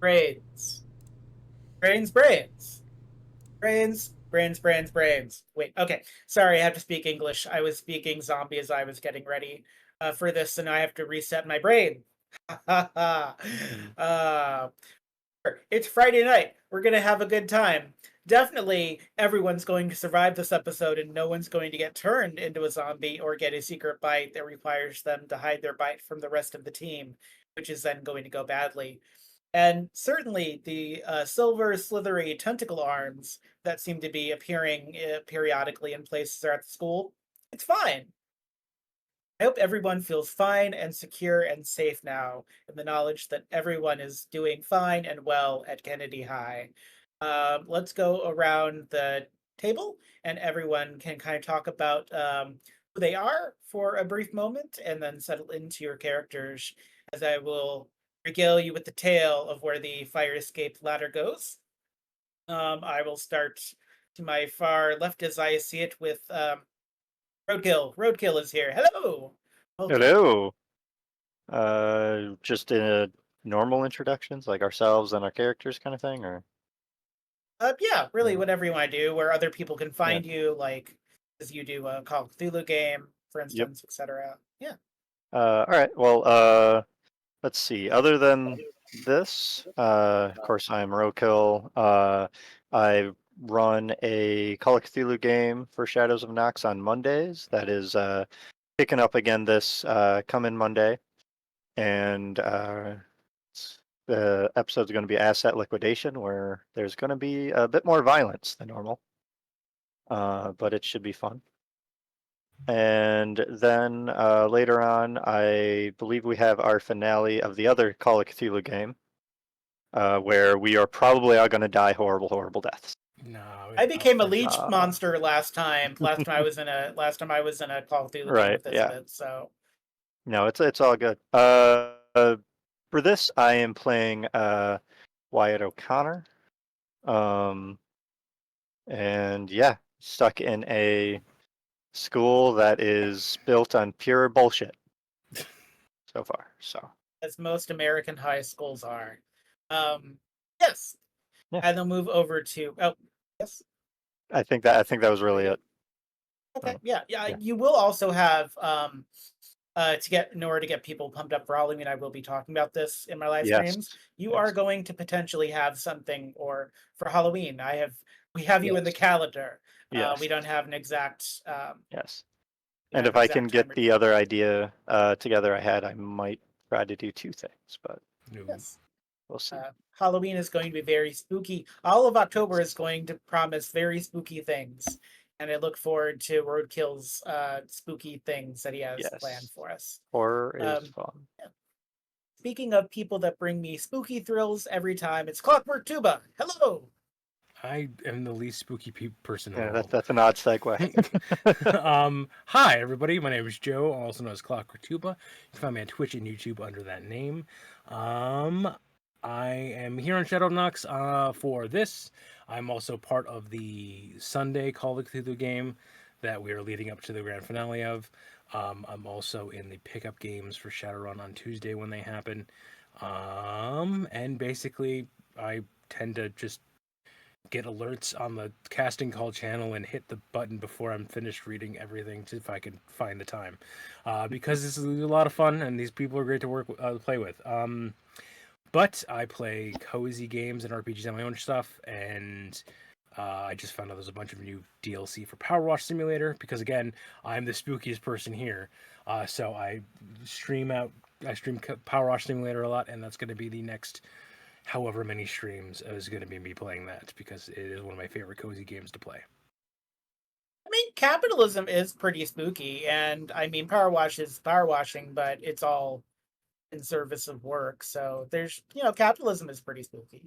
Brains. Brains, brains. Brains, brains, brains, brains. Wait, okay. Sorry, I have to speak English. I was speaking zombie as I was getting ready for this, and I have to reset my brain. uh, it's Friday night. We're going to have a good time. Definitely, everyone's going to survive this episode, and no one's going to get turned into a zombie or get a secret bite that requires them to hide their bite from the rest of the team, which is then going to go badly. And certainly the silver, slithery tentacle arms that seem to be appearing periodically in places throughout the school, it's fine. I hope everyone feels fine and secure and safe now in the knowledge that everyone is doing fine and well at Kennedy High. Let's go around the table and everyone can kind of talk about who they are for a brief moment and then settle into your characters as I will regale you with the tale of where the fire escape ladder goes. I will start to my far left as I see it with Roadkill. Roadkill is here. Hello. Welcome. Hello. Just in a normal introductions, like ourselves and our characters kind of thing, or Yeah, really, yeah. whatever you want to do, where other people can Yeah. find you, like as you do a Call of Cthulhu game, for Yep. instance, etc. Yeah. All right. Well, let's see. Other than this, of course, I'm Rokill. I run a Call of Cthulhu game for Shadows of Nox on Mondays. That is picking up again this coming Monday, and the episode's going to be asset liquidation, where there's going to be a bit more violence than normal, but it should be fun. And then later on, I believe we have our finale of the other Call of Cthulhu game, where we are probably all going to die horrible, horrible deaths. No, I became a for leech sure. monster last time. Last time I was in a Call of Cthulhu game Right? with this Yeah. bit, so No, it's all good. For this, I am playing Wyatt O'Connor. Um, and yeah, stuck in a school that is built on pure bullshit so far. So as most American high schools are. Yes. yeah, And they'll move over to yes. I think that was really it. Okay. So, Yeah, yeah. yeah. You will also have to get in order to get people pumped up for Halloween. I will be talking about this in my live Yes. streams. You are Yes. going to potentially have something or for Halloween. We have you in the Yes. calendar. Yes. We don't have an exact Yes. we don't And have if an I can exact time get or the date. other idea together I had, I might try to do two things, but No. Yes. we'll see. Halloween is going to be very spooky. All of October Yes. is going to promise very spooky things. And I look forward to Roadkill's spooky things that he has planned Yes. for us. Horror is Um, fun. Speaking of people that bring me spooky thrills every time, it's Clockwork Tuba. Hello. I am the least spooky person in Yeah, the world. that's an odd segue. Hi, everybody. My name is Joe, also known as Clockwork Tuba. You can find me on Twitch and YouTube under that name. I am here on Shadow Nox for this. I'm also part of the Sunday Call of Cthulhu game that we are leading up to the grand finale of. I'm also in the pickup games for Shadowrun on Tuesday when they happen. And basically, I tend to just get alerts on the casting call channel and hit the button before I'm finished reading everything if I can find the time, because this is a lot of fun and these people are great to play with. But I play cozy games and RPGs on my own stuff, and I just found out there's a bunch of new DLC for Power Wash Simulator because again I'm the spookiest person here, so I stream Power Wash Simulator a lot, and that's going to be the next however many streams is going to be me playing that because it is one of my favorite cozy games to play. I mean, capitalism is pretty spooky, and I mean, power wash is power washing, but it's all in service of work. So there's, capitalism is pretty spooky.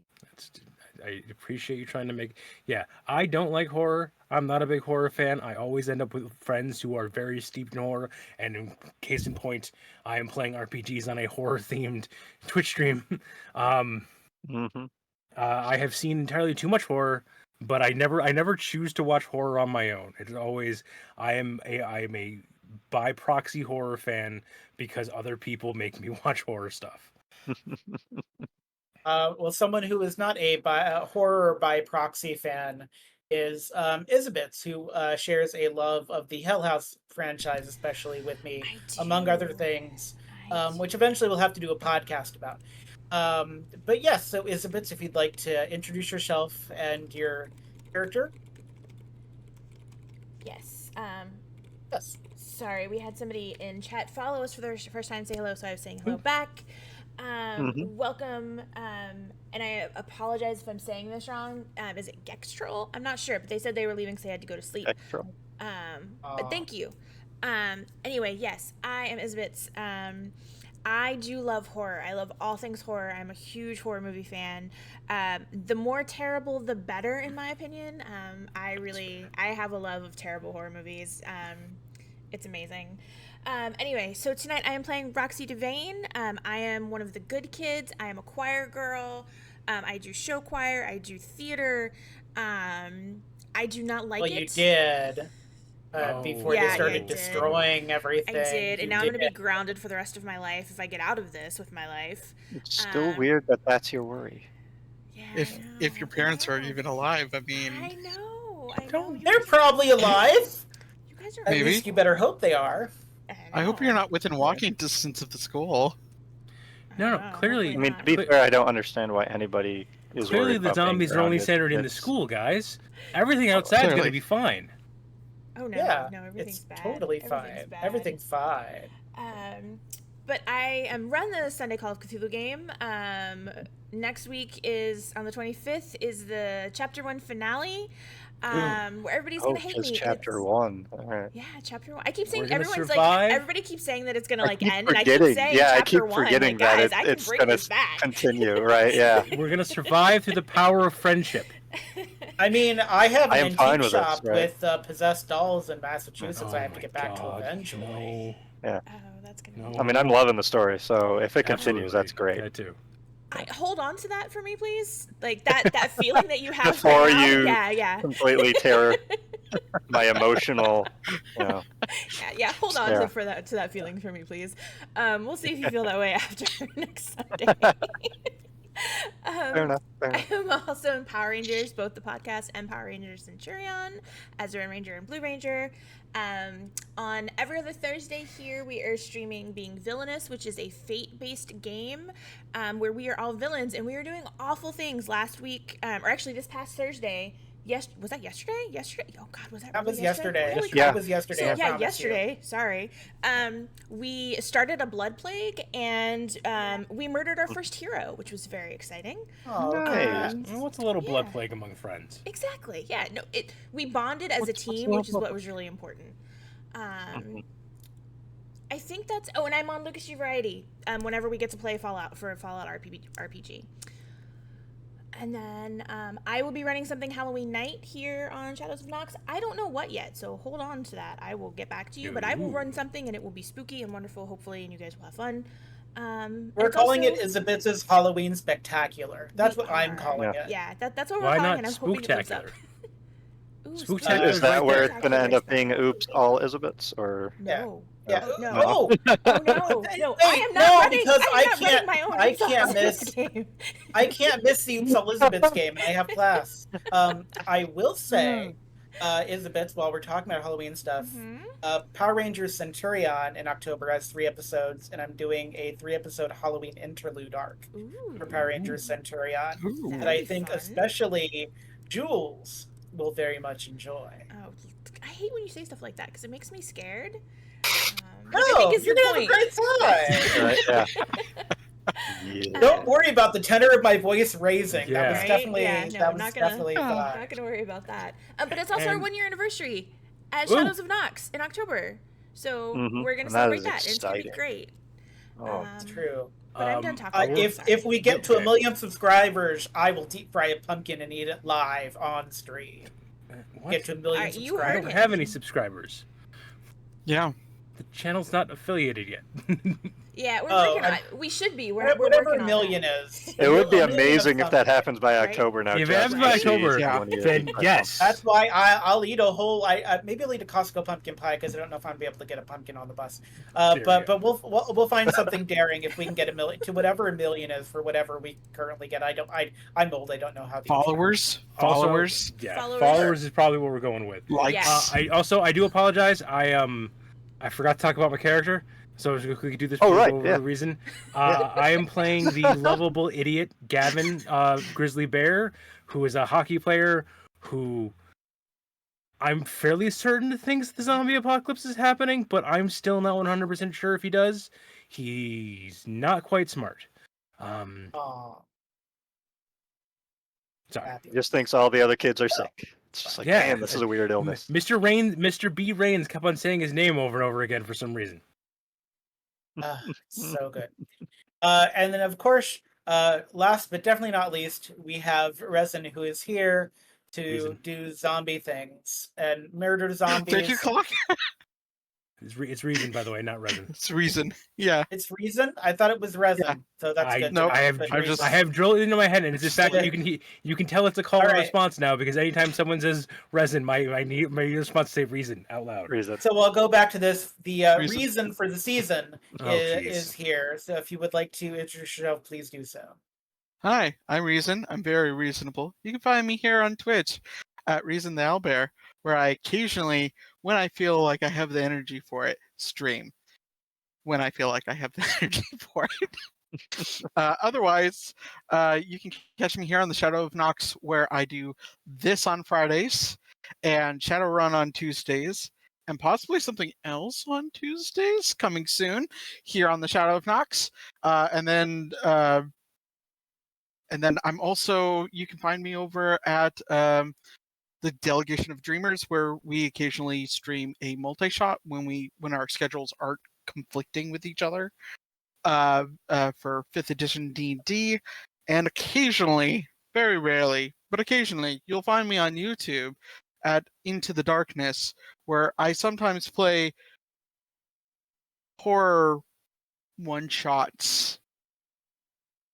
I appreciate you trying to make. Yeah, I don't like horror. I'm not a big horror fan. I always end up with friends who are very steeped in horror. And in case in point, I am playing RPGs on a horror themed Twitch stream. Hmm. I have seen entirely too much horror, but I never choose to watch horror on my own. It's always I am a by proxy horror fan because other people make me watch horror stuff. Well, someone who is not a horror by proxy fan is Isabits, who shares a love of the Hell House franchise, especially with me, I among other do. things, I which do. eventually we'll have to do a podcast about. But yes, so Isabits, if you'd like to introduce yourself and your character. Yes. Yes. Sorry, we had somebody in chat follow us for the first time, say hello, so I was saying hello back. Welcome, and I apologize if I'm saying this wrong. Is it Gextrol? I'm not sure, but they said they were leaving because they had to go to sleep. Extra. But thank you. Anyway, yes, I am Isbits. I do love horror. I love all things horror. I'm a huge horror movie fan. The more terrible, the better, in my opinion. I have a love of terrible horror movies. It's amazing. Anyway, so tonight I am playing Roxie Devane. I am one of the good kids. I am a choir girl. I do show choir. I do theater. I do not like Well, it. you did. Before Yeah, they I started did. destroying everything. I did, and You now I'm going to be did. grounded for the rest of my life if I get out of this with my life. It's still weird that that's your worry. Yeah, If your parents are even alive, I mean, I know. You They're guys- probably alive. You guys are. At Maybe. least you better hope they are. I hope you're not within walking distance of the school. No, Oh, clearly- I mean, to be But- fair, I don't understand why anybody is Clearly, worried the about being zombies are only grounded. centered in the It's- school, guys. Everything outside is going to Clearly. be fine. Oh no, Yeah, no, everything's it's bad. totally Everything's fine. bad. Everything's fine. But I run the Sunday Call of Cthulhu game. Next week is on the 25th is the Chapter 1 finale, where everybody's Oh, gonna hate just me. chapter It's- 1. All right. Yeah, Chapter 1. I keep saying We're gonna everyone's survive. like everybody keeps saying that it's gonna I like keep end, and I keep forgetting. saying Yeah, I Chapter keep 1. forgetting Like, that guys, it- I can it's bring gonna this back. continue, right? Yeah. We're going to survive through the power of friendship. I mean, I have I an am fine antique with this, shop right? with possessed dolls in Massachusetts. Oh I have to my get back to God, eventually. No. Oh, that's gonna. No. Be... I mean, I'm loving the story, so if it continues, that's Absolutely. great. That too. Hold on to that for me, please. Like that feeling that you have Before right now. you- Yeah. Completely tear my emotional, you know. Yeah, hold on Yeah. to that feeling for me, please. We'll see if you feel that way after next Sunday. Fair enough. Fair I enough. am also in Power Rangers, both the podcast and Power Rangers Centurion, as a Red Ranger and Blue Ranger. On every other Thursday here, we are streaming Being Villainous, which is a fate-based game where we are all villains, and we are doing awful things last week, or actually this past Thursday. Yes, was that yesterday? Yesterday? Oh God, was that? That really was yesterday. Holy Yeah. That was yesterday. So I yeah, promise you. yesterday. Sorry. We started a blood plague, and we murdered our first hero, which was very exciting. Oh, Nice. good. Well, what's a little blood Yeah. plague among friends? Exactly. Yeah. No. We bonded as a What's team, the which is level? what was really important. I think that's. Oh, and I'm on Lucas G Variety. Whenever we get to play Fallout for Fallout RPG. And then I will be running something Halloween night here on Shadows of Nox. I don't know what yet, so hold on to that. I will get back to you, but I will Ooh. run something, and it will be spooky and wonderful, hopefully, and you guys will have fun. We're it's calling also- it Isabit's Halloween Spectacular. That's We what I'm are. calling Yeah. it. Yeah, that's what we're Why calling not it. I'm hoping it lives up. spooktacular? Ooh, Spooktacular Is is that right where there. it's going to end up being oops, all Isabets? Or No. Yeah. Oh, no. Oh, Oh no, I am not no, running. because I'm I not can't- running my own I Oops, All can't Isabets miss- game. I can't miss the Oops Elizabeth's game. I have class. I will say, Isabeth, while we're talking about Halloween stuff, Power Rangers Centurion in October has 3 episodes, and I'm doing a 3-episode Halloween interlude arc Ooh, for Power Rangers Centurion Ooh. that That'd I be think fun. especially Jules will very much enjoy. Oh, I hate when you say stuff like that because it makes me scared. No, Which I think is you're the gonna point. have a great time. right? Yeah. Don't worry about the tenor of my voice raising. Yeah. That was Right? definitely Yeah, no, that I'm was not gonna- definitely Oh. I'm fun. not gonna worry about that. But it's also our And- 1-year anniversary at Ooh. Shadows of Nox in October. So Mhm. we're gonna And that celebrate is that. And it's gonna be exciting. great. Oh, It's true. But I'm done Um, talking. I'm If sorry. if we get to Okay. 1 million subscribers, I will deep fry a pumpkin and eat it live on stream. What? Get to 1 million Alright, you I heard subscribers. don't him. have any subscribers. Yeah. The channel's not affiliated yet. Yeah, we're Oh, working on it. We should be. We're whatever working a on million that. is. It would be A million of amazing if that something, happens by right? October now. If it Jess, happens to by see October, if Yeah. one of you then can- yes. That's why I'll eat a whole. Maybe I'll eat a Costco pumpkin pie because I don't know if I'm be able to get a pumpkin on the bus. There you But go. we'll find something daring if we can get a million to whatever a million is for whatever we currently get. I'm old. I don't know how these Followers, Also, followers, yeah, Followers. followers is probably what we're going with. likes. I do apologize. I forgot to talk about my character, so we could do this. Oh, before we right, go over yeah. the reason. I am playing the lovable idiot Gavin, Grizzly Bear, who is a hockey player who I'm fairly certain thinks the zombie apocalypse is happening, but I'm still not 100% sure if he does. He's not quite smart. Aw, Sorry. happy. He just thinks all the other kids are sick. It's just like, Yeah. damn, this is a weird illness. Mr. B. Rains kept on saying his name over and over again for some reason. So good. And then of course, last but definitely not least, we have Rezin, who is here to Rezin. do zombie things and murder zombies. Thank you, Clock. It's Reason, by the way, not Resin. It's Reason. Yeah. It's Reason. I thought it was Rezin, Yeah. so that's good. Nope. I have But I'm just- I have drilled it into my head, and it's the fact that Okay. you can tell it's a call and Alright. response now because anytime someone says Resin, my response to say Reason out loud. Reason. So we'll go back to this. The Reason. reason for the season Oh, is jeez. here. So if you would like to introduce yourself, please do so. Hi, I'm Reason. I'm very reasonable. You can find me here on Twitch at Reason the Owlbear, where I occasionally, when I feel like I have the energy for it, stream. When I feel like I have the energy for it. Otherwise, you can catch me here on the Shadow of Nox, where I do this on Fridays and Shadowrun on Tuesdays, and possibly something else on Tuesdays coming soon here on the Shadow of Nox. And then I'm also, you can find me over at the Delegation of Dreamers, where we occasionally stream a multi-shot when our schedules aren't conflicting with each other for 5th edition D&D, and occasionally, very rarely, but occasionally, you'll find me on YouTube at Into the Darkness, where I sometimes play horror one-shots.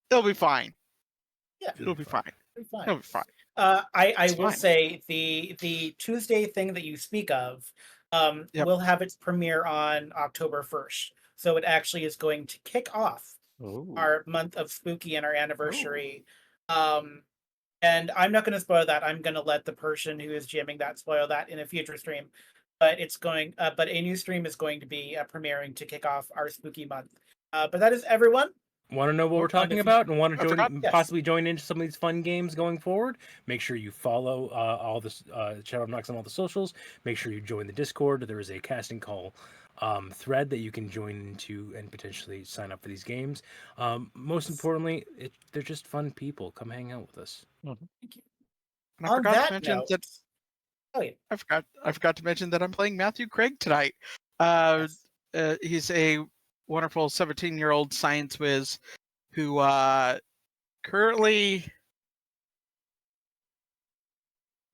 It'll be fine. Yeah, It'll be fine. it'll be fine. It'll be fine. I It's will fine. say the Tuesday thing that you speak of Yep. will have its premiere on October 1st. So it actually is going to kick off Ooh. our month of spooky and our anniversary. And I'm not going to spoil that. I'm going to let the person who is jamming that spoil that in a future stream. But but a new stream is going to be premiering to kick off our spooky month. But that is everyone. Want to know what we're Hold on, talking if you- about and want to I join, forgot- Yes. possibly join into some of these fun games going forward? Make sure you follow all this Shadow of Nox on all the socials. Make sure you join the Discord. There is a casting call thread that you can join into and potentially sign up for these games. Most importantly, they're just fun people. Come hang out with us. Thank you. And I On forgot that to mention note, that oh yeah, I forgot to mention that I'm playing Mathew Craig tonight. yes. He's a wonderful 17-year-old science whiz who currently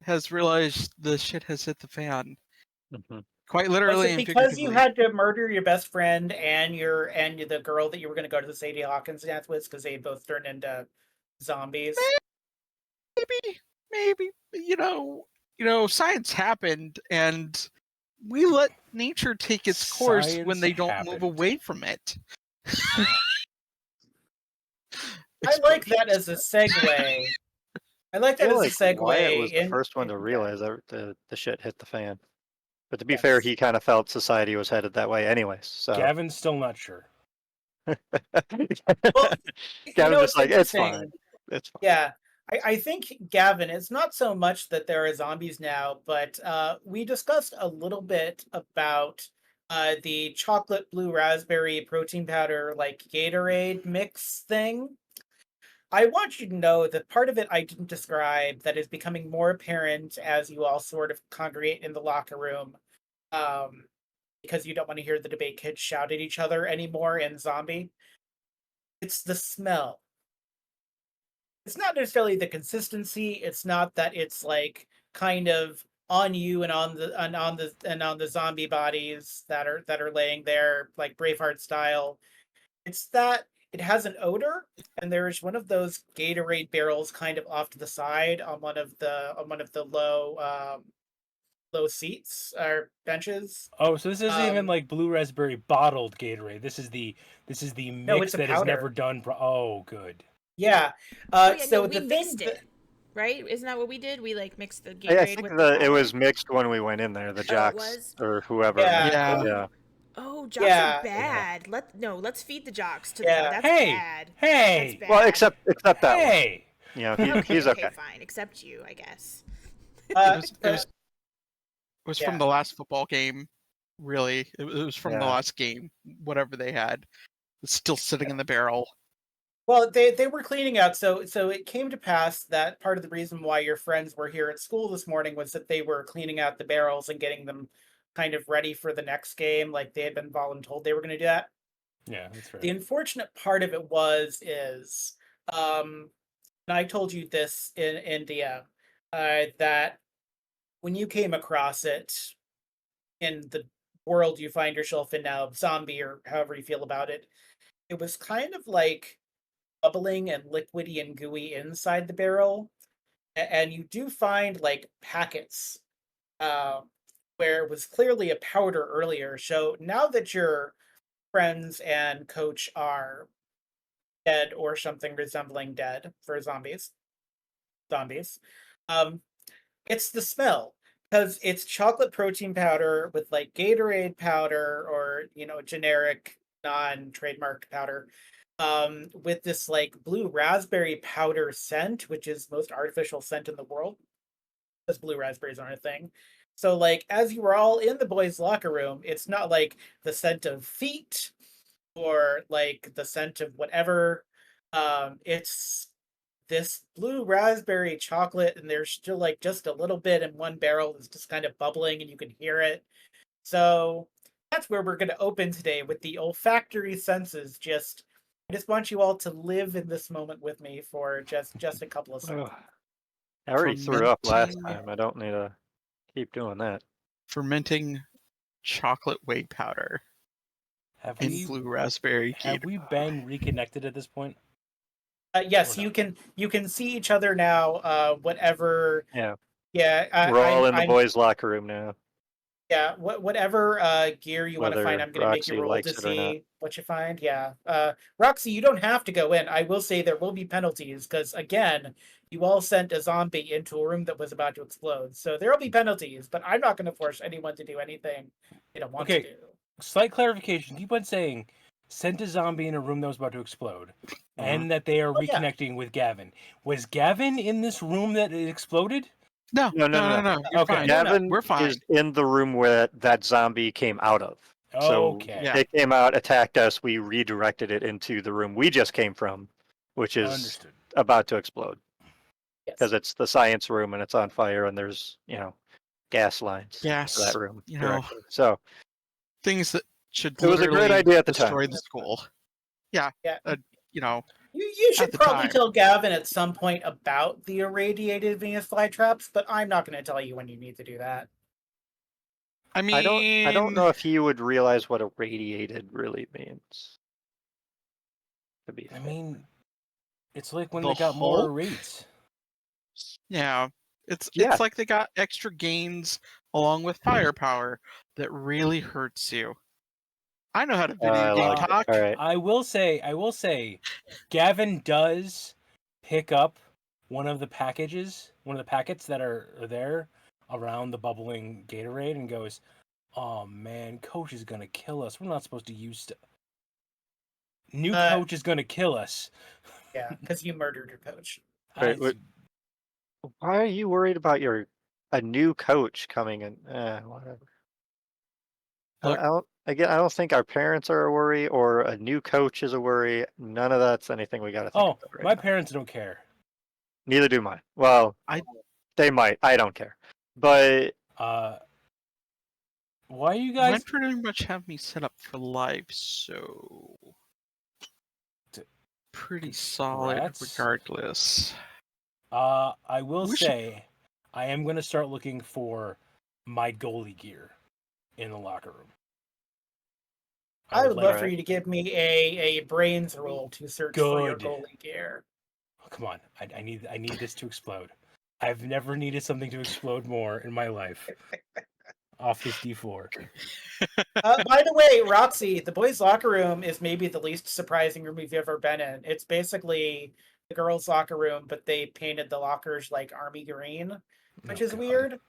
has realized the shit has hit the fan. Mhm. Quite Was literally it and because you figuratively. had to murder your best friend and the girl that you were going to go to the Sadie Hawkins dance with because they both turned into zombies? Maybe, science happened, and we let nature take its course when Science they don't happened. move away from it. I like that as a segue. I like I that feel as like a segue. Wyatt was the in- first one to in- realize that the shit hit the fan. But to be fair, Yes. he kind of felt society was headed that way anyways. So Gavin's still not sure. Well, Gavin's just it's like, it's interesting. fine. It's fine. Yeah, I think, Gavin, it's not so much that there are zombies now, but we discussed a little bit about the chocolate blue raspberry protein powder, like Gatorade mix thing. I want you to know that part of it I didn't describe that is becoming more apparent as you all sort of congregate in the locker room, because you don't want to hear the debate kids shout at each other anymore in Zombie. It's the smell. It's not necessarily the consistency. It's not that it's like kind of on you and on the zombie bodies that are laying there like Braveheart style. It's that it has an odor, and there's one of those Gatorade barrels kind of off to the side on one of the low seats or benches. Oh, so this isn't even Um, like blue raspberry bottled Gatorade. This is the no, mix it's a that is never powder. done. Oh, good. Yeah. Oh yeah, no, So we the thing mixed that it, right? Isn't that what we did? We like mixed the I Gatorade think with the it powder. was mixed when we went in there. The Oh, it jocks was. or whoever Yeah. mixed it. Yeah. Yeah. Oh, jocks Yeah. are bad. Let's feed the jocks to them. Yeah. That's Hey, bad. hey, That's bad. Well, except that one. hey. You know, Okay, he's okay, okay. fine. Except you, I guess. It was Yeah. from the last football game. Really, it was from the Yeah. last game. Whatever they had, it's still sitting in the barrel. Well, they were cleaning out, so it came to pass that part of the reason why your friends were here at school this morning was that they were cleaning out the barrels and getting them kind of ready for the next game, like they had been voluntold they were going to do that. Yeah, that's The right. unfortunate part of it is, and I told you this in DM, that when you came across it in the world you find yourself in now, zombie or however you feel about it, it was kind of like bubbling and liquidy and gooey inside the barrel, and you do find like packets uh, where it was clearly a powder earlier. So now that your friends and coach are dead or something resembling dead for zombies, um, it's the smell because it's chocolate protein powder with like Gatorade powder or generic non-trademarked powder with this like blue raspberry powder scent, which is most artificial scent in the world because blue raspberries aren't a thing. So like as you were all in the boys' locker room, it's not like the scent of feet or like the scent of whatever. It's this blue raspberry chocolate, and there's still like just a little bit in one barrel that's just kind of bubbling and you can hear it. So that's where we're going to open today with the olfactory senses. I just want you all to live in this moment with me for just a couple of seconds. Ugh. I already threw up last Fermenting- time. I don't need to keep doing that. Fermenting chocolate whey powder Have in we blue raspberry have we been reconnected at this point? Yes, Or you no? can see each other now. Whatever. Yeah. Yeah, We're all in the I'm boys' locker room now, yeah. Whatever gear you want to find, whether I'm going to make you Roxie roll likes to it or not. see what you find. Yeah. Roxy, you don't have to go in. I will say there will be penalties because again, you all sent a zombie into a room that was about to explode. So there will be penalties, but I'm not going to force anyone to do anything they don't want to Okay. do. Slight clarification. Keep on saying sent a zombie in a room that was about to explode, and that they are Oh, yeah. reconnecting with Gavin. Was Gavin in this room that it exploded? No, No. You're Okay. fine. No, no. Gavin We're fine. is in the room where that zombie came out of. So Okay. Yeah. it came out, attacked us. We redirected it into the room we just came from, which is Understood. about to explode Yes. because it's the science room and it's on fire and there's gas lines Yes, to that room. you know. directly. So Things that should it was a great literally idea at the time. destroy the school. Yeah. Yeah. You know, You should the probably time. tell Gavin at some point about the irradiated Venus flytraps, but I'm not going to tell you when you need to do that. I mean, I don't know if he would realize what irradiated really means. To be I fair. mean, it's like when The they got more Hulk? rates. Yeah, it's Yeah. like they got extra gains along with firepower that really hurts you. I know how to video I game like it. talk. All right. I will say, Gavin does pick up one of the packets that are there around the bubbling Gatorade and goes, "Oh man, coach is gonna kill us. We're not supposed to use new coach is gonna kill us." Yeah, because you murdered your coach. Wait, why are you worried about a new coach coming in? Whatever. Look, I don't think our parents are a worry or a new coach is a worry. None of that's anything we got to think about right my now. parents don't care. Neither do mine. Well, they might. I don't care. But Why are you mine guys? pretty much have me set up for life, so pretty solid Congrats. regardless. I will We should- say, I am gonna start looking for my goalie gear in the locker room. I would love like- for you to give me a brains roll to search for your Good. goalie gear. Oh, come on, I need this to explode. I've never needed something to explode more in my life. Off this D4. By the way, Roxie, the boys' locker room is maybe the least surprising room you've ever been in. It's basically the girls' locker room, but they painted the lockers like army green, which Oh, is God. weird.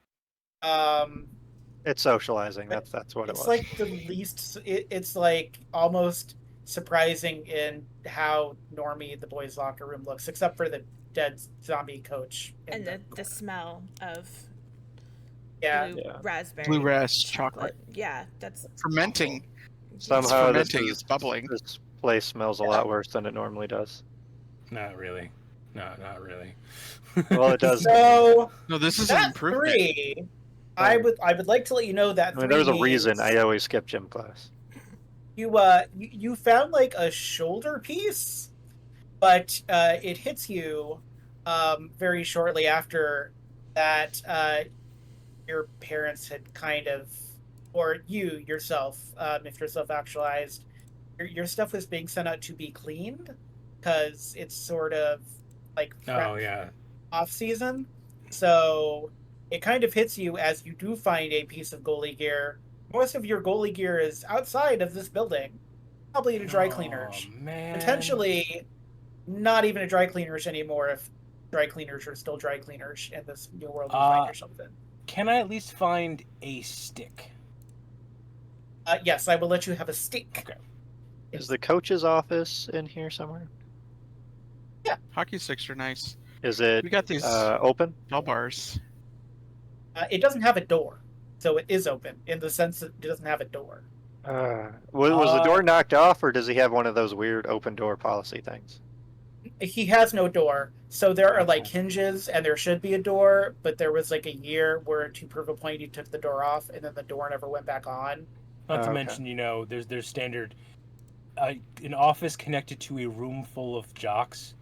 It's socializing. That's what it It's was. like the least. It's like almost surprising in how normie the boys' locker room looks, except for the dead zombie coach. in And the corner. smell of Yeah, blue Yeah. raspberry Blue ras chocolate. Yeah, that's fermenting. It's Somehow this fermenting, it's bubbling. This place smells a lot worse than it normally does. Not really. No, not really. Well, it does. So No, this is an that improvement. 3, I would like to let you know that I mean, there's a 3 reason means I always skip gym class. you found like a shoulder piece, but it hits you very shortly after that. Your parents had kind of, or you yourself, if you're self-actualized, your stuff was being sent out to be cleaned because it's sort of like Oh yeah. off season. So it kind of hits you as you do find a piece of goalie gear. Most of your goalie gear is outside of this building, probably to dry cleaners. Oh, man. Potentially not even a dry cleaners anymore if dry cleaners are still dry cleaners in this new world you find yourself in. Can I at least find a stick? Yes, I will let you have a stick. Okay. Is the coach's office in here somewhere? Hockey sticks are nice. Is it We got these open? bell bars. It doesn't have a door, so it is open in the sense that it doesn't have a door. Was the door knocked off, or does he have one of those weird open door policy things? He has no door, so there are like hinges, and there should be a door, but there was like a year where to prove a point he took the door off, and then the door never went back on. Not to Okay. mention, there's standard an office connected to a room full of jocks.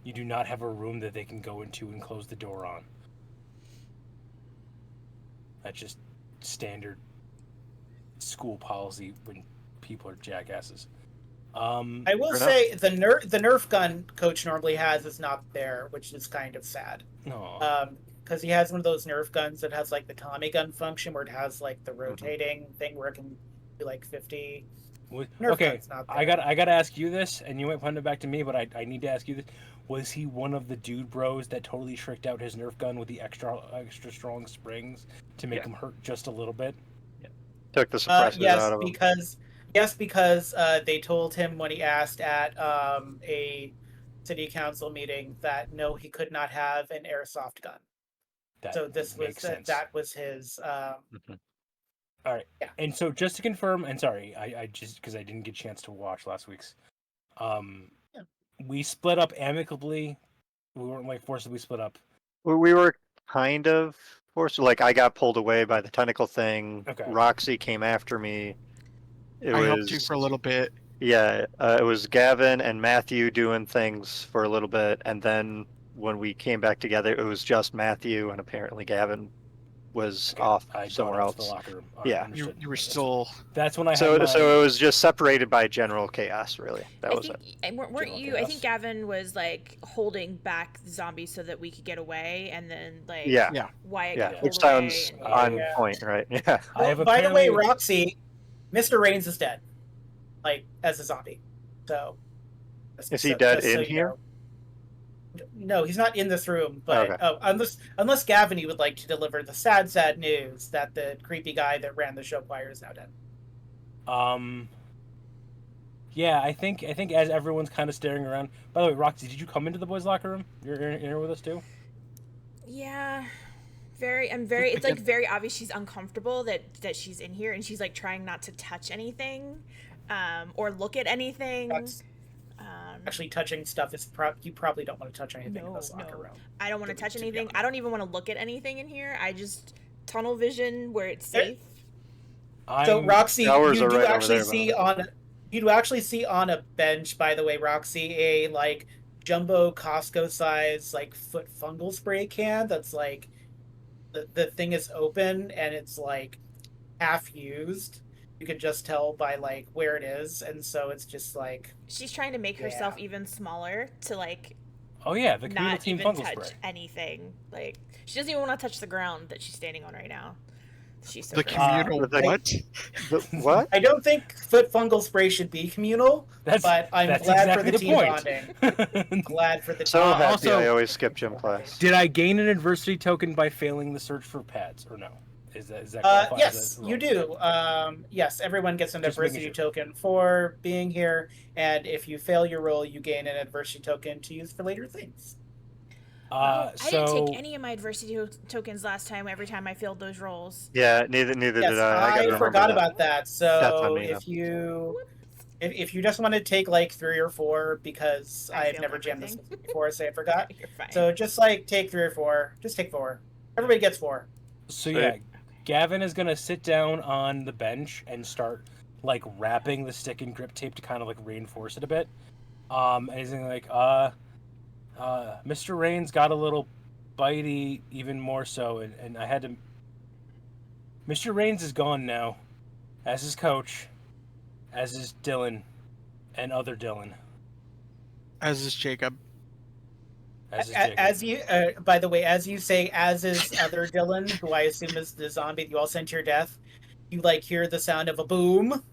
You do not have a room that they can go into and close the door on. That's just standard school policy when people are jackasses. I will Fair say the Nerf gun coach normally has is not there, which is kind of sad. No. Because he has one of those Nerf guns that has like the Tommy gun function where it has like the rotating thing where it can do like 50. Nerf Okay, gun's not there. I gotta ask you this, and you might punt it back to me, but I need to ask you this: was he one of the dude bros that totally tricked out his Nerf gun with the extra strong springs to make him hurt just a little bit? Took the suppressors out of him. because they told him when he asked at a city council meeting that no, he could not have an airsoft gun. That So this was makes sense. that was his. All right. Yeah. And so just to confirm, and sorry, I just because I didn't get a chance to watch last week's. We split up amicably. We weren't like forcibly split up. We were kind of forced. Like, I got pulled away by the tentacle thing. Okay. Roxie came after me. I helped you for a little bit. Yeah, it was Gavin and Mathew doing things for a little bit, and then when we came back together, it was just Mathew, and apparently Gavin was off I somewhere got out to else. the locker room. All Yeah. understood. You were still. That's when I So, had my, so it was just separated by general chaos, really. That I was it. think weren't General you? I chaos. think Gavin was like holding back the zombies so that we could get away, and then like Yeah, Yeah. Wyatt yeah, got it pulled sounds away. on Yeah. point, right? Yeah. I have By the way, apparently- Roxie, Mr. Raines is dead, like as a zombie. So Is he dead in you here? know. No, he's not in this room. But Okay. unless Gavin, you would like to deliver the sad news that the creepy guy that ran the show choir is now dead. Yeah, I think as everyone's kind of staring around. By the way, Roxy, did you come into the boys' locker room? You're in here with us too. Yeah, it's like very obvious she's uncomfortable that she's in here, and she's like trying not to touch anything, or look at anything. That's- Actually, touching stuff is you probably don't want to touch anything in this No, locker no. room. I don't want to To touch be anything. honest. I don't even want to look at anything in here. I just tunnel vision where it's safe. So I'm- Roxy, Showers you are do right over actually there, see on a bench, by the way, Roxy, a like jumbo Costco size like foot fungal spray can that's like the thing is open and it's like half used. You could just tell by like where it is, and so it's just like She's trying to make herself even smaller to like Oh yeah, the communal not team even fungal touch spray. anything. Like she doesn't even want to touch the ground that she's standing on right now. She's so The gross. communal the- what? The, what? I don't think foot fungal spray should be communal, but I'm that's glad exactly for the team point. bonding. Glad for the So team. happy also- I always skip gym class. Did I gain an adversity token by failing the search for pads or no? Is that qualified? Yes, you do. Yes, everyone gets an Just making adversity sure. token for being here, and if you fail your roll, you gain an adversity token to use for later things. I didn't So take any of my adversity tokens last time. Every time I failed those rolls. Yeah, neither Yes, did I. gotta I remember forgot that. about that. That's So on me, if you just want to take like 3 or 4, because I I've failed never jammed this everything. before, so I forgot. You're fine. So just like take 3 or 4. Just take 4. Everybody gets 4. So Sweet. yeah, Gavin is gonna sit down on the bench and start like wrapping the stick in grip tape to kind of like reinforce it a bit. And he's gonna like, Mr. Rain's got a little bitey, even more so, and I had to. Mr. Rains is gone now, as is Coach, as is Dylan, and other Dylan, As is Jacob. as is Jacob. As you, by the way, as you say, as is other Dylan, who I assume is the zombie that you all sent to your death, you like hear the sound of a boom,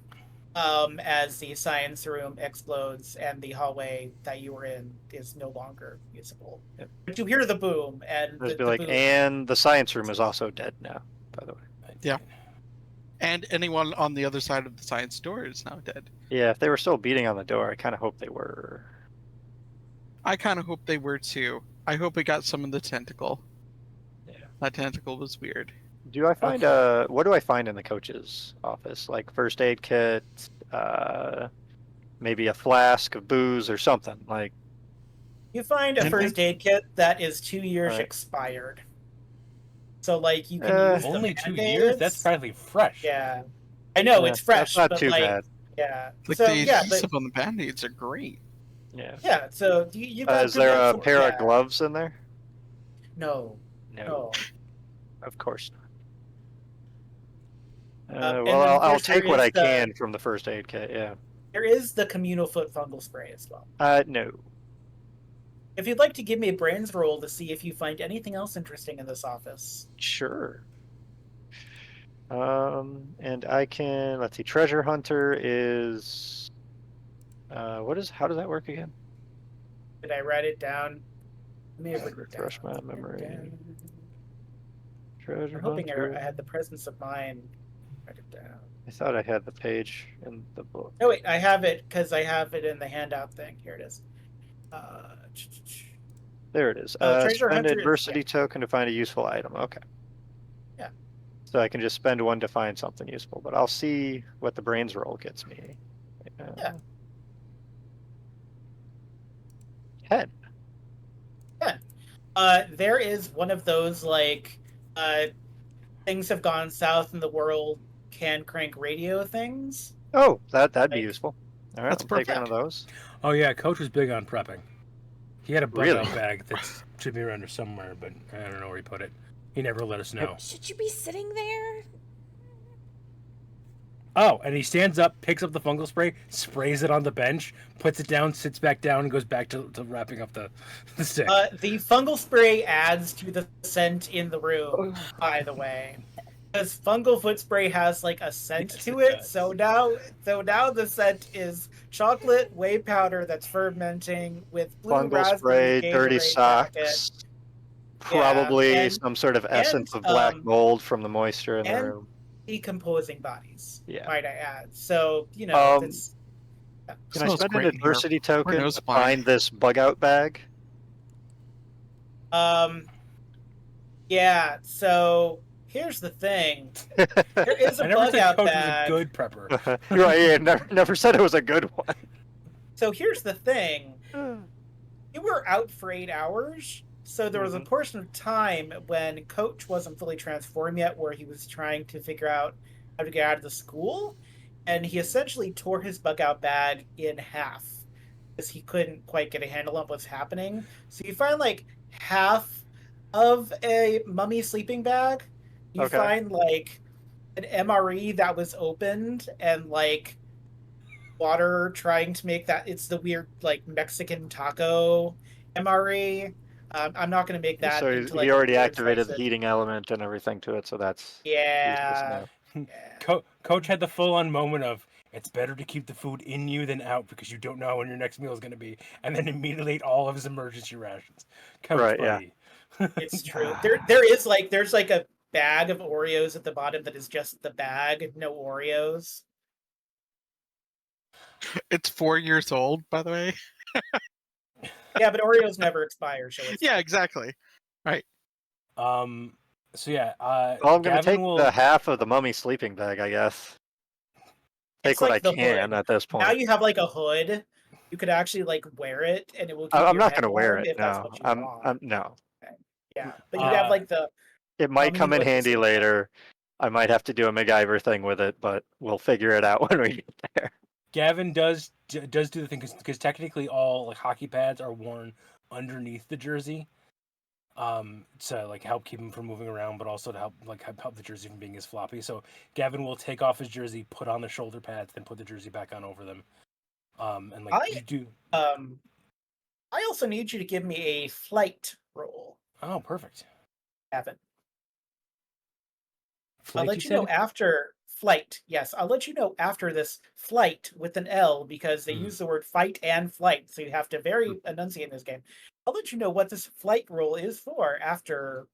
as the science room explodes and the hallway that you were in is no longer usable. Yep. But you hear the boom, and Just the be like, boom. and the science room is also dead now, by the way. Yeah. And anyone on the other side of the science door is now dead. Yeah, if they were still beating on the door, I kind of hope they were. I kind of hope they were too. I hope we got some of the tentacle. Yeah. That tentacle was weird. Do I find what do I find in the coach's office? Like first aid kit, maybe a flask of booze or something. Like You find a And- first aid kit that is 2 years Right. expired. So like you can use the Only 2 Band-Aids. years? That's practically fresh. Yeah, I know yeah, it's fresh, That's not but too like bad. yeah. Like so the yeah, adhesive but on the band-aids are great. Yeah. yeah. So you got Is good there a luck for- pair yeah. of gloves in there? No, No, no. of course not. And Well, then I'll there's- take there what is I the- can from the first aid kit. Yeah. There is the communal foot fungal spray as well. No. If you'd like to give me a brains roll to see if you find anything else interesting in this office. Sure. And I can. Let's see. Treasure hunter is. What is? How does that work again? Did I write it down? Let me have it Refresh down. my memory. Treasure I'm hoping hunter. I had the presence of mind. Write it down. I thought I had the page in the book. Oh wait, I have it because I have it in the handout thing. Here it is. There it is. Treasure Spend hunter is- adversity token to find a useful item. Okay. Yeah. So I can just spend 1 to find something useful, but I'll see what the brains roll gets me. Yeah. 10. There is one of those like things have gone south in the world can crank radio things. Oh, that'd be Like- useful. All right, That's I'll take one of perfect. those. Oh yeah, Coach was big on prepping. He had a bug Really? out bag that should be around here somewhere, but I don't know where he put it. He never let us know. Should you be sitting there? Oh, and he stands up, picks up the fungal spray, sprays it on the bench, puts it down, sits back down, and goes back to wrapping up the stick. The fungal spray adds to the scent in the room, by the way. Because fungal foot spray has like a scent Yes, to it it, does. so now the scent is chocolate whey powder that's fermenting with blue Fungal raspberry spray, Gatorade dirty packet. socks, probably and- some sort of essence of black mold from the moisture in the and- room. Decomposing bodies, Yeah. might I add. So, you know, it's Can I Smells spend an great in here. adversity token nose to blind. find this bug out bag? yeah, so here's the thing. There is I a never bug said out Coach bag. was a good prepper. You're right, yeah, never said it was a good one. So here's the thing. You were out for 8 hours, so there was a portion of time when Coach wasn't fully transformed yet where he was trying to figure out how to get out of the school, and he essentially tore his bug out bag in half because he couldn't quite get a handle on what's happening. So you find like half of a mummy sleeping bag. You Okay. find like an MRE that was opened and like water trying to make that. It's the weird like Mexican taco MRE. I'm not going to make that So into he like a already weird activated the sausage. heating element and everything to it, so that's useless Yeah. now. Yeah. Coach had the full-on moment of, it's better to keep the food in you than out because you don't know when your next meal is going to be, and then immediately ate all of his emergency rations. Coach, Right, yeah. buddy. It's true. There's like a bag of Oreos at the bottom that is just the bag, no Oreos. It's 4 years old, by the way. Yeah, but Oreos never expire, so it's Yeah, exactly. So yeah, Well, I'm gonna Gavin take will. the half of the mummy sleeping bag, I guess. Take it's what I like the can hood. at this Now point. you have like a hood. You could actually like wear it, and it will keep I'm your not head gonna wear warm it. if that's No, what you want. no. Yeah, but you have like the It might mummy come in hood. handy later. I might have to do a MacGyver thing with it, but we'll figure it out when we get there. Gavin does do the thing because technically all like hockey pads are worn underneath the jersey, to like help keep him from moving around, but also to help the jersey from being as floppy. So Gavin will take off his jersey, put on the shoulder pads, then put the jersey back on over them. And like you do. I also need you to give me a flight roll, Oh, perfect. Gavin. Flight, I'll let you know after flight. Yes, I'll let you know after this flight with an L because they use the word fight and flight, so you have to very enunciate in this game. I'll let you know what this flight roll is for after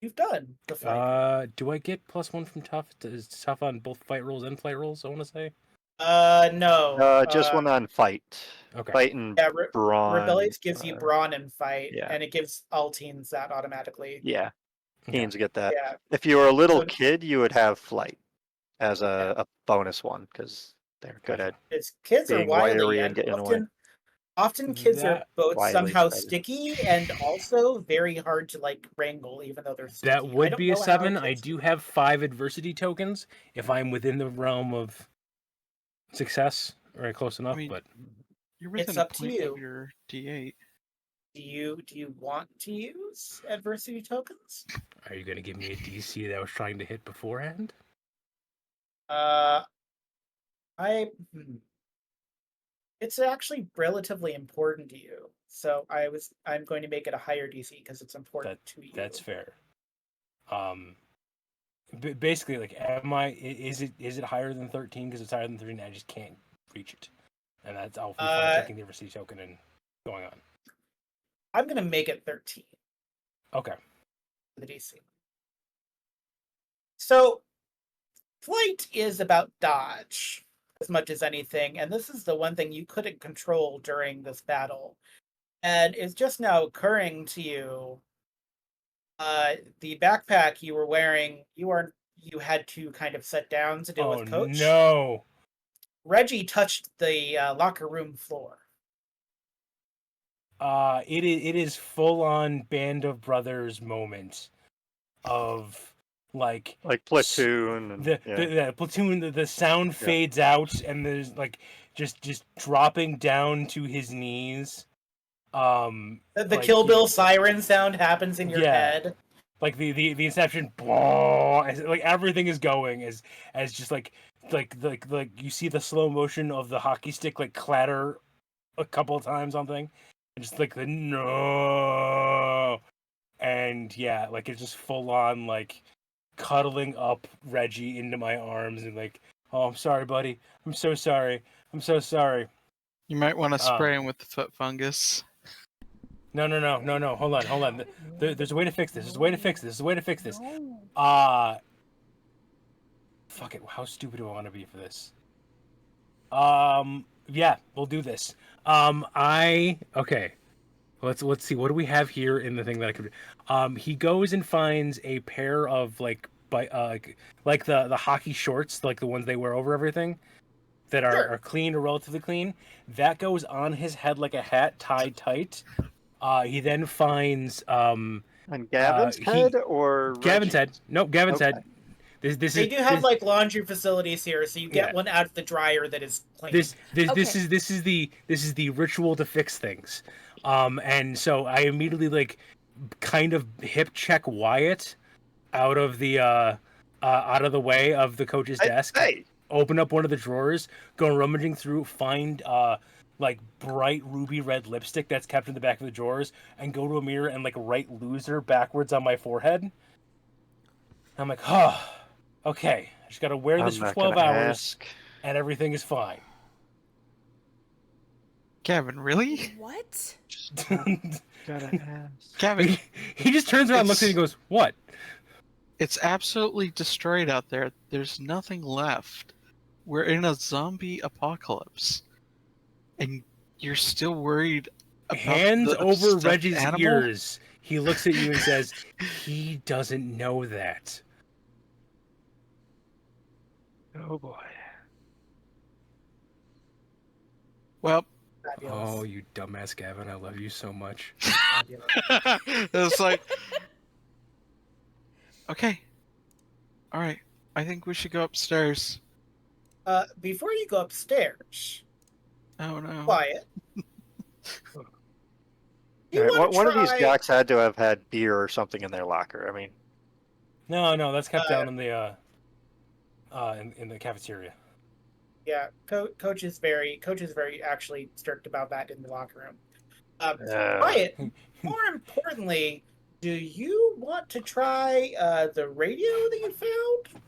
you've done the flight. Do I get +1 from tough? Is tough on both fight rolls and flight rolls? I want to say. No. Just one on fight. Okay. Fight and Yeah, brawn. Rebellious gives you brawn and fight, yeah. and it gives all teens that automatically. Yeah, teens get that. Yeah. If you were a little So- kid, you would have flight as a bonus one because they're good at It's kids are being wily wiry and and getting away. often kids are both Wily, somehow excited. sticky and also very hard to like wrangle, even though they're sticky. That I would don't be a know how 7. I kids do that. have 5 adversity tokens if I'm within the realm of success or close enough. I mean, but You're within It's a up to point you. of your D8. Do you want to use adversity tokens? are you going to give me a DC that I was trying to hit beforehand? It's actually relatively important to you, so I'm going to make it a higher DC because it's important to you. That's fair. Basically, like, is it higher than 13? Because it's higher than 13, I just can't reach it, and I'll be fine taking the adversity token and going on. I'm gonna make it 13. Okay. The DC. So, flight is about dodge as much as anything, and this is the one thing you couldn't control during this battle, and it's just now occurring to you. The backpack you were wearing, you had to kind of set down to deal with Coach. No. Reggie touched the locker room floor. It is full on Band of Brothers moment of like Platoon. And, the platoon. The sound fades out and there's like just dropping down to his knees. The like, Kill Bill siren sound happens in your head. Like the Inception, like everything is going as just like you see the slow motion of the hockey stick like clatter a couple of times on thing, and just like the no, and yeah, like it's just full on like cuddling up Reggie into my arms and like, oh, I'm sorry, buddy, I'm so sorry, You might want to spray him with the foot fungus. No. Hold on. There's a way to fix this. Fuck it. How stupid do I want to be for this? Yeah, we'll do this. Okay. Let's see. What do we have here in the thing that I could? He goes and finds a pair of like the hockey shorts, like the ones they wear over everything, that are clean or relatively clean. That goes on his head like a hat, tied tight. He then finds on Gavin's head or Gavin's head. Nope, Gavin's head. They do have like laundry facilities here, so you get one out of the dryer that is clean. This is the ritual to fix things. And so I immediately like kind of hip check Wyatt out of the out of the way of the coach's desk. Hey, Open up one of the drawers, go rummaging through, find like bright ruby red lipstick that's kept in the back of the drawers, and go to a mirror and like write loser backwards on my forehead. I'm like, oh, okay. I just gotta wear this I'm for not 12 gonna hours, ask. and everything is fine. Gavin, really? What? Gotta ask. Gavin, He just turns around, looks at me, and goes, "What?" it's absolutely destroyed out there. There's nothing left. We're in a zombie apocalypse, and you're still worried about Hands the over stuffed Reggie's animal? ears. He looks at you and says, "He doesn't know that." Oh boy. Well, Fabulous. Oh, you dumbass Gavin! I love you so much. Fabulous. it's like, okay, all right. I think we should go upstairs. Before you go upstairs, Oh no. Wyatt. All You right, want to one of these try? jocks had to have had beer or something in their locker. I mean, No, that's kept down in the in the cafeteria. Yeah, coach is very actually strict about that in the locker room. Wyatt, more importantly, do you want to try the radio that you found?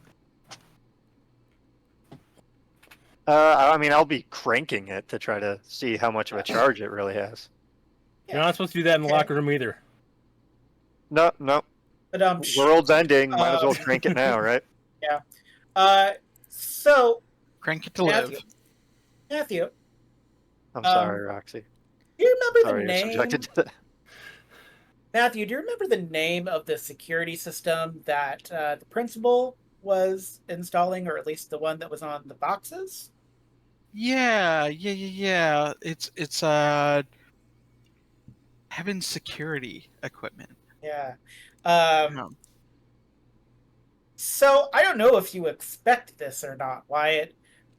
I mean, I'll be cranking it to try to see how much of a charge it really has. You're not supposed to do that in the Okay. locker room either. No, But world's ending. Might as well crank it now, right? So Crank it to Matthew, live. Matthew, I'm sorry, Roxy. do you remember Sorry, the you're name? subjected to that. Matthew, do you remember the name of the security system that the principal was installing, or at least the one that was on the boxes? Yeah. It's Heaven security equipment. Yeah. Yeah. So I don't know if you expect this or not, Wyatt,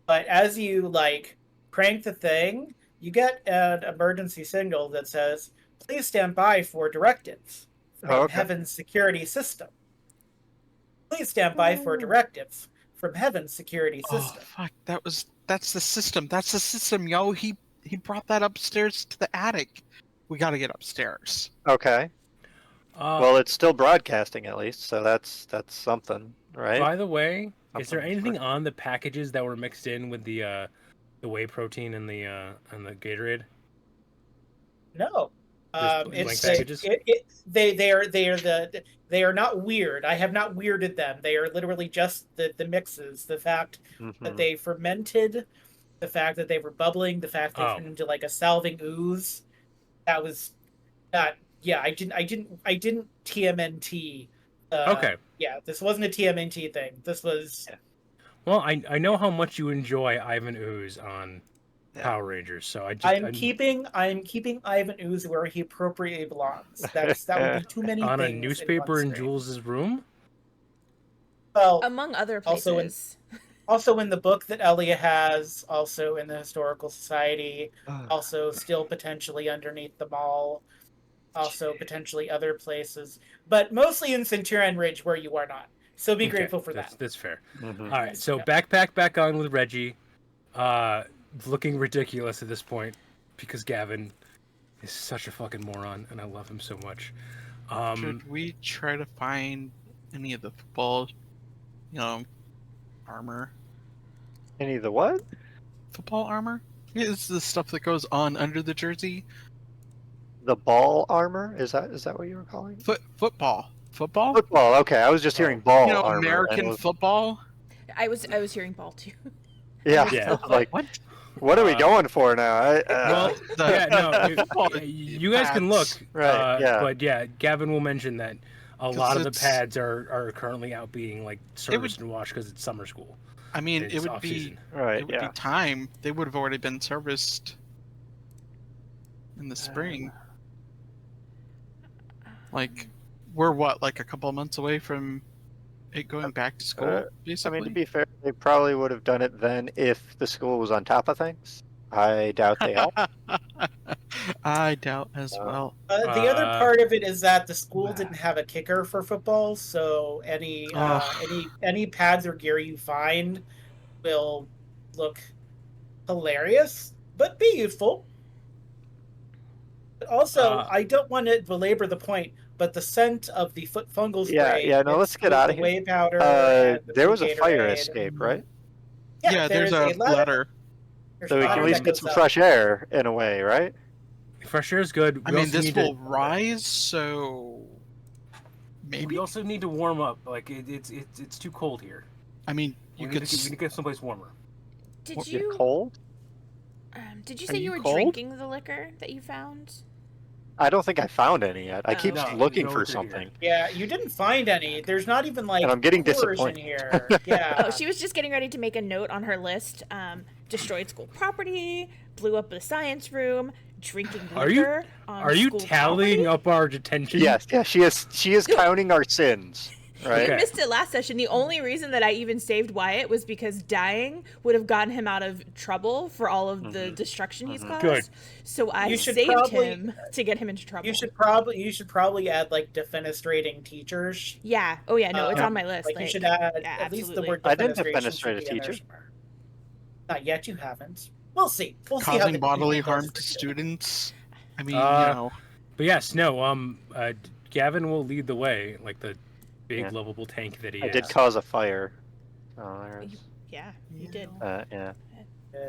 but as you crank the thing, you get an emergency signal that says, "Please stand by for directives from Oh, okay. Heaven's security system." Please stand by for directives from Heaven's security Oh system. fuck! That's the system. That's the system, yo. He brought that upstairs to the attic. We got to get upstairs. Okay. Well, it's still broadcasting at least, so that's something, right? By the way, is there Something anything for- on the packages that were mixed in with the whey protein and the Gatorade? No. Just blank It's packages? they are not weird. I have not weirded them. They are literally just the mixes. The fact that Mhm. they fermented, the fact that they were bubbling, the fact they Oh. turned into a salving ooze. That was that. Yeah, I didn't TMNT. Okay. Yeah, this wasn't a TMNT thing. This was. Well, I know how much you enjoy Ivan Ooze on Yeah. Power Rangers, so I'm keeping Ivan Ooze where he appropriately belongs. That would be too many on a things in newspaper one in screen. Jules's room. Well, Among other Also in- places. also in the book that Elia has, also in the Historical Society, also still potentially underneath the mall, also potentially other places, but mostly in Centurion Ridge where you are not. So be Okay, grateful for that's, that. That's fair. Mhm. All right, so Yeah. backpack back on with Reggie, looking ridiculous at this point because Gavin is such a fucking moron, and I love him so much. Should we try to find any of the football, armor? Any of the what? Football armor? It's the stuff that goes on under the jersey. The ball armor? Is that what you were calling it? Football. Football? Football. Okay, I was just hearing ball armor. and American it was- football. I was hearing ball too. Yeah. Yeah. Like, What? what are we going for now? Well, The- yeah, you guys can look. pads. Right, yeah. But yeah, Gavin will mention that a 'Cause lot of the it's- pads are currently out being serviced and washed because it's summer school. I mean, and it it's would off-season. be right. it would Yeah. be time. They would have already been serviced in the spring. We're what, a couple of months away from it going back to school, I basically? mean, to be fair, they probably would have done it then if the school was on top of things. I doubt they are. I doubt as well. The other part of it is that the school didn't have a kicker for football, so any pads or gear you find will look hilarious, but be useful. But also, I don't want to belabor the point, but the scent of the foot fungal spray. No, let's get out of here. Whey powder. There was a fire Gatorade. escape, right? Yeah, there's a ladder. So we can at least get some fresh air in a way, right? Fresh air is good. I mean, this will rise, so maybe. We also need to warm up. Like it's too cold here. I mean, we need to get someplace warmer. Did you cold? Did you say you were drinking the liquor that you found? I don't think I found any yet. I keep No, looking no, for it's in here. something. Yeah, you didn't find any. There's not even like. And I'm getting coolers disappointed. in here. Yeah. Oh, she was just getting ready to make a note on her list. Destroyed school property, blew up the science room, drinking liquor. Are you tallying up our detention? Yes, yeah, she is counting our sins. Right. You missed it last session. The only reason that I even saved Wyatt was because dying would have gotten him out of trouble for all of the destruction he's caused. Good. So I You should saved probably- him to get him into trouble. You should probably add like defenestrating teachers. Yeah. Oh yeah. No, it's on my list. Like you should add yeah, at least the absolutely. word. I didn't defenestration should defenestrate a be in there teacher. somewhere. Not yet. You haven't. We'll see. We'll see how Causing the bodily evening harm goes to for you. students. I mean, But yes, no. Gavin will lead the way, like the big Yeah. lovable tank that he I is. did cause a fire. Oh, there's... Yeah, you did. yeah. Yeah.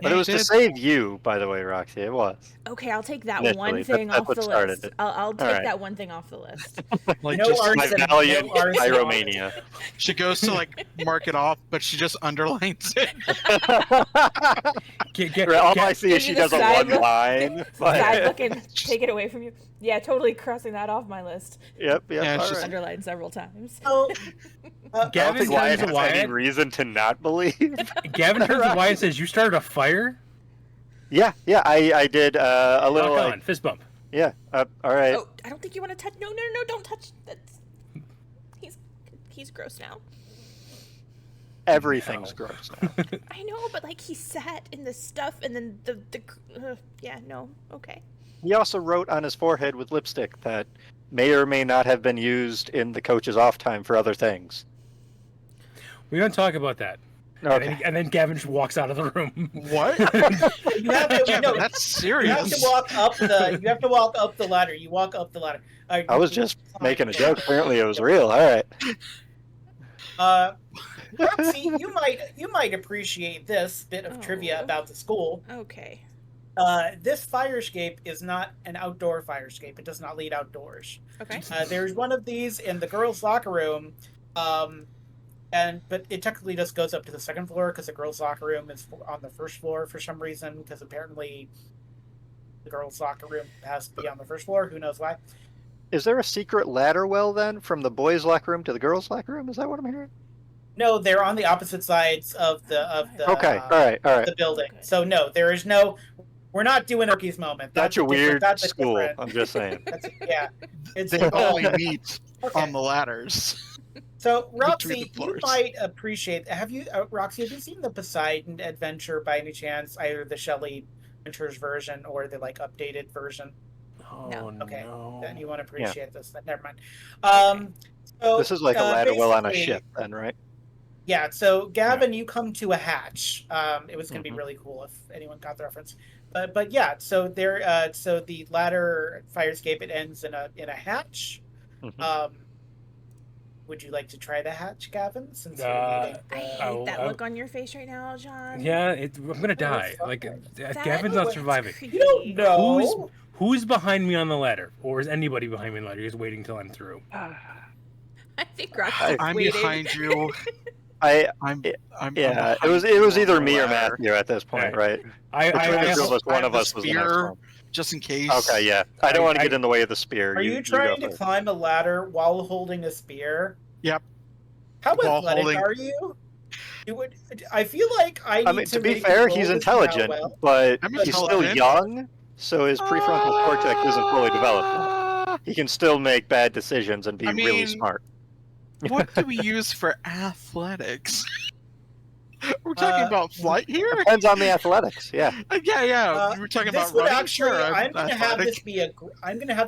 But it was to save you, by the way, Roxy. It was. Okay, I'll take that Initially, one that- thing that's off what the started list. it. I'll take Alright. that one thing off the list. like No just arson. My valiant no arson. pyromania. she goes to like mark it off, but she just underlines it. All I see is give she you the does a side one look. line. Side look and take it away from you. Yeah, totally crossing that off my list. Yep. Yeah, it's all just- right. Underlined several times. So, I don't Gavin think Wyatt turns to has any Wyatt. reason to not believe. Gavin turns to Wyatt and says, "You started a fire." yeah, I did a little. Rock Like, on, fist bump. yeah. All right. Oh, I don't think you want to touch. No, don't touch. That's. He's gross now. Everything's gross now. I know, but like he sat in the stuff, and then the yeah, no, okay. He also wrote on his forehead with lipstick that may or may not have been used in the coach's off time for other things. We don't talk about that. Okay. And then Gavin just walks out of the room. What? you have to. Yeah, No, that's you have serious. to walk up the. You have to walk up the ladder. You walk up the ladder. I was just making a joke. Apparently, it was real. All right. Roxie, you might appreciate this bit of trivia Oh. about the school. Okay. This fire escape is not an outdoor fire escape. It does not lead outdoors. Okay. There's one of these in the girls' locker room, but it technically just goes up to the second floor because the girls' locker room is on the first floor for some reason. Because apparently, the girls' locker room has to be on the first floor. Who knows why? Is there a secret ladder well then from the boys' locker room to the girls' locker room? Is that what I'm hearing? No, they're on the opposite sides of the Okay. All right. the building. So no, there is no. We're not doing Rookies moment. That's a different- weird that's a school. different- I'm just saying. Yeah, it's They only meet okay. on the ladders. So between Roxy, the you floors. might appreciate. Have you, Roxy? Have you seen the Poseidon Adventure by any chance? Either the Shelley Adventures version or the like updated version. Oh, No. Okay, no. then you want to appreciate this. Then never mind. So This is like a ladder well on a basically- ship, then, right? Yeah. So Gavin, you come to a hatch. It was going to be Mhm. really cool if anyone got the reference. But yeah. So there. So the ladder fire escape, it ends in a hatch. Mhm. Would you like to try the hatch, Gavin? Since you're Uh, leading I the- hate that look on your face right now, John. Yeah, I'm gonna die. Like That Gavin's That not is surviving. You don't creepy. know. Who's behind me on the ladder, or is anybody behind me on the ladder? Just waiting till I'm through. I think Roxy's I'm waiting. behind you. I'm I'm yeah. It behind was you either on the me or ladder, Matthew at this point, right? I Between the two of also, us, one I of have us the was the next spear. one. just in case. Okay, yeah. I don't want to I- get in the way of the spear. Are you go trying to first. climb a ladder while holding a spear? Yep. How While athletic holding- are you? You would. I feel like I need I mean, to be make fair, a he's roll to see how intelligent, well- but I'm he's still intelligent. young, so his prefrontal cortex isn't fully developed yet. He can still make bad decisions and be I really mean- smart. What do we use for athletics? We're talking about flight here? Depends on the athletics. Yeah. Yeah. We're talking this about would running. actually, Sure, I'm gonna have athletic.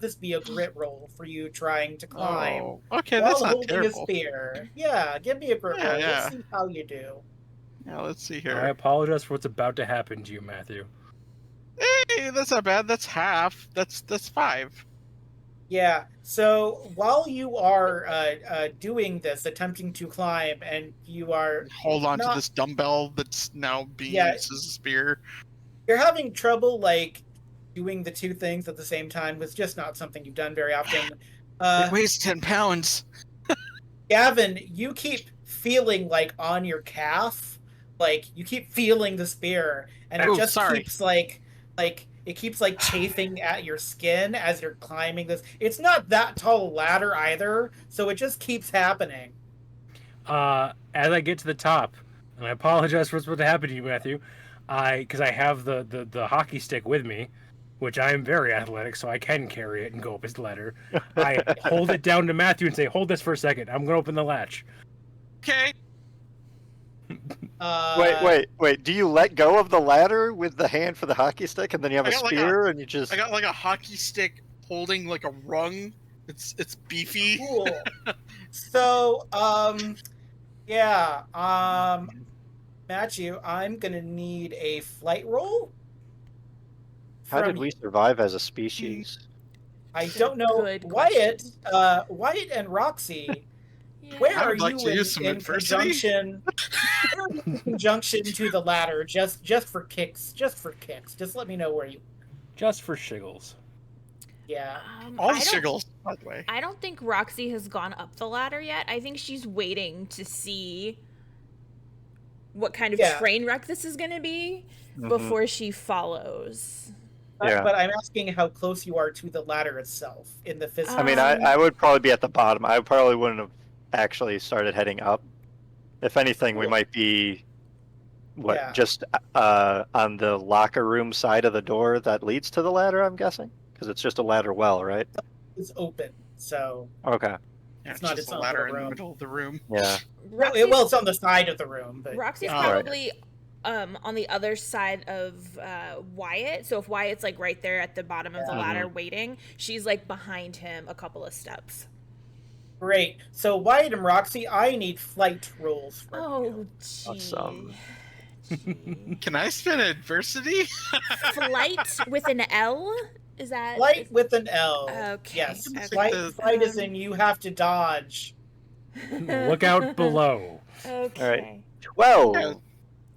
this be a grit roll for you trying to climb Oh, okay, while that's not holding a terrible. spear. Yeah, give me a grit roll. Yeah. Let's see how you do. Yeah, let's see I here. apologize for what's about to happen to you, Matthew. Hey, that's not bad. That's half. That's 5. Yeah. So while you are doing this, attempting to climb, and you are Hold on to not, this dumbbell that's now being Yeah. used as a spear. you're having trouble like doing the two things at the same time. It's just not something you've done very often. It weighs 10 pounds. Gavin, you keep feeling like on your calf, like you keep feeling the spear, and it Oh, just sorry. keeps like it keeps like chafing at your skin as you're climbing this. It's not that tall a ladder either, so it just keeps happening. As I get to the top, and I apologize for what's about to happen to you, Matthew, because I have the hockey stick with me, which I am very athletic, so I can carry it and go up his ladder. I hold it down to Matthew and say, "Hold this for a second. I'm going to open the latch." Okay. Wait. Do you let go of the ladder with the hand for the hockey stick, and then you have I a got like spear, and you just? I got like a hockey stick holding like a rung. It's beefy. Cool. So, yeah, Matthew, I'm gonna need a flight roll. How did from we survive as a species? I don't know. Good Wyatt, question. Wyatt and Roxie, Yeah. where I are would like you to use some in adversity. conjunction? Where are you in conjunction to the ladder, just for kicks. Just let me know where you. Just for shiggles. Yeah. All the I don't- shiggles, by the way. I don't think Roxy has gone up the ladder yet. I think she's waiting to see what kind of Yeah. train wreck this is going to be Mhm. before she follows. Yeah. But I'm asking how close you are to the ladder itself in the physical. I mean, I would probably be at the bottom. I probably wouldn't have actually started heading up. If anything, we might be Yeah. just on the locker room side of the door that leads to the ladder. I'm guessing because it's just a ladder well, right? It's open, so Okay. Yeah, It's not just its a own ladder little in the room. middle of the room. Yeah. Roxy's, well, it's on the side of the room, but Roxy's Yeah. probably on the other side of Wyatt. So if Wyatt's like right there at the bottom of the Yeah. ladder waiting, she's like behind him a couple of steps. great. So Wyatt and Roxy, I need flight rolls from you. Oh, gee. Awesome. Gee. Can I spin adversity? Flight with an L? Is that Flight with an L. Okay, Yes. okay. Flight is in you have to dodge. Look out below. Okay. 12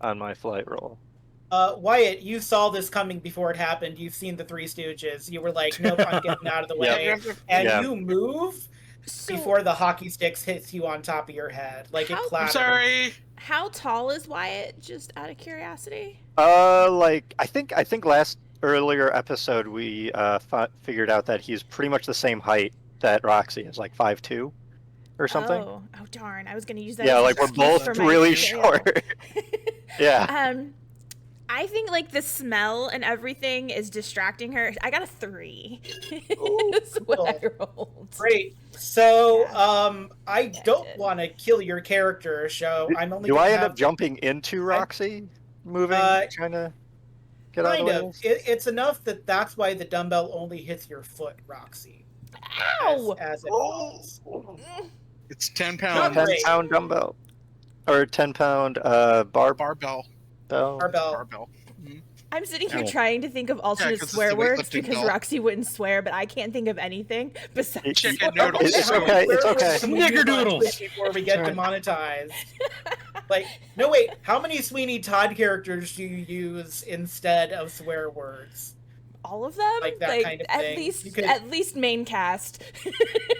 on my flight roll. Wyatt, you saw this coming before it happened. You've seen the Three Stooges. You were like, nope, I'm getting out of the way. And Yeah. you move So, before the hockey sticks hits you on top of your head. Like it How- I'm I'm clatters. sorry. how tall is Wyatt? Just out of curiosity. Like I think last earlier episode we figured out that he's pretty much the same height that Roxy is, like 5'2" or something. Oh darn! I was gonna use that. Yeah, as an like we're excuse both for my really fail. short. Yeah. I think like the smell and everything is distracting her. I got a 3. Ooh, That's what I cool. rolled. Great. So, Yeah. I Yeah, I don't did. want to kill your character, so I'm only Do gonna I end have up jumping into Roxy, moving, trying to get out of kind the way? of. It's enough that that's why the dumbbell only hits your foot, Roxy. Ow! As it falls. It's 10 Not pounds. great. 10-pound dumbbell or 10-pound barbell. Barbell. Barbell. Barbell. I'm sitting here Yeah. trying to think of alternate 'cause it's swear the words weightlifting because belt. Roxy wouldn't swear, but I can't think of anything besides. Chicken noodles. It's okay. It's okay. Snickerdoodles. Before we get Sorry. demonetized. Like, no, wait. How many Sweeney Todd characters do you use instead of swear words? All of them, Like that kind of at thing. least You could- at least main cast.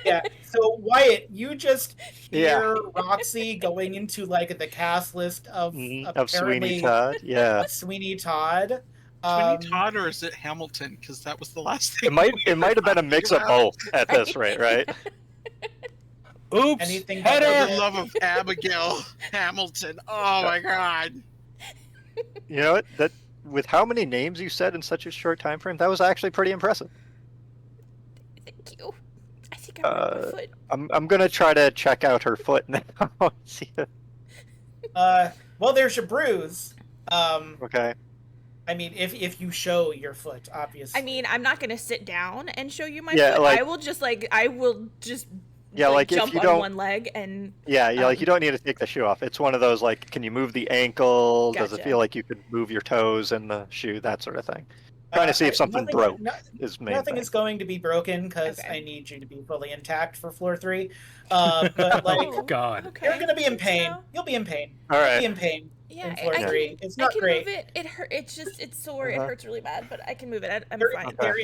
Yeah. So Wyatt, you just Yeah. hear Roxy going into like the cast list of Of Sweeney apparently Todd. Yeah. Sweeney Todd. Sweeney Todd, or is it Hamilton? Because that was the last thing. It might have been a mix of both at this rate, right? Oops. Anything For but the love of Abigail Hamilton. Oh my God. You know what? That with how many names you said in such a short time frame, that was actually pretty impressive. Thank you. I think I broke my foot. I'm gonna try to check out her foot now. See if- Well, there's your bruise. Okay. I mean, if you show your foot, obviously. I mean, I'm not gonna sit down and show you my Yeah, foot. like- I will just Yeah, like, if jump you on don't- one leg and Yeah, like you don't need to take the shoe off. It's one of those like, can you move the ankle? Does it Gotcha. feel like you could move your toes in the shoe? That sort of thing. Trying to see if something nothing, broke no- is main Nothing thing. is going to be broken because Okay. I need you to be fully intact for floor 3. But like, Oh, God. okay. you're gonna be in good to pain. know. You'll be in pain. All You'll right. be in pain Yeah, in floor I 3. can, It's I not can great. move it. It hurt. It's sore. It Uh-huh. hurts really bad, but I can move it. I'm There, fine. there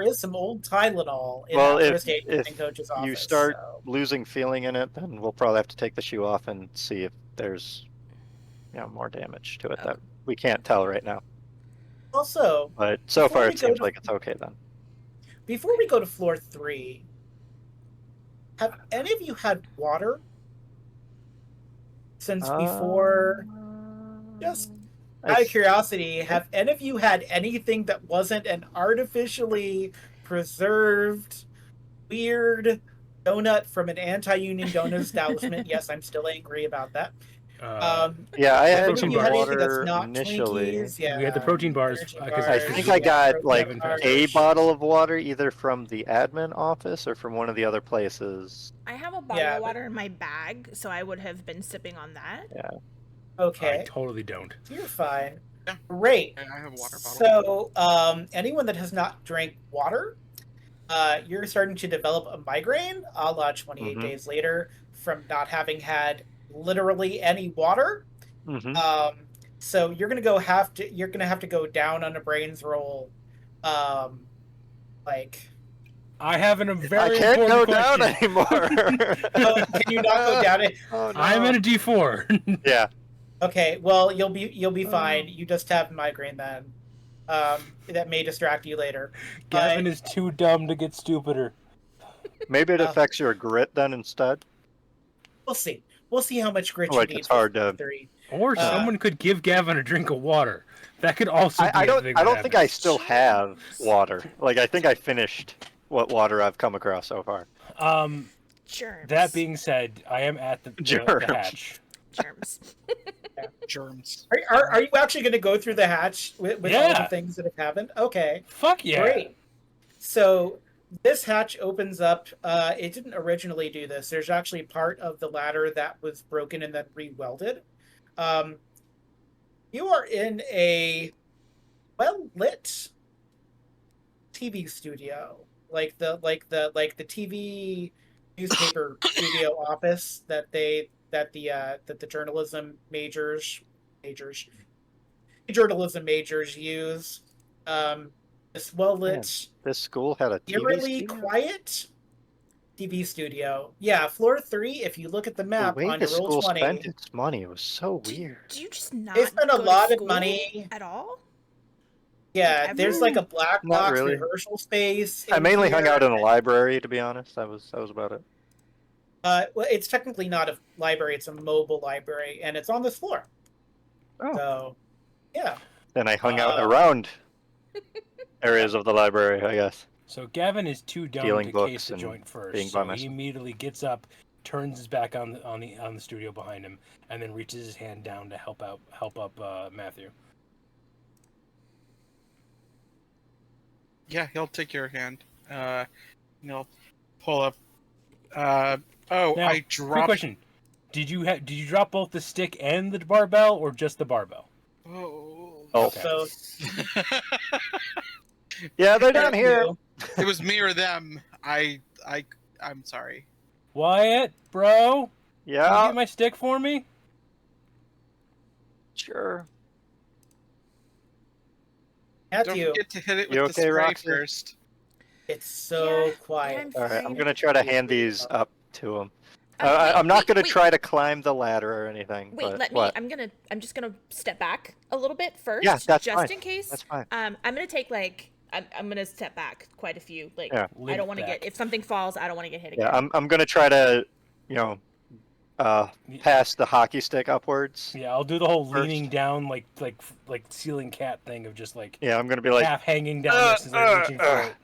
is some old Tylenol in Well, that if- first aid if coach's office. You start so. losing feeling in it, then we'll probably have to take the shoe off and see if there's, more damage to it that we can't tell right now. Also, But so Before far we it go seems to- like it's okay then. before we go to floor 3, have any of you had water since before? Just out of curiosity, have any of you had anything that wasn't an artificially preserved, weird donut from an anti-union donut establishment? Yes, I'm still angry about that. Yeah, I Have had any of protein you had anything that's water not initially. Twinkies? Yeah, We had the protein bars, energy 'cause I bars, think I got protein like bars. a bottle of water either from the admin office or from one of the other places. I have a bottle Yeah, of but- water in my bag, so I would have been sipping on that. I Okay, totally don't. you're fine. Yeah. Great. I have a water bottle. So, anyone that has not drank water, you're starting to develop a migraine, a la 28 Mhm. days later, from not having had literally any water. Mm-hmm. So you're gonna have to go down on a brains roll, like. I have a I very can't go important down question. anymore. Oh, can you not go down it? Oh, no. I'm at a D4. Yeah. Okay, well you'll be fine. You just have migraine then. That may distract you later. Gavin is too dumb to get stupider. Maybe it Oh. affects your grit then instead. We'll see. We'll see how much grit Like, you need. it's hard for to- 3. Or someone could give Gavin a drink of water. That could also be I a don't thing I that don't think I happens. still have water. Like, I think I finished what water I've come across so far. Germs. That being said, I am at the Germs. hatch. germs. Germs. Are you actually going to go through the hatch with all Yeah. the things that have happened? Okay, Fuck yeah. great. So this hatch opens up. It didn't originally do this. There's actually part of the ladder that was broken and then re-welded. You are in a well-lit TV studio, like the TV newspaper studio office that the journalism majors use. This well-lit, This school had a TV eerily studio? quiet TV studio. Yeah, floor 3. If you look at the The map way on the your roll school 20, spent its money was so weird. Do you just not? they spent a go to lot of school money. at all. Yeah, Like, there's like a black Not box really. rehearsal space. I in mainly hung here. out in the library, to be honest. That was about it. Well, it's technically not a library; it's a mobile library, and it's on this floor. Oh. So, yeah. Then I hung out Uh, around areas of the library, I guess. So Gavin is too dumb Stealing to books case the and joint first. being So by he myself. immediately gets up, turns his back on the studio behind him, and then reaches his hand down to help up Mathew. Yeah, he'll take your hand. He'll pull up. Oh, Now, I quick dropped. question: Did you drop both the stick and the barbell, or just the barbell? Oh. Oh. Okay. So Yeah, they're down here. It was me or them. I'm sorry. Wyatt, bro, can you Yeah, get my stick for me? sure. Don't Matthew, forget to hit it with You the okay, spray Roxie? first. it's so Yeah, quiet. All right, I'm fine. gonna try to hand these up to him. Wait, I'm not wait, gonna wait. try to climb the ladder or anything. Wait, but let me. what? I'm just gonna step back a little bit first. Yeah, that's just fine. in case. That's fine. I'm gonna take I'm gonna step back quite a few. Like Yeah. I Limp don't want to back. get if something falls, I don't want to get hit Yeah, again. I'm gonna try to, pass the hockey stick upwards. Yeah, I'll do the whole First. leaning down like ceiling cat thing of just like Yeah, I'm gonna be like, half hanging down this as I'm reaching for it.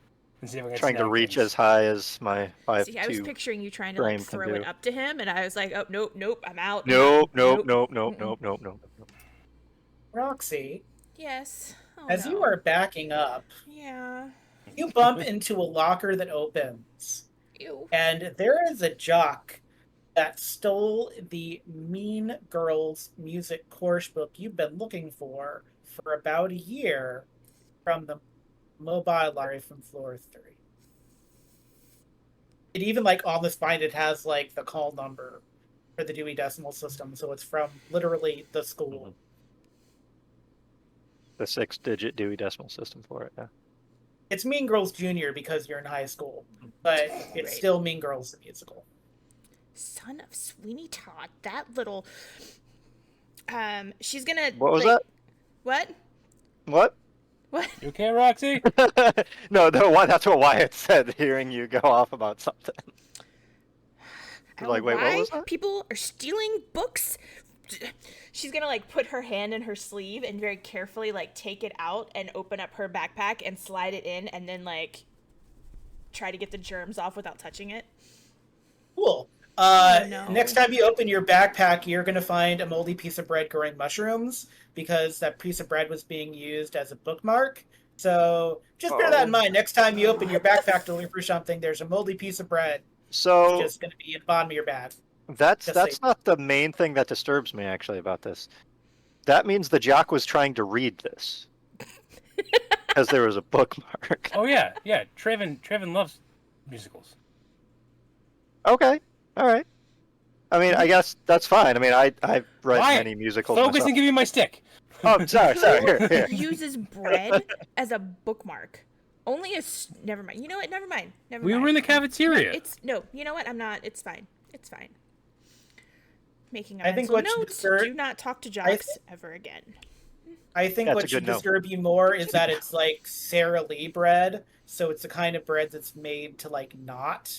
And see if I can Trying to snag reach things. as high as my 5'2". See, I was picturing you trying to like frame can throw it do. up to him, and I was like, oh nope, I'm out. I'm Nope, out. nope, nope, nope, Mm-mm. nope, nope, nope, nope. Roxy, Yes. Oh, as no. you are backing up, Yeah. you bump into a locker that opens, Ew. and there is a jock that stole the Mean Girls music course book you've been looking for about a year from the mobile library from floor 3. It even like on the spine it has like the call number for the Dewey Decimal System, so it's from literally the school. Mhm. The 6-digit Dewey Decimal System for it. Yeah. It's Mean Girls Junior because you're in high school, but it's Right. still Mean Girls the musical. Son of Sweeney Todd, that little. She's gonna. What was like, that? What? What? You okay, Roxy? No, that's what Wyatt said. Hearing you go off about something. I don't Like, know wait, why what was that? people are stealing books. She's gonna like put her hand in her sleeve and very carefully like take it out and open up her backpack and slide it in and then like try to get the germs off without touching it. Cool. no. Next time you open your backpack, you're going to find a moldy piece of bread growing mushrooms because that piece of bread was being used as a bookmark. So just bear that in mind. Next time you open your backpack to look for something, there's a moldy piece of bread. So It's just going to be at the bottom of your bag. that's Just so not the main thing that disturbs me actually about this. That means the jock was trying to read this because there was a bookmark. Oh yeah. Traven loves musicals. Okay, all right. I mean, I guess that's fine. I mean, I've read Wyatt, many musicals Focus myself. and give me my stick. Oh, sorry. Here. Uses bread as a bookmark. Only a. Never mind. You know what? Never mind. We were in the cafeteria. It's no. You know what? I'm not. It's fine. It's fine. Making a I think mental what should note. disturb- Do not talk to jocks ever again. I think That's a what should good note. disturb you more is that it's like Sara Lee bread. So it's the kind of bread that's made to like not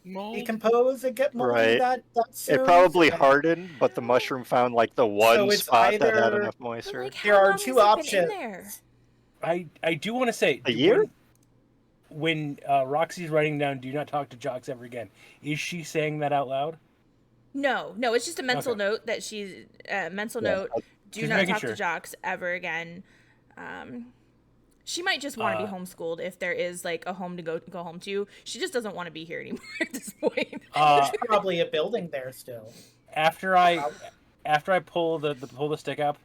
Mold. decompose and get moldy Right. that soon. It probably So hardened, but the mushroom found like the one it's spot that had either- enough But, moisture. like, There how are long two has it been options. in there? I do want to say A year? when Roxy's writing down "Do not talk to jocks ever again," is she saying that out loud? No, it's just a mental Okay. note that she's mental Yeah, note. Do just not making talk sure. to jocks ever again. She might just want to be homeschooled if there is like a home to go home to. She just doesn't want to be here anymore at this point. there's probably a building there still. After I pull the stick up,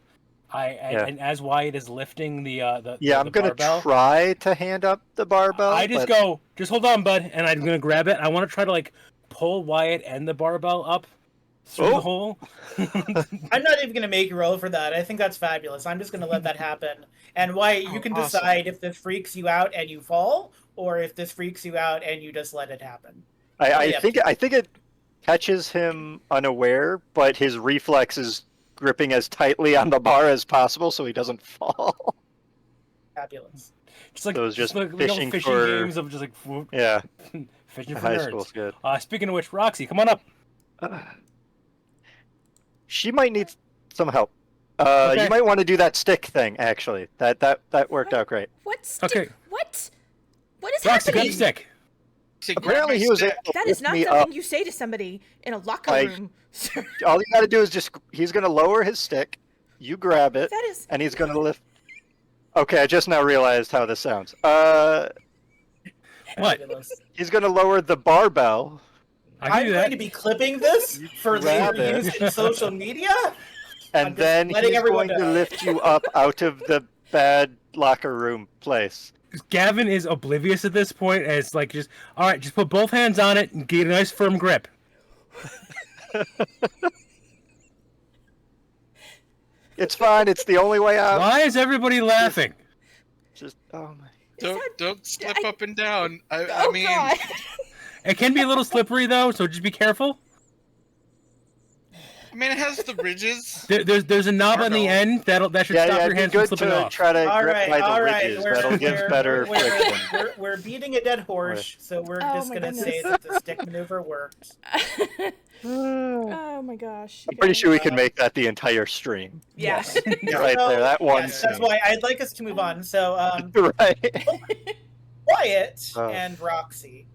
and as Wyatt is lifting the Yeah, I'm gonna barbell, try to hand up the barbell. I just but go, just hold on, bud, and I'm gonna grab it. I want to try to like pull Wyatt and the barbell up through the Oh. hole. I'm not even going to make you roll for that. I think that's fabulous. I'm just going to let that happen. And Wyatt, you Oh, can awesome. decide if this freaks you out and you fall, or if this freaks you out and you just let it happen. I Yeah. think it catches him unaware, but his reflex is gripping as tightly on the bar as possible so he doesn't fall. Fabulous. Just like So it's just like fishing little fishing for- games of just like Yeah, fishing for high nerds. school's good. Speaking of which, Roxy, come on up. She might need some help. Okay. You might want to do that stick thing. Actually, that worked out great. What? Stick? Okay. What? What is Roxy, grab happening? the stick. To grab Apparently, my he was stick. able to That is lift not me something up. you say to somebody in a locker Like- room. sir. All you got to do is he's gonna lower his stick. You grab it, That is. and he's gonna lift. Okay, I just now realized how this sounds. What? Fabulous. He's gonna lower the barbell, I can I'm do going that. to be clipping this for grab later it. use in social media. I'm and just then letting he's everyone going to know. lift you up out of the bad locker room place. Gavin is oblivious at this point, and it's like just all right. Just put both hands on it and get a nice firm grip. It's fine. It's the only way out. Why is everybody laughing? Just oh my. Don't slip up and down. I Oh mean, God. It can be a little slippery though, so just be careful. it has the ridges. There's a knob on the Barbell. end that should Yeah, stop yeah. your It'd be hands from good slipping to off. try to All grip right, by the all right. ridges. That'll give better friction. We're beating a dead horse, so we're Oh just my going to say goodness. that the stick maneuver worked. Oh my gosh. I'm pretty sure we can make that the entire stream. Yeah. Right So, there, that one yes, that's scene. why I'd like us to move on. So, Right. Wyatt Oh. and Roxie,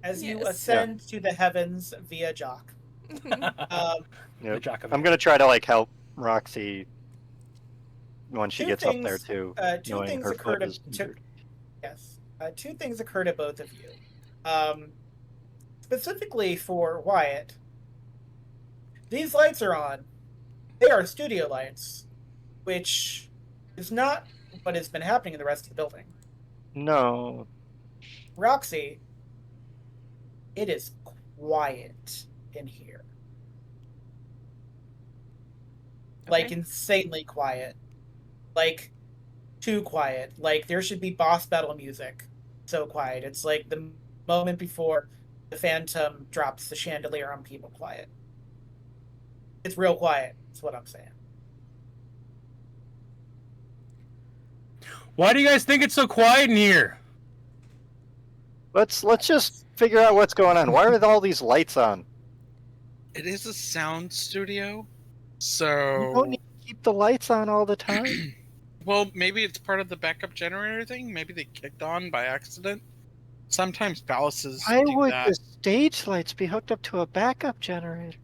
as you Yes. ascend to the heavens via Jock. Um, Yep. Jock of I'm it. gonna try to like help Roxy when she Two gets up there things- too, two knowing things her occur foot is injured. Yes. Two things occur to both of you. Specifically for Wyatt, these lights are on. They are studio lights, which is not what has been happening in the rest of the building. No. Roxy, it is quiet in here. Like, Okay. insanely quiet. Like, too quiet. Like, there should be boss battle music. So quiet. It's like the moment before the Phantom drops the chandelier on people quiet. It's real quiet, that's what I'm saying. Why do you guys think it's so quiet in here? Let's just figure out what's going on. Why are all these lights on? It is a sound studio, You so don't need to keep the lights on all the time. well, maybe it's part of the backup generator thing. Maybe they kicked on by accident. Sometimes balances Why do would that. the stage lights be hooked up to a backup generator?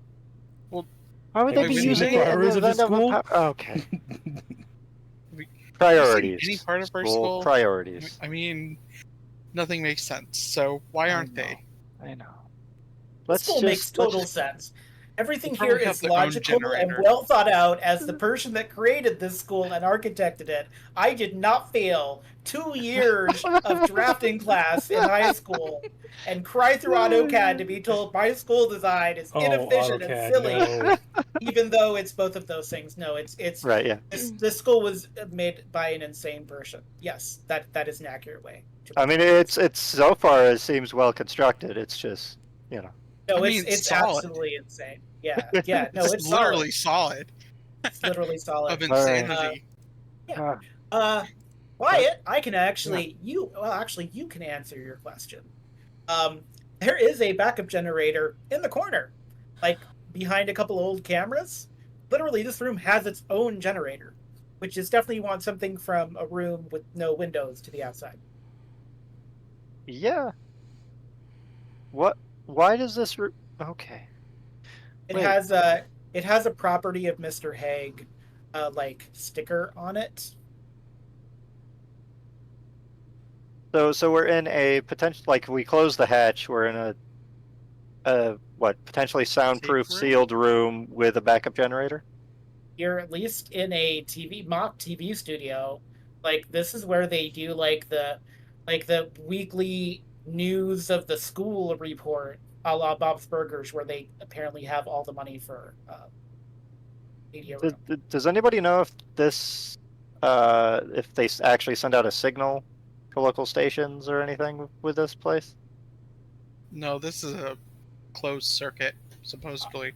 Well, why would have they you be seen the using it in priorities the of the event of a school? okay. Have Priorities. you seen any part of our school? Priorities. I mean, nothing makes sense. So why aren't they? I know. This school makes total sense. Everything They here probably have is their own logical and generator. well thought out. As the person that created this school and architected it, I did not fail 2 years of drafting class in high school and cry through AutoCAD to be told my school design is Oh, inefficient and AutoCAD, silly, no. even though it's both of those things. No, it's Right, yeah. this school was made by an insane person. Yes, that is an accurate way. I mean, it's so far it seems well constructed. It's just, you know. No, I mean, it's solid. absolutely insane. Yeah, yeah. No, it's literally solid. solid It's literally solid. of All right. insanity. Wyatt, I can actually you can answer your question. There is a backup generator in the corner, like behind a couple old cameras. Literally, this room has its own generator, which is definitely you want something from a room with no windows to the outside. Yeah. What? Why does this? Okay. It Wait. has a property of Mr. Haig, like sticker on it. So we're in a potential, like we close the hatch. We're in a what, potentially soundproof Safe room? sealed room with a backup generator. You're at least in a mock TV studio. Like, this is where they do like the weekly news of the school report, a la Bob's Burgers, where they apparently have all the money for media room. Does anybody know if this, if they actually send out a signal to local stations or anything with this place? No, this is a closed circuit, supposedly.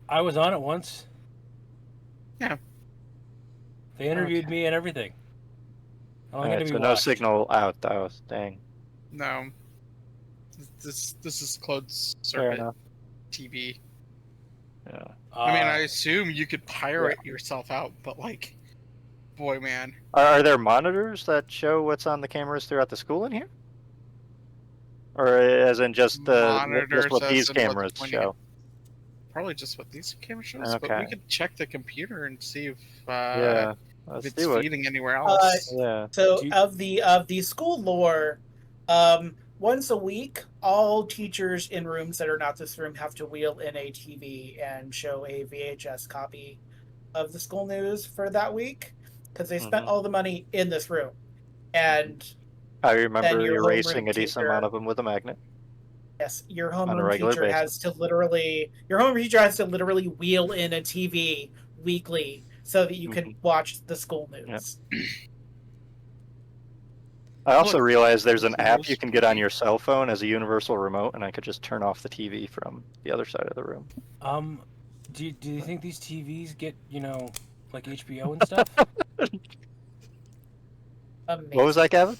I was on it once. Yeah. They interviewed Okay. me and everything. I'm All going right, to be so no watched. signal out though. Dang. No. This is closed Fair circuit enough. TV. Yeah. I mean, I assume you could pirate yourself out, but like, boy, man. Are there monitors that show what's on the cameras throughout the school in here? Or as in just Monitors what as these in what's cameras pointing show? Probably just what these camera shows, but Okay. we could check the computer and see if, Yeah. if Let's it's do it. feeding anywhere else. Yeah. So Do you- of the school lore, once a week, all teachers in rooms that are not this room have to wheel in a TV and show a VHS copy of the school news for that week, because they spent all the money in this room. And I then remember your erasing homeroom a decent amount teacher, of them with a magnet. yes, your on a homeroom regular teacher has to literally wheel in a TV weekly so that you can watch the school news. I also Look, realized there's an app schools you can get on your cell phone as a universal remote, and I could just turn off the TV from the other side of the room. Do you think these TVs get, like HBO and stuff? Amazing. What was that, Gavin?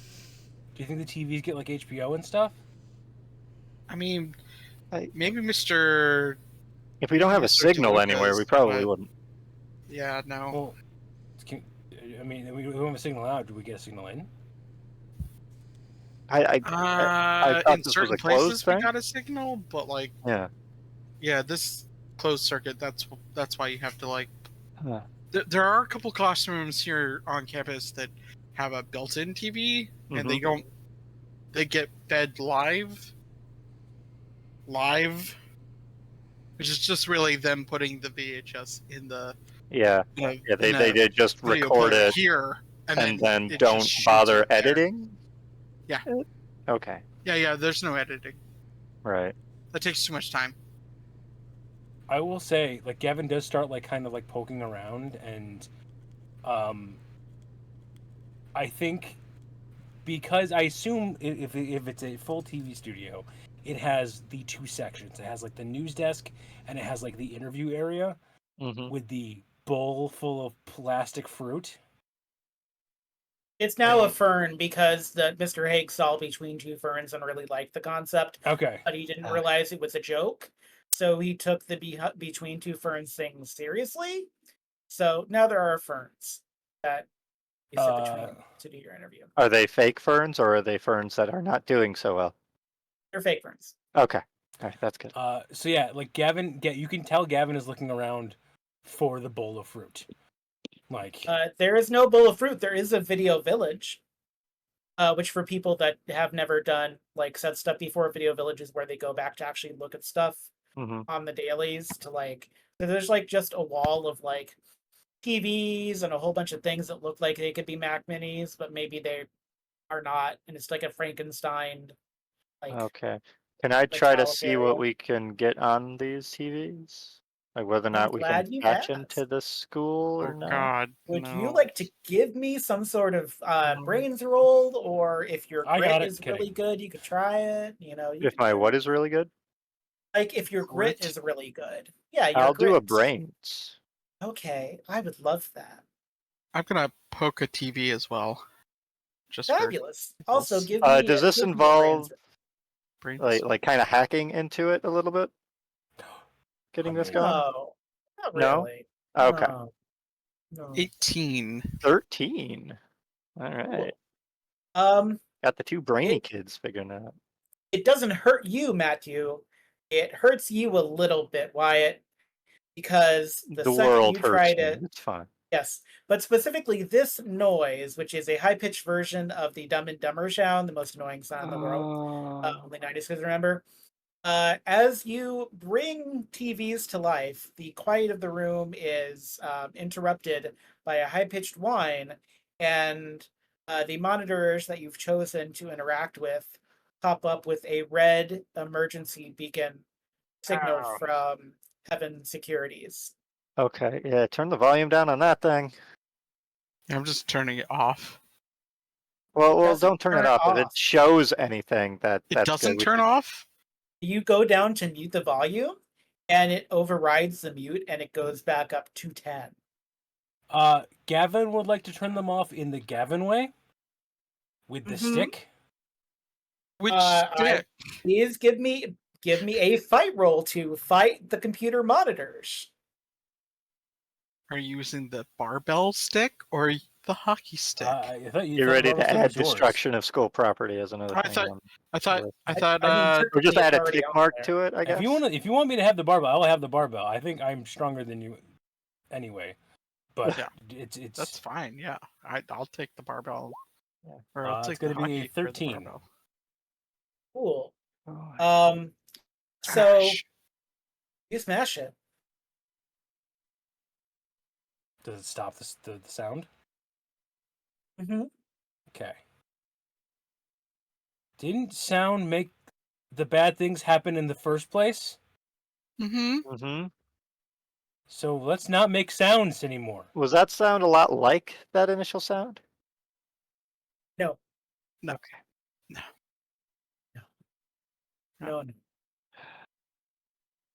Do you think the TVs get like HBO and stuff? I mean, I- maybe Mr. If we don't have a Mr. signal DeLucas, anywhere, we probably but- wouldn't. Yeah, no. Well, we don't have a signal out. Do we get a signal in? I thought In this was certain a closed places we thing. got a signal, but like, Yeah. yeah, this closed circuit. That's why you have to like. Huh. There are a couple classrooms here on campus that have a built-in TV, and they Mhm. don't. They get fed live, which is just really them putting the VHS in the Yeah. in Yeah. in They did just video record player it here, and then it don't just shoots bother it there. editing. Yeah. it? Okay. Yeah. There's no editing. Right. That takes too much time. I will say, like, Gavin does start like kind of like poking around, and I think because I assume if it's a full TV studio, it has the two sections. It has like the news desk and it has like the interview area Mm-hmm. with the bowl full of plastic fruit. It's now a fern because Mr. Haig saw Between Two Ferns and really liked the concept, Okay. but he didn't realize it was a joke. So he took the Between Two Ferns thing seriously. So now there are ferns that you sit between to do your interview. Are they fake ferns or are they ferns that are not doing so well? They're fake ferns. Okay. All right, that's good. So yeah, like Gavin, you can tell Gavin is looking around for the bowl of fruit. Like there is no bowl of fruit. There is a video village, which for people that have never done like said stuff before, video village is where they go back to actually look at stuff on the dailies to like. So there's like just a wall of like TVs and a whole bunch of things that look like they could be Mac Minis, but maybe they are not, and it's like a Frankenstein. Like, Okay. Can I try to metallic see what area. we can get on these TVs? Like whether or I'm not we can glad you patch asked. into the school or Oh not? God! Would no. you like to give me some sort of brains roll, or if your I got grit it. is Kidding. really good, you could try it. You know, If my what is really good? like if your grit Grit? is really good, yeah, your I'll do a grit. brains. Okay, I would love that. I'm gonna poke a TV as well. Just Fabulous. Also, give me. Does this give me a involve for brains. like kind of hacking into it a little bit? Getting this going? No, not No? really. Okay. No. 18. 13. All right. Got the two brainy kids figuring it out. It doesn't hurt you, Mathew. It hurts you a little bit, Wyatt, because the second world you try hurts me. to It's fine. yes, but specifically this noise, which is a high-pitched version of the Dumb and Dumber sound, the most annoying sound in the world. Only 90s kids remember. As you bring TVs to life, the quiet of the room is interrupted by a high-pitched whine, and the monitors that you've chosen to interact with pop up with a red emergency beacon signal from Heaven Securities. Okay, yeah, turn the volume down on that thing. I'm just turning it off. Well, Doesn't don't turn it turn off. If it off. shows anything It that's doesn't good, turn off? You go down to mute the volume, and it overrides the mute, and it goes back up to 10. Gavin would like to turn them off in the Gavin way with the stick. Which stick? Please give me a fight roll to fight the computer monitors. Are you using the barbell stick or the hockey stick? I thought you you're thought ready Marvel to Stick add was yours. destruction of school property as another I thing. thought- I thought. I mean, or just certainly add a already tick on mark there. to it, I guess. If you want me to have the barbell, I'll have the barbell. I think I'm stronger than you, anyway. But Yeah. it's That's fine. Yeah, I'll take the barbell. Yeah. Or I'll take it's gonna the be hockey for the 13. barbell. Cool. Oh, So Gosh. you smash it. Does it stop the sound? Mm-hmm. Okay. Didn't sound make the bad things happen in the first place? Mm-hmm. So let's not make sounds anymore. Was that sound a lot like that initial sound? No. No. Okay. No.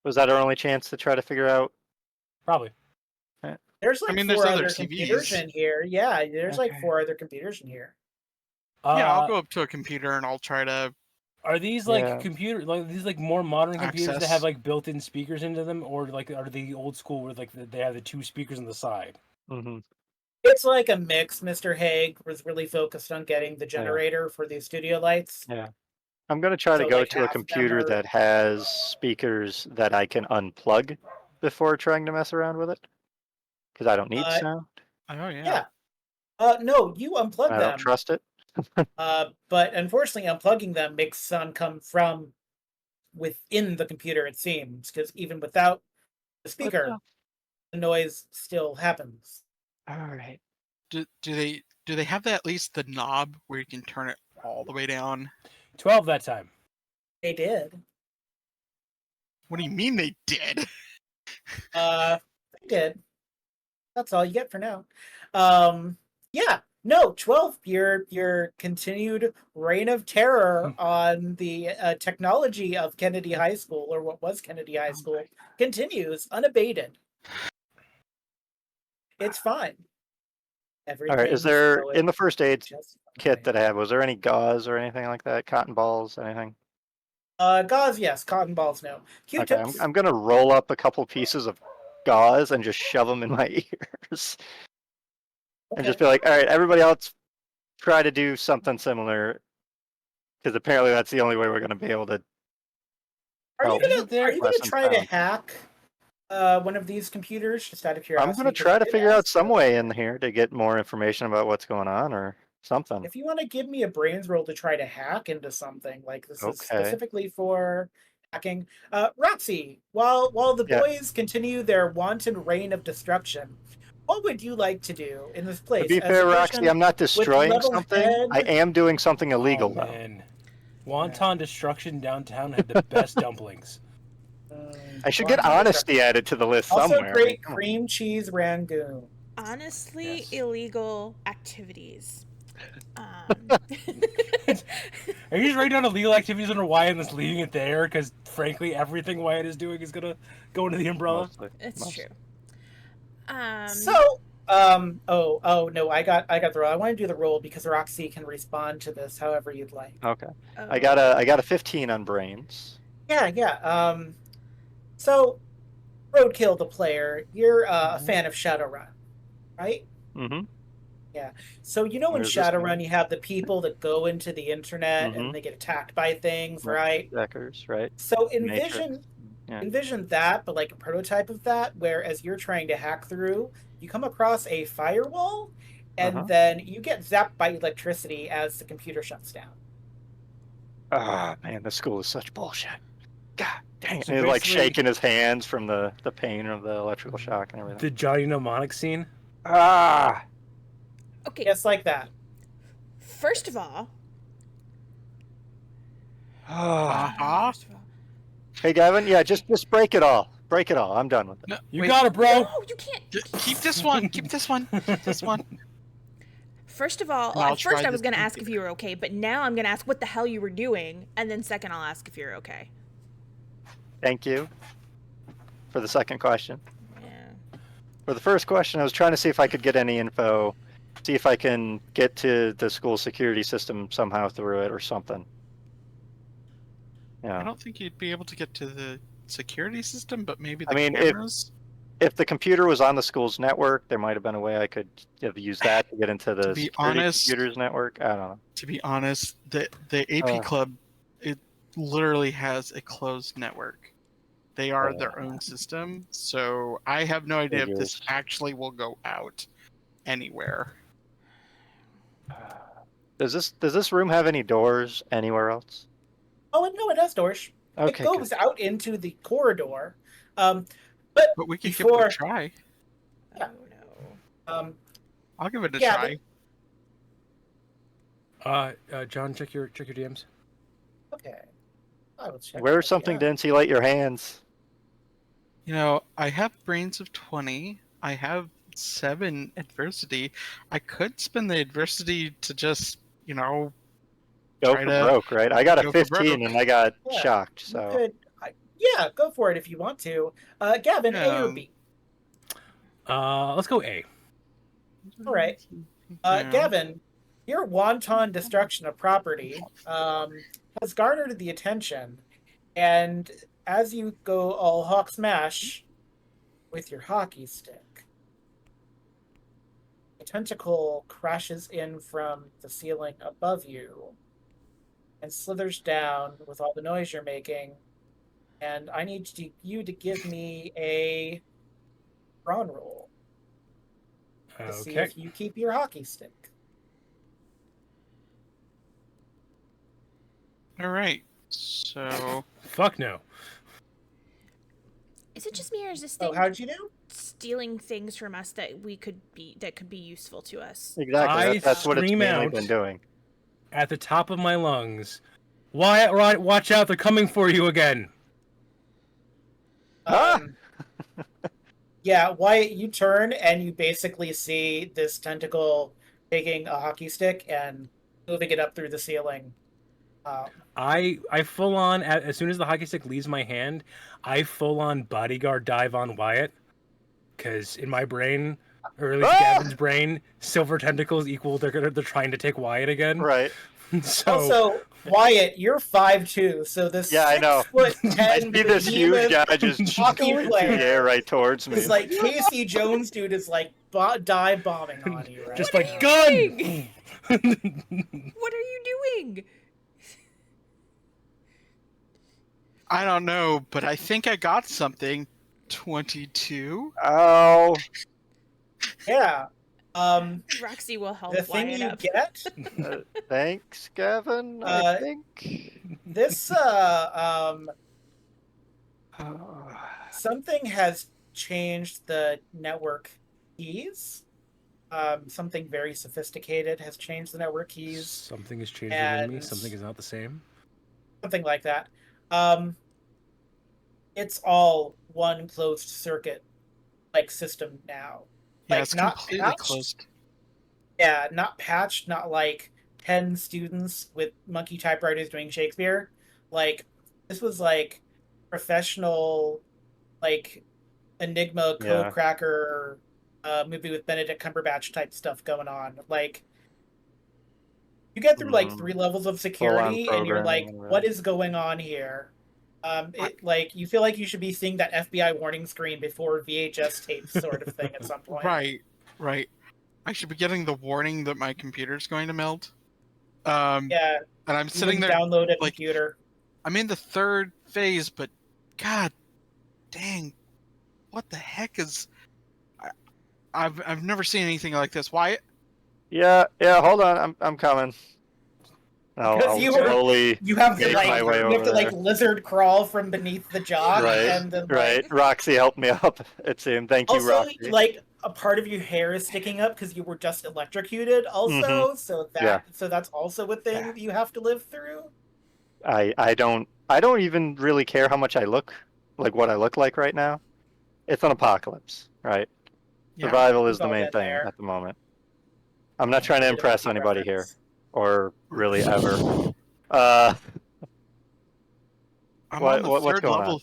Was that our only chance to try to figure out? Probably. There's like mean, there's four other other computers TVs. in here. Yeah, there's like Okay. 4 other computers in here. Yeah, I'll go up to a computer and I'll try to. Are these like Yeah. these like more modern computers that Access. have like built-in speakers into them, or like are they old school where like they have the 2 speakers on the side? Mm-hmm. It's like a mix. Mr. Haig was really focused on getting the generator for the studio lights. Yeah. I'm going to try to So, go like, to a half of them computer are- that has speakers that I can unplug before trying to mess around with it. Because I don't need sound. Oh yeah. Yeah. No, you unplug I them. don't trust it. But unfortunately, unplugging them makes sound come from within the computer, it seems, because even without the speaker, the noise still happens. All right. Do they have at least the knob where you can turn it all the way down? 12 that time. They did. What do you mean they did? They did. That's all you get for now. Yeah. No, 12, your continued reign of terror on the technology of Kennedy High School, or what was Kennedy High School, continues unabated. It's fine. All right. Is there, in the first aid just kit fine. that I have, was there any gauze or anything like that? Cotton balls, anything? Gauze, yes. Cotton balls, no. Okay, Q-tips. I'm going to roll up a couple pieces of gauze and just shove them in my ears. And just be like, all right, everybody else try to do something similar. Because apparently that's the only way we're going to be able to. Are you Isn't there- gonna Lesson try to found. hack one of these computers, just out of curiosity? I'm going to 'cause try you to did figure out ask some for- way in here to get more information about what's going on or something. If you want to give me a brains roll to try to hack into something, like this is Okay. specifically for hacking. Roxie, while the Yeah. boys continue their wanton reign of destruction, what would you like to do in this place? To be As fair, a Roxy, person I'm not with destroying level something. head- I am doing something illegal, Oh, though. man. Wonton Destruction downtown had the best dumplings. I should get wanton honesty destruction. added to the list Also, somewhere. great Come on. cream cheese rangoon. Honestly, Yes. illegal activities. Are you just writing down illegal activities under Wyatt and just leaving it there? Because frankly, everything Wyatt is doing is gonna go into the umbrella. Mostly. It's Mostly. true. So, oh no, I got the roll. I want to do the roll because Roxy can respond to this however you'd like. Okay. Oh. I got a 15 on brains. Yeah. So, Roadkill, the player, you're a fan of Shadowrun, right? Mm-hmm. So you know in Where's this Shadowrun going? you have the people that go into the internet Mhm. and they get attacked by things, Right. right? Deckers, right? So Matrix. Yeah. envision that, but like a prototype of that, where as you're trying to hack through, you come across a firewall, and Uh-huh. then you get zapped by electricity as the computer shuts down. Ah, man, this school is such bullshit. God dang it. So And he's like basically- shaking his hands from the pain of the electrical shock and everything. The Johnny Mnemonic scene. Ah! Okay, Just like that. first of all, Ah. first of all, Hey, Gavin, yeah, just break it all. Break it all. I'm done with it. No, You wait, got it, bro. no, you can't. Keep this one. Keep this one. Keep this one. First of all, And I'll at first try I was this going to ask if computer. you were okay, but now I'm going to ask what the hell you were doing, and then second I'll ask if you're okay. Thank you for the second question. Yeah. For the first question, I was trying to see if I could get any info, see if I can get to the school security system somehow through it or something. I Yeah. don't think you'd be able to get to the security system, but maybe the I mean, cameras. If the computer was on the school's network, there might have been a way I could have used that to get into the be security honest- computer's network. I don't know. To be honest, the AP club, it literally has a closed network. They are their own system, so I have no idea if this Figures. actually will go out anywhere. Does this room have any doors anywhere else? Oh no, it has doors. Okay. It goes out into the corridor. But But we can give it Before- a try. Yeah. Oh, no. I'll give it a Yeah, try. John, check your DMs. okay. I will check Wear that, something yeah. to insulate your hands. You know, I have brains of 20. I have 7 adversity. I could spend the adversity to just, Go Try for to broke, right? I got a go for 15 broke. and I got Yeah, shocked. You So could, yeah, go for it if you want to. Gavin, A or B? Let's go A. All right. Yeah. Gavin, your wanton destruction of property has garnered the attention, and as you go all hawk smash with your hockey stick, tentacle crashes in from the ceiling above you and slithers down with all the noise you're making. And I need you to give me a brawn roll to see Okay. if you keep your hockey stick. All right. So Fuck no. Is it just me or is this Oh, thing how'd you do? stealing things from us that could be useful to us? Exactly. I That's what it's scream mainly out. been doing. At the top of my lungs, Wyatt, right, watch out! They're coming for you again. Ah! Yeah, Wyatt, you turn and you basically see this tentacle taking a hockey stick and moving it up through the ceiling. I full on as soon as the hockey stick leaves my hand, I full on bodyguard dive on Wyatt, because in my brain, or at least Gavin's brain, silver tentacles equal they're trying to take Wyatt again. Right. So Also, Wyatt, you're 5'2", so this Yeah, I know. 6'10" I see this huge behemoth guy just hockey going through the player air right towards me. is like Casey Jones, dude, is like dive bombing on you, right? just What are like you gun. doing? What are you doing? I don't know, but I think I got something. 22. Oh, Yeah. Roxie will help The thing Wyatt you up. get, thanks, Gavin. I Uh, think. this something has changed the network keys. Something very sophisticated has changed the network keys. Something is changing in me. And- Something is not the same. Something like that. It's all one closed circuit like system now. Yeah, Like, it's not completely patched. closed. Yeah, not patched, not like 10 students with monkey typewriters doing Shakespeare. Like, this was like professional, like Enigma Yeah. code cracker movie with Benedict Cumberbatch type stuff going on. Like, you get through like 3 levels of security and you're like, programming, what is going on here? Like, you feel like you should be seeing that FBI warning screen before VHS tapes sort of thing at some point. Right. I should be getting the warning that my computer's going to melt. Yeah, And I'm you sitting wouldn't there. download a like- computer. I'm in the 3rd phase, but god dang, what the heck is? I've never seen anything like this. Wyatt? Yeah. Hold on, I'm coming. I'll Because you were- slowly. You have to make my way you have to over like there. lizard crawl from beneath the jock, Right, and then Right, Roxie helped me up. It seemed. Thank you, also Roxie. like a part of your hair is sticking up because you were just electrocuted. Also, so that Yeah. so that's also a thing Yeah. you have to live through. I don't even really care how much I look like what I look like right now. It's an apocalypse, right? Yeah. Survival we've is the all main been thing there. at the moment. I'm not trying to impress anybody here, or really ever. I'm What- on the what's 3rd going on? level.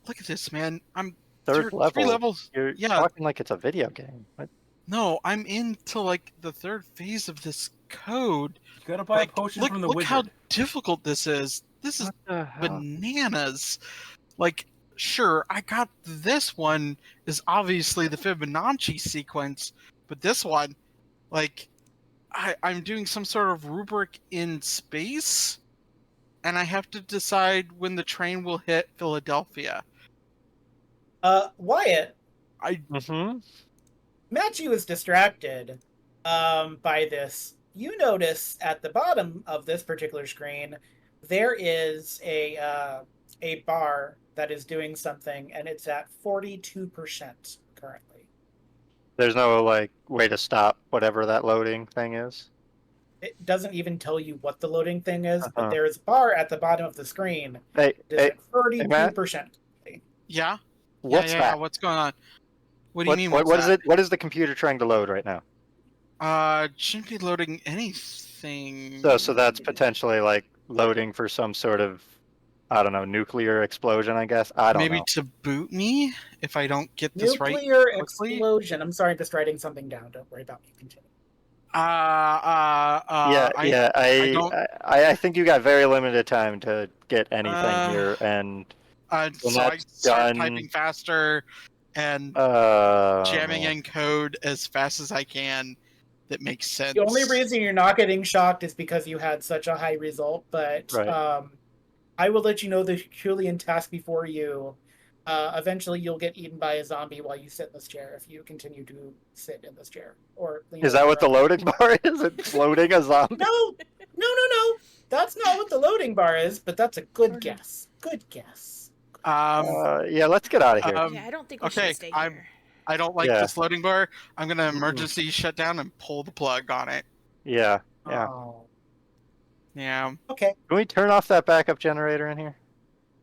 Look at this, man. I'm Third level. 3 levels. You're Yeah. talking like it's a video game. What No, I'm into like the 3rd phase of this code. You gotta buy Like, a potion look, from the look wizard. how difficult this is. This is the hell? bananas. Like, sure, I got this one is obviously the Fibonacci sequence, but this one, like, I'm doing some sort of rubric in space, and I have to decide when the train will hit Philadelphia. Wyatt, Mhm. Mathew is distracted by this. You notice at the bottom of this particular screen, there is a bar that is doing something, and it's at 42% currently. There's no like way to stop whatever that loading thing is. It doesn't even tell you what the loading thing is, but Uh-huh. there is a bar at the bottom of the screen. Hey, It's hey, at 42%. Yeah? what's yeah, that? what's going on? What do you mean? What what's is that? it? What is the computer trying to load right now? Shouldn't be loading anything. So that's potentially like loading for some sort of, I don't know, nuclear explosion. I guess I don't maybe know. to boot me if I don't get this right. Nuclear quickly? explosion. I'm sorry, I'm just writing something down. Don't worry about me. Continue. I think you got very limited time to get anything here, and when So I that's start done, typing faster and jamming man. in code as fast as I can, that makes sense. The only reason you're not getting shocked is because you had such a high result, but Right. I will let you know the Herculean task before you. Eventually, you'll get eaten by a zombie while you sit in this chair if you continue to sit in this chair. Or lean Is that over what the on it. loading bar is? It's loading a zombie? No. That's not what the loading bar is, but that's a good guess. Good guess. Yeah, let's get out of here. Yeah, I don't think we okay, should stay here. I don't like Yeah. this loading bar. I'm gonna emergency shut down and pull the plug on it. Yeah. Oh. Yeah. Okay. Can we turn off that backup generator in here?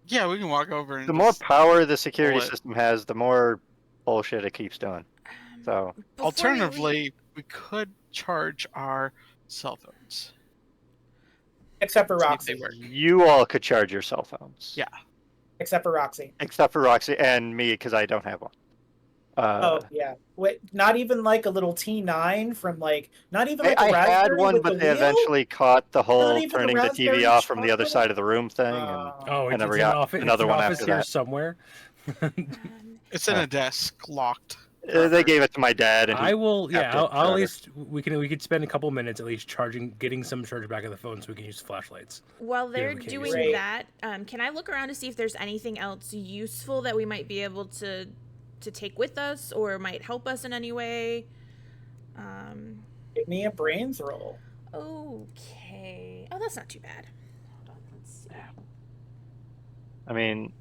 Yeah, we can walk over and The more just power the security pull it. system has, the more bullshit it keeps doing. So, Before we Alternatively, we could charge our cell phones. Except for See if Roxie. they work. you all could charge your cell phones. Yeah. Except for Roxie. Except for Roxie and me, because I don't have one. Oh yeah. Wait, not even like a little T9 from like not even like a I had raspberry one, with but the they wheel? eventually caught the Not whole even a turning the TV raspberry off from the other chocolate? side of the room thing. And Oh, I it's never in got office, another it's one in office after here that. somewhere. It's in a desk, locked. They gave it to my dad, and he I will. Yeah, kept it I'll at forever. least we could spend a couple minutes at least getting some charge back of the phone so we can use flashlights. While they're okay, doing great. that, can I look around to see if there's anything else useful that we might be able to take with us or might help us in any way? Give me a brains roll. Okay. Oh, that's not too bad. Hold on, let's see. I mean,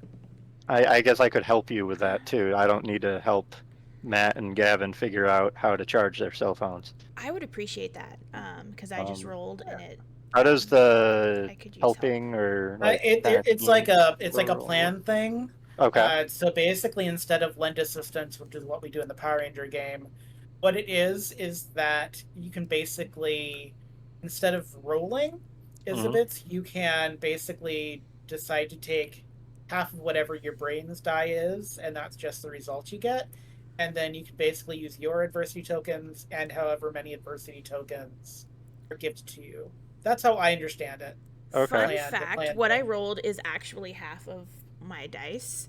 I guess I could help you with that too. I don't need to help Matt and Gavin figure out how to charge their cell phones. I would appreciate that because I just rolled and it. How does the I could use help. helping or like It's like a or- plan thing. Okay. So basically, instead of lend assistance, which is what we do in the Power Ranger game, what it is that you can basically, instead of rolling Isabits, you can basically decide to take half of whatever your brain's die is, and that's just the result you get. And then you can basically use your adversity tokens and however many adversity tokens are gifted to you. That's how I understand it. Okay. Fun Plan- the fact: plan what I thing. rolled is actually half of my dice.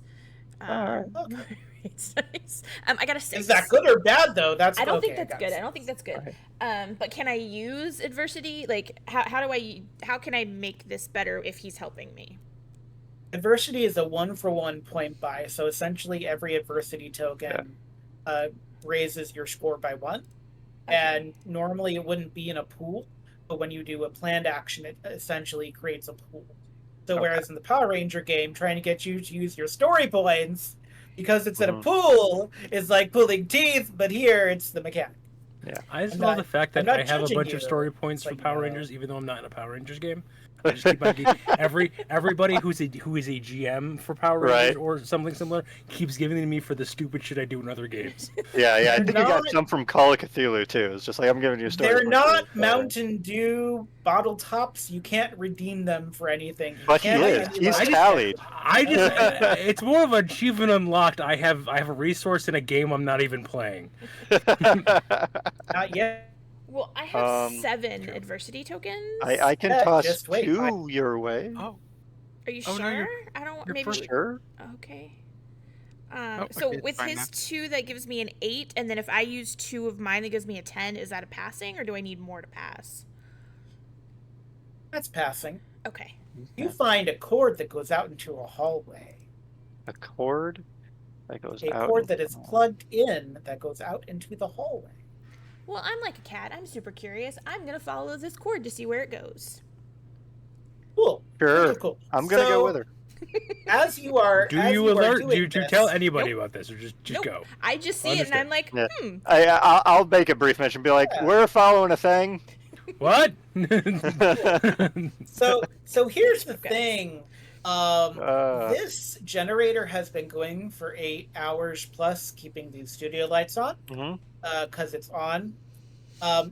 Alright. Okay. It's nice. I got a 6. Is that good or bad though? That's I don't okay, think that's got good. it. I don't think that's good. Right. But can I use adversity? Like, how can I make this better if he's helping me? Adversity is a 1-for-1 point buy, so essentially every adversity token raises your score by 1. Okay. And normally it wouldn't be in a pool, but when you do a planned action, it essentially creates a pool. So whereas in the Power Ranger game, trying to get you to use your story points because it's in a pool is like pulling teeth, but here it's the mechanic. I just I'm love not- the fact I'm that not I have a judging bunch you. of story points It's for like, Power no. Rangers, even though I'm not in a Power Rangers game. I just keep on everybody who is a GM for Power Rangers Right. or something similar keeps giving them to me for the stupid shit I do in other games. Yeah, I think you got not- some from Call of Cthulhu too. It's just like I'm giving you a story. They're points not for- Mountain Dew bottle tops. You can't redeem them for anything. You But he can't is. have He's any- tallied. I just it's more of achievement unlocked. I have a resource in a game I'm not even playing. Not yet. Well, I have Um, 7 adversity tokens. I can Yeah, toss just wait. 2 your way. Oh, Are you Oh, sure? no, I don't. you're Maybe. For sure. Okay. okay, So it's with fine his now. 2, that gives me an 8, and then if I use 2 of mine, that gives me a 10. Is that a passing, or do I need more to pass? That's passing. Okay. You find a cord that goes out into a hallway. A cord that goes A out. cord into that is the hall. plugged in that goes out into the hallway. Well, I'm like a cat. I'm super curious. I'm gonna follow this cord to see where it goes. Cool. Sure. Really cool. I'm gonna go So, with her. As you are, Do as you are alert? doing Do you this- tell anybody Nope. about this, or just Nope. go? I just see it and I'm like, Yeah. hmm. I'll make a brief mention. Be like, Yeah. we're following a thing. What? So here's the Okay. thing. This generator has been going for 8 hours plus, keeping the studio lights on Mhm. because it's on.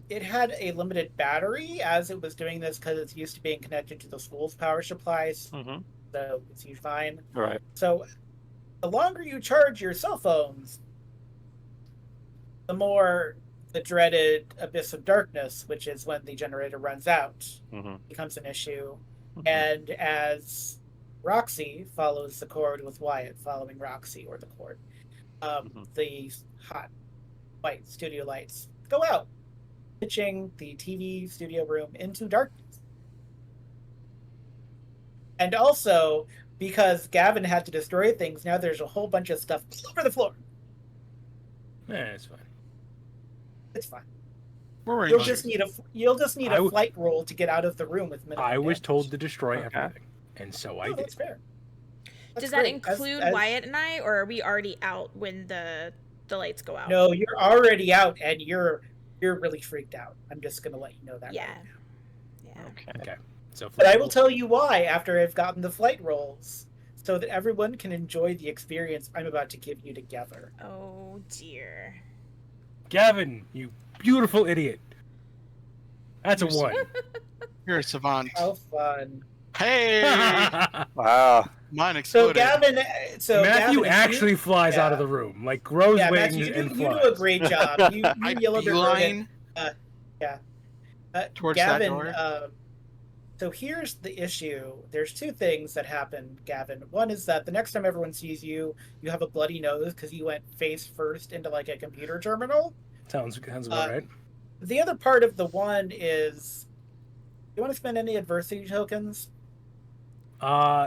It had a limited battery as it was doing this because it's used to being connected to the school's power supplies, Mhm. so it's used fine. Right. So the longer you charge your cell phones, the more the dreaded abyss of darkness, which is when the generator runs out, Mhm. becomes an issue. Mhm. And as Roxie follows the cord with Wyatt following Roxie or the cord, Mhm. the hot white studio lights go out. pitching the TV studio room into darkness. And also, because Gavin had to destroy things, now there's a whole bunch of stuff all over the floor. It's fine. It's fine. We're You'll in just need a flight roll to get out of the room with minimal I was damage. told to destroy Okay. everything, and so I Oh, did. that's fair. That's Does that great. include As- Wyatt and I, or are we already out when the lights go out? No, you're already out, and you're really freaked out. I'm just gonna let you know that. Yeah. right now. Yeah. Okay. So, But I will tell you why after I've gotten the flight rolls, so that everyone can enjoy the experience I'm about to give you together. Oh dear. Gavin, you beautiful idiot. That's a You're so- 1. You're a savant. How fun! Hey! Wow. Mine So exploded. Gavin, Matthew Gavin, actually flies out of the room, like grows yeah, wings Matthew, and you flies. do a great job. You I yellow beeline it. towards that Gavin, door. So here's the issue. There's two things that happen, Gavin. One is that the next time everyone sees you, you have a bloody nose because you went face first into like a computer terminal. Sounds about right. The other part of the one is, you want to spend any adversity tokens?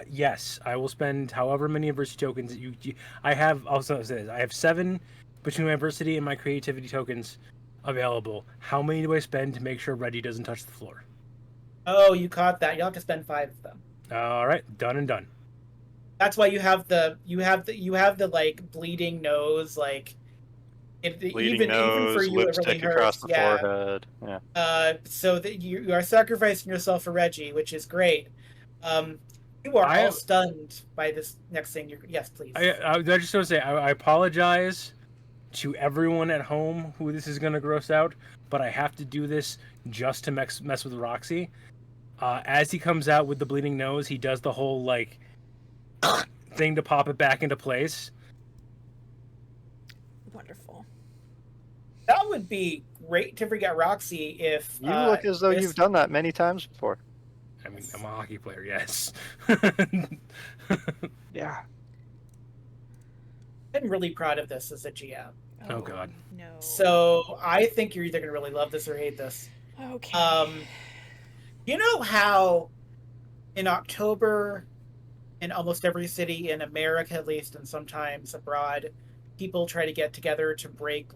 Yes, I will spend however many adversity tokens that you I have. Also, says I have 7 between my adversity and my creativity tokens available. How many do I spend to make sure Reggie doesn't touch the floor? Oh, you caught that. You'll have to spend 5 of them. All right, done and done. That's why you have the like bleeding nose, like Bleeding even nose, for you it really lipstick hurts. across the Yeah. forehead. Yeah. So that you are sacrificing yourself for Reggie, which is great. You are all stunned by this next thing. Yes, please. I just want to say I apologize to everyone at home who this is going to gross out, but I have to do this just to mess with Roxie. As he comes out with the bleeding nose, he does the whole like thing to pop it back into place. Wonderful. That would be great to forget Roxie if You look as though this- you've done that many times before. I mean, I'm a hockey player, yes. Yeah. I'm really proud of this as a GM. Oh, God. No. So I think you're either going to really love this or hate this. Okay. You know how in October, in almost every city in America, at least, and sometimes abroad, people try to get together to break.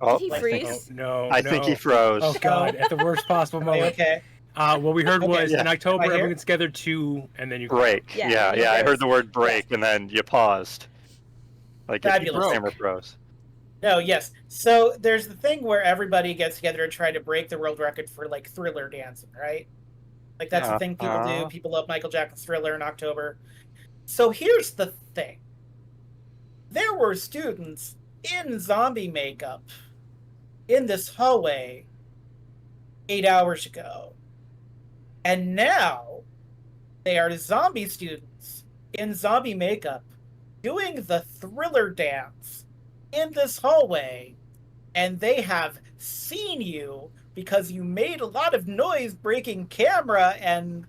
Oh, Did he like- freeze? Oh, no. I think he froze. Oh, God, at the worst possible moment. Okay. What we heard Okay, was yeah. in October, Right here? everyone gets together 2, and then you Break. Yeah, Yeah, yeah, I yes. heard the word break and then you paused. Like Fabulous. your camera froze. No, yes. So there's the thing where everybody gets together and try to break the world record for like Thriller dancing, right? Like that's the thing people do. People love Michael Jackson's Thriller in October. So here's the thing. There were students in zombie makeup in this hallway 8 hours ago. And now they are zombie students in zombie makeup doing the Thriller dance in this hallway, and they have seen you because you made a lot of noise breaking camera and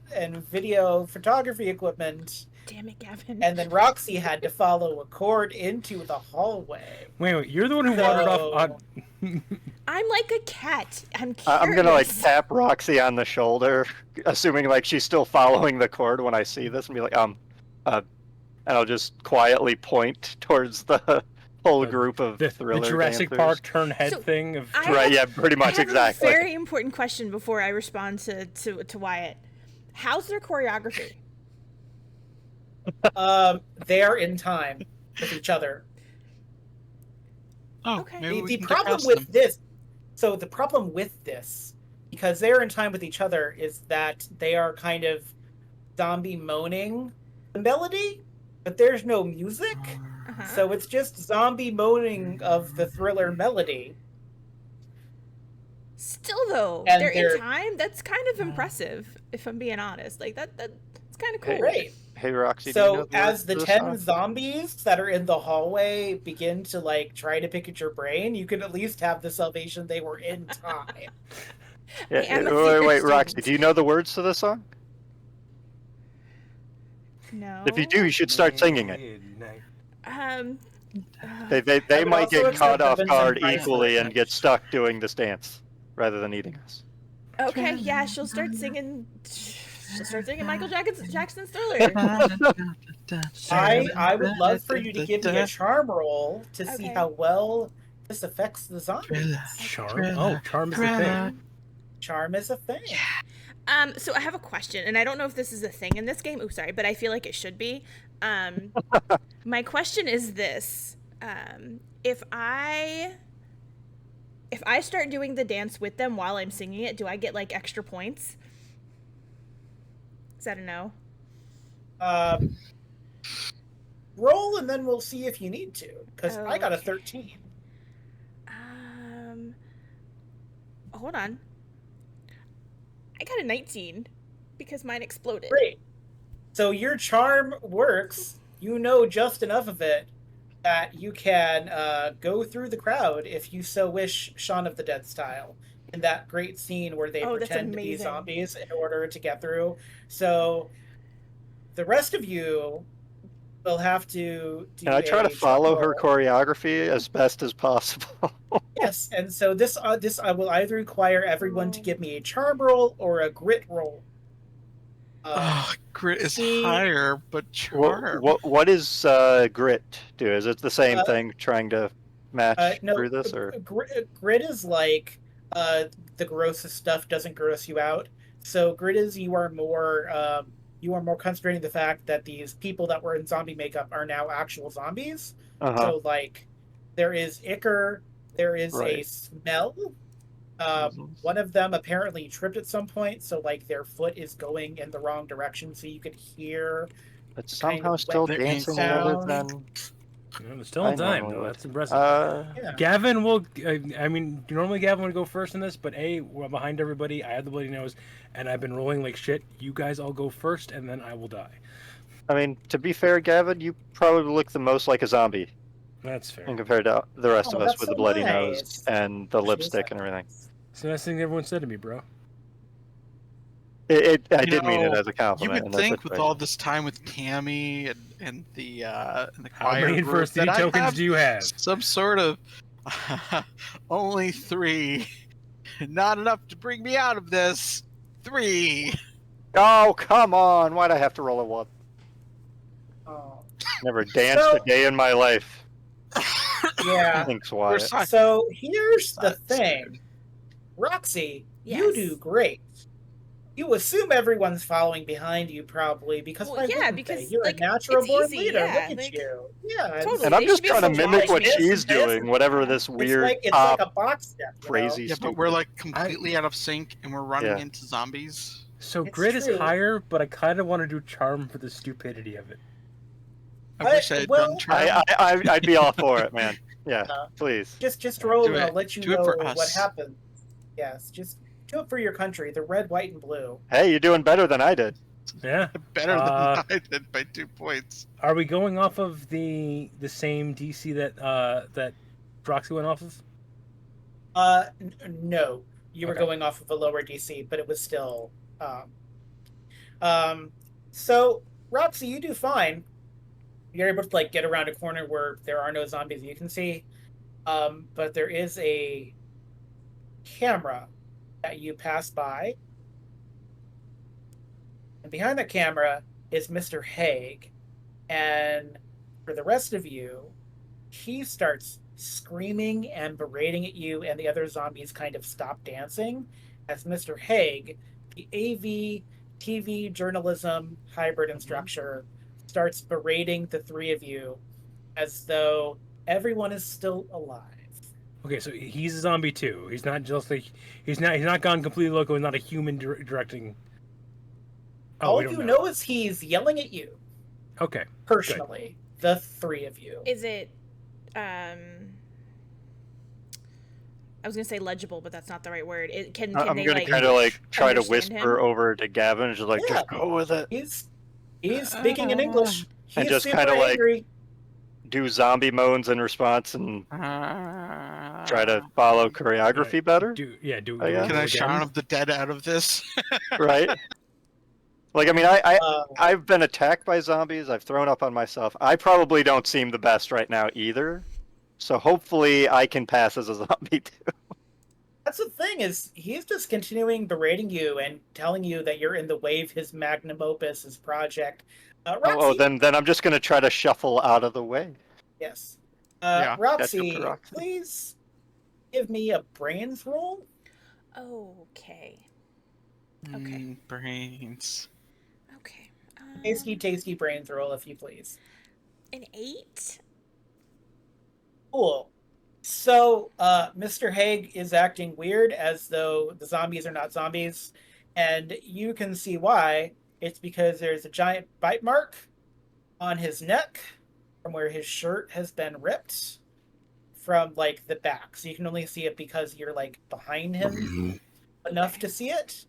video photography equipment, Damn it, Gavin. and then Roxie had to follow a cord into the hallway. Wait, you're the one who wandered off on... I'm like a cat. I'm curious. I'm gonna like tap Roxy on the shoulder, assuming like she's still following the cord when I see this, and be like, and I'll just quietly point towards the whole group of the Thriller Jurassic dancers. Park turn head So, thing of... I Right? have- Yeah, pretty much I have exactly. a very important question before I respond to Wyatt. How's their choreography? They are in time with each other. Oh, Okay. maybe we The can problem cast with them. this, so the problem with this, because they're in time with each other, is that they are kind of zombie moaning the melody, but there's no music, Uh-huh. so it's just zombie moaning of the Thriller melody. Still though, And they're they're- in time. That's kind of impressive, if I'm being honest. Like that's kind of cool. Great. Hey Roxy, do you know So words as to the this 10 song? zombies that are in the hallway begin to like try to pick at your brain, you can at least have the salvation they were in time. Yeah, I am a wait, theater wait, Roxy, student. do you know the words to this song? No. If you do, you should start singing it. Um, They would might also get accept caught the off Vincent guard Price equally and version. get stuck doing this dance rather than eating us. Okay, yeah, she'll start singing. She'll start singing Michael Jackson's Thriller. I would love for you to give me a charm roll to see Okay. how well this affects the zombies. Charm? Oh, charm is a thing. Charm is a thing. So I have a question, and I don't know if this is a thing in this game. Ooh, sorry, but I feel like it should be. My question is this: if I start doing the dance with them while I'm singing it, do I get like extra points? Is that a no? Roll and then we'll see if you need to. Because I got a Okay. 13. Hold on. I got a 19 because mine exploded. Great. So your charm works. You know just enough of it that you can go through the crowd if you so wish, Shaun of the Dead style, in that great scene where they Oh, that's pretend to be amazing. zombies in order to get through. So the rest of you will have to do Can I try to a follow charm her roll. choreography as best as possible? Yes, and so this I will either require everyone to give me a charm roll or a grit roll. Grit is the- higher, but charm. What is grit do? Is it the same thing, trying to match No, through this, or grit is like the grossest stuff doesn't gross you out. So grit is you are more concentrating the fact that these people that were in zombie makeup are now actual zombies. So like there is ichor, there is a Right. smell. Mhm. One of them apparently tripped at some point, so like their foot is going in the wrong direction, so you could hear it's kind somehow of still wet dancing sound. better than It's still I in time, normally though. would. That's impressive. Yeah. Gavin will. I mean, normally Gavin would go first in this, but we're behind everybody. I have the bloody nose, and I've been rolling like shit. You guys all go first, and then I will die. I mean, to be fair, Gavin, you probably look the most like a zombie That's fair. in compared to the rest of us That's with so the bloody nice. nose and the lipstick and everything. It's the nice thing everyone said to me, bro. I You did mean it know, as a You compliment. would in this think with situation. all this time with Tammy and the How choir many group adversity that I tokens have do you have? some sort of only 3, not enough to bring me out of this. 3. Oh, come on! Why'd I have to roll a 1? Oh. Never danced So- a day in my life. Yeah. Thanks, We're Wyatt. sorry. So here's the That's thing. Roxie, you Yes. do great. You assume everyone's following behind you, probably, because Well, why yeah, wouldn't because, they? You're like, a natural it's born easy, leader. yeah, Look at like, you. Yeah. totally. And I'm They just should be trying to able to mimic watch what this she's and this doing, and whatever that. this weird It's pop, like a box step. You crazy, know? Yeah, but we're like completely out of sync and we're running Yeah. into zombies. So It's grit is true. higher, but I kind of want to do charm for the stupidity of it. I wish I had done charm. I'd be all for it, man. Yeah, please. Just roll Do and I'll it. let you Do it know for what us. happens. Yes, just do it for your country, the red, white, and blue. Hey, you're doing better than I did. Yeah. Better than I did by 2 points. Are we going off of the same DC that that Roxie went off of? No, you were Okay. going off of a lower DC, but it was still. So Roxy, you do fine. You're able to like get around a corner where there are no zombies you can see, but there is a camera that you pass by, and behind the camera is Mr. Haig, and for the rest of you, he starts screaming and berating at you, and the other zombies kind of stop dancing as Mr. Haig, the AV TV journalism hybrid instructor, starts berating the three of you as though everyone is still alive. Okay, so he's a zombie too. He's not just like he's not gone completely loco. He's not a human directing. Oh, All we don't you know is he's yelling at you Okay. personally, the three of you. Is it I was gonna say legible, but that's not the right word. Can I'm they gonna like kind of like try to understand whisper him? over to Gavin, just like Yeah. just go with it. He's speaking in English. He's And just super kinda like- angry. Do zombie moans in response and try to follow choreography better, Do I guess. Can I again. Shaun of the Dead out of this? right? Like, I mean, I've been attacked by zombies. I've thrown up on myself. I probably don't seem the best right now either. So hopefully I can pass as a zombie too. That's the thing, is he's just continuing berating you and telling you that you're in the way of his magnum opus, his project. Roxy, Then I'm just gonna try to shuffle out of the way. yes. Yeah. Roxy, Roxy. please give me a brains roll. Okay. Okay. Brains. Okay. Tasty brains roll, if you please. An 8? Cool. So, Mr. Haig is acting weird, as though the zombies are not zombies, and you can see why. It's because there's a giant bite mark on his neck from where his shirt has been ripped from, like, the back. So you can only see it because you're, like, behind him enough to see it.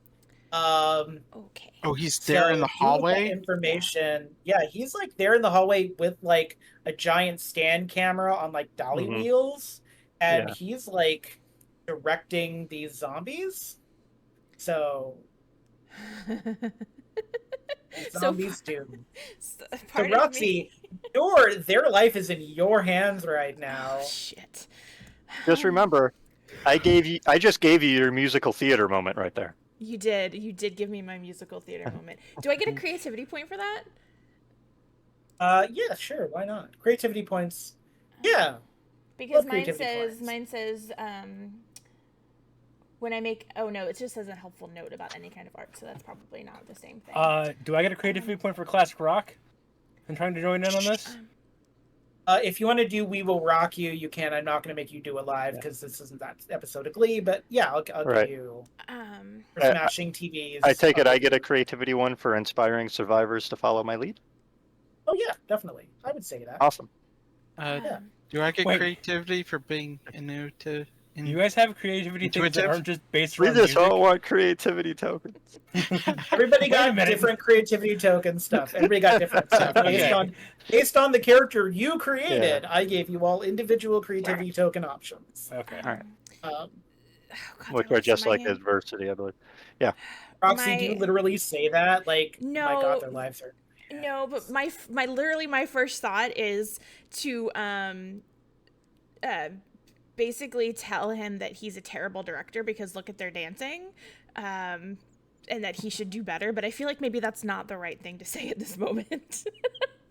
Okay. Oh, he's there in the So, hallway? information. Yeah, he's, like, there in the hallway with, like, a giant stand camera on, like, dolly Mhm. wheels. And Yeah. he's, like, directing these zombies. So, zombies do. So, So, pardon me. Roxy, their life is in your hands right now. Oh, shit. Just remember, I just gave you your musical theater moment right there. You did. You did give me my musical theater moment. Do I get a creativity point for that? Yeah, sure, why not? Creativity points. Yeah. Because Love creativity points. when I make, oh no, it just says a helpful note about any kind of art, so that's probably not the same thing. Do I get a creativity point for classic rock? I'm trying to join in on this. If you want to do "We Will Rock You," you can. I'm not going to make you do it live because this isn't that episode of Glee. But yeah, I'll Right. give you for I- smashing TVs. I take it I get a creativity one for inspiring survivors to follow my lead. Oh yeah, definitely. I would say that. Awesome. Yeah. Do I get Wait. creativity for being You guys have creativity things that Intuitive? aren't just based We around just music. all want creativity tokens. Everybody Wait a got minute. different creativity token stuff. Everybody got different stuff Okay. based on the character you created. I gave you all individual creativity token options. Okay. All right. Um, Oh, God, Which they're are just in my like hand. adversity, I believe. Roxy, do you literally say that? Like, No. my God, their lives are. No, but my literally my first thought is to basically tell him that he's a terrible director because look at their dancing, and that he should do better. But I feel like maybe that's not the right thing to say at this moment.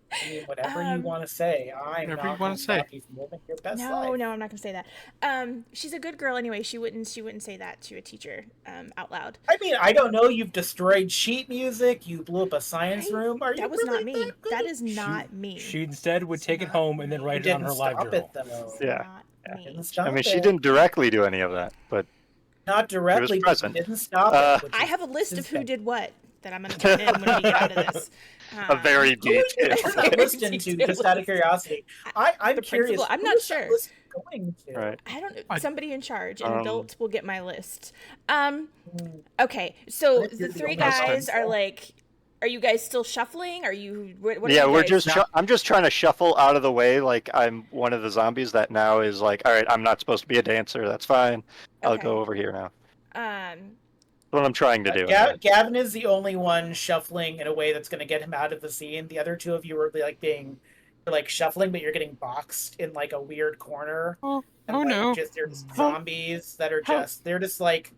I mean, whatever you want to say. I'm Whatever you not wanna going to say. stop you from living your best No, life. I'm not gonna say that. She's a good girl anyway. She wouldn't say that to a teacher out loud. I mean, I don't know. You've destroyed sheet music. You blew up a science room. Are you That was really not me. that good That at- is not me. She instead would take it not home and then me. write You it on her didn't live stop journal. it though. It's Yeah. not me. Didn't stop I mean, it. she didn't directly do any of that, but Not directly, but present. you didn't stop it. which I is have a list of who insane. did what that I'm gonna turn in when we get out of this. a very Who is detailed. that Very list into, just out of curiosity? I'm The curious. principal- I'm who not is that sure. list going to? Right. I don't know. I- Somebody in charge, an Um, adult will get my list. Hmm. Okay, so If you're the the three only one. guys are like, are you guys still shuffling? Are you? What are Yeah, you we're guys- just. I'm just trying to shuffle out of the way. Like I'm one of the zombies that now is like, all right, I'm not supposed to be a dancer. That's fine. I'll Okay. go over here now. Um. That's what I'm trying to do. anyway. Gavin is the only one shuffling in a way that's going to get him out of the scene. The other two of you are like shuffling, but you're getting boxed in like a weird corner. Oh, And, oh like, no. Just there's Help. zombies that are Help. they're just like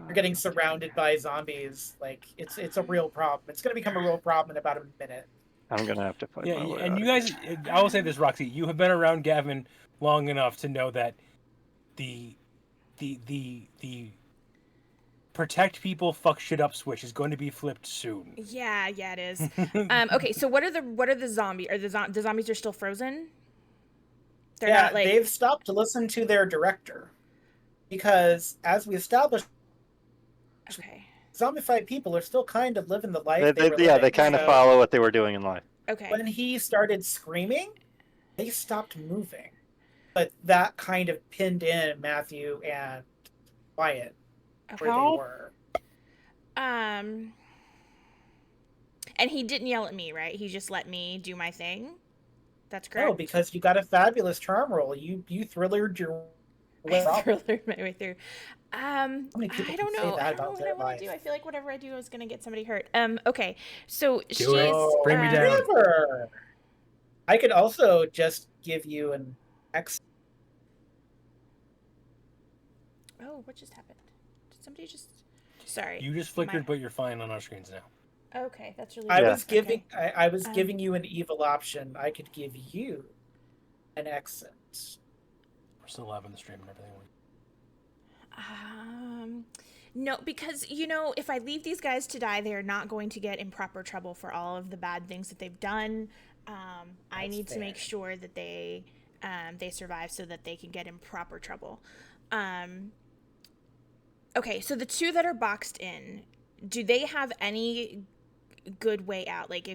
you're getting surrounded by zombies. Like it's a real problem. It's going to become a real problem in about a minute. I'm gonna have to fight Yeah, my way and out you of guys, I will say this, Roxy, you have been around Gavin long enough to know that the protect people, fuck shit up switch is going to be flipped soon. Yeah, it is. Okay, so what are the zombie? Are the zombies are still frozen? They're yeah, not like. they've stopped to listen to their director because, as we established, Okay. zombified people are still kind of living the life. They were yeah, they living. kind of So follow what they were doing in life. Okay. when he started screaming, they stopped moving. But that kind of pinned in Mathew and Wyatt where Help. they were. And he didn't yell at me, right? He just let me do my thing. That's correct. No, because you got a fabulous charm roll. You thrillered your Well, I thrillered my way through. many people I can don't say know. that I don't know about what their I want life? to do. I feel like whatever I do is gonna get somebody hurt. Okay. So she's Do it. Bring me down. Never. I could also just give you an X. Oh, what just happened? Did somebody just? Sorry. You just flickered, but you're fine on our screens now. Okay, that's really. I good. was giving. Okay. I was giving you an evil option. I could give you an exit. We're still live on the stream and everything. No, because if I leave these guys to die, they are not going to get in proper trouble for all of the bad things that they've done. I need to make sure that they survive so that they can get in proper trouble. Okay, so the two that are boxed in, do they have any good way out? Like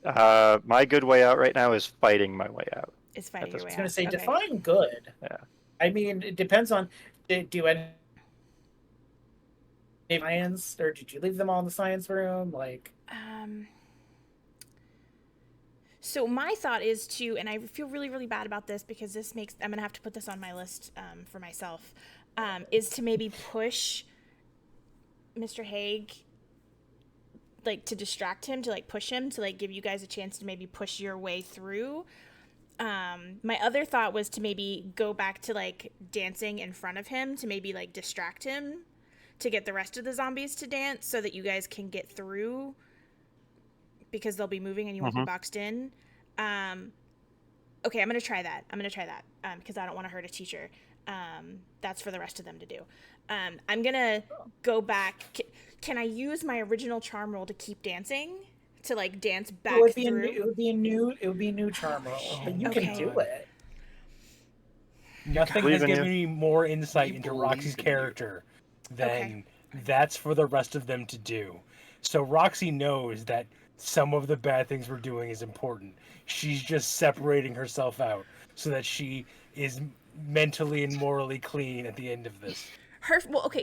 My good way out right now is fighting my way out. is fighting your way I out? was going to say, Okay. define good. Yeah. I mean, it depends on. Do any science, or did you leave them all in the science room? Like, So my thought is to, and I feel really, really bad about this because I'm gonna have to put this on my list for myself, is to maybe push Mr. Haig, like to distract him, to like push him, to like give you guys a chance to maybe push your way through. My other thought was to maybe go back to like dancing in front of him to maybe like distract him to get the rest of the zombies to dance so that you guys can get through because they'll be moving and you won't be boxed in. Okay, I'm going to try that. Because I don't want to hurt a teacher. That's for the rest of them to do. I'm going to go back. Can I use my original charm roll to keep dancing? To like dance back through? it would be a new charm roll. But you can do it. Nothing Believe has in given you. me more insight We into believe Roxy's in you. character than Okay. that's for the rest of them to do. So Roxy knows that some of the bad things we're doing is important. She's just separating herself out so that she is mentally and morally clean at the end of this.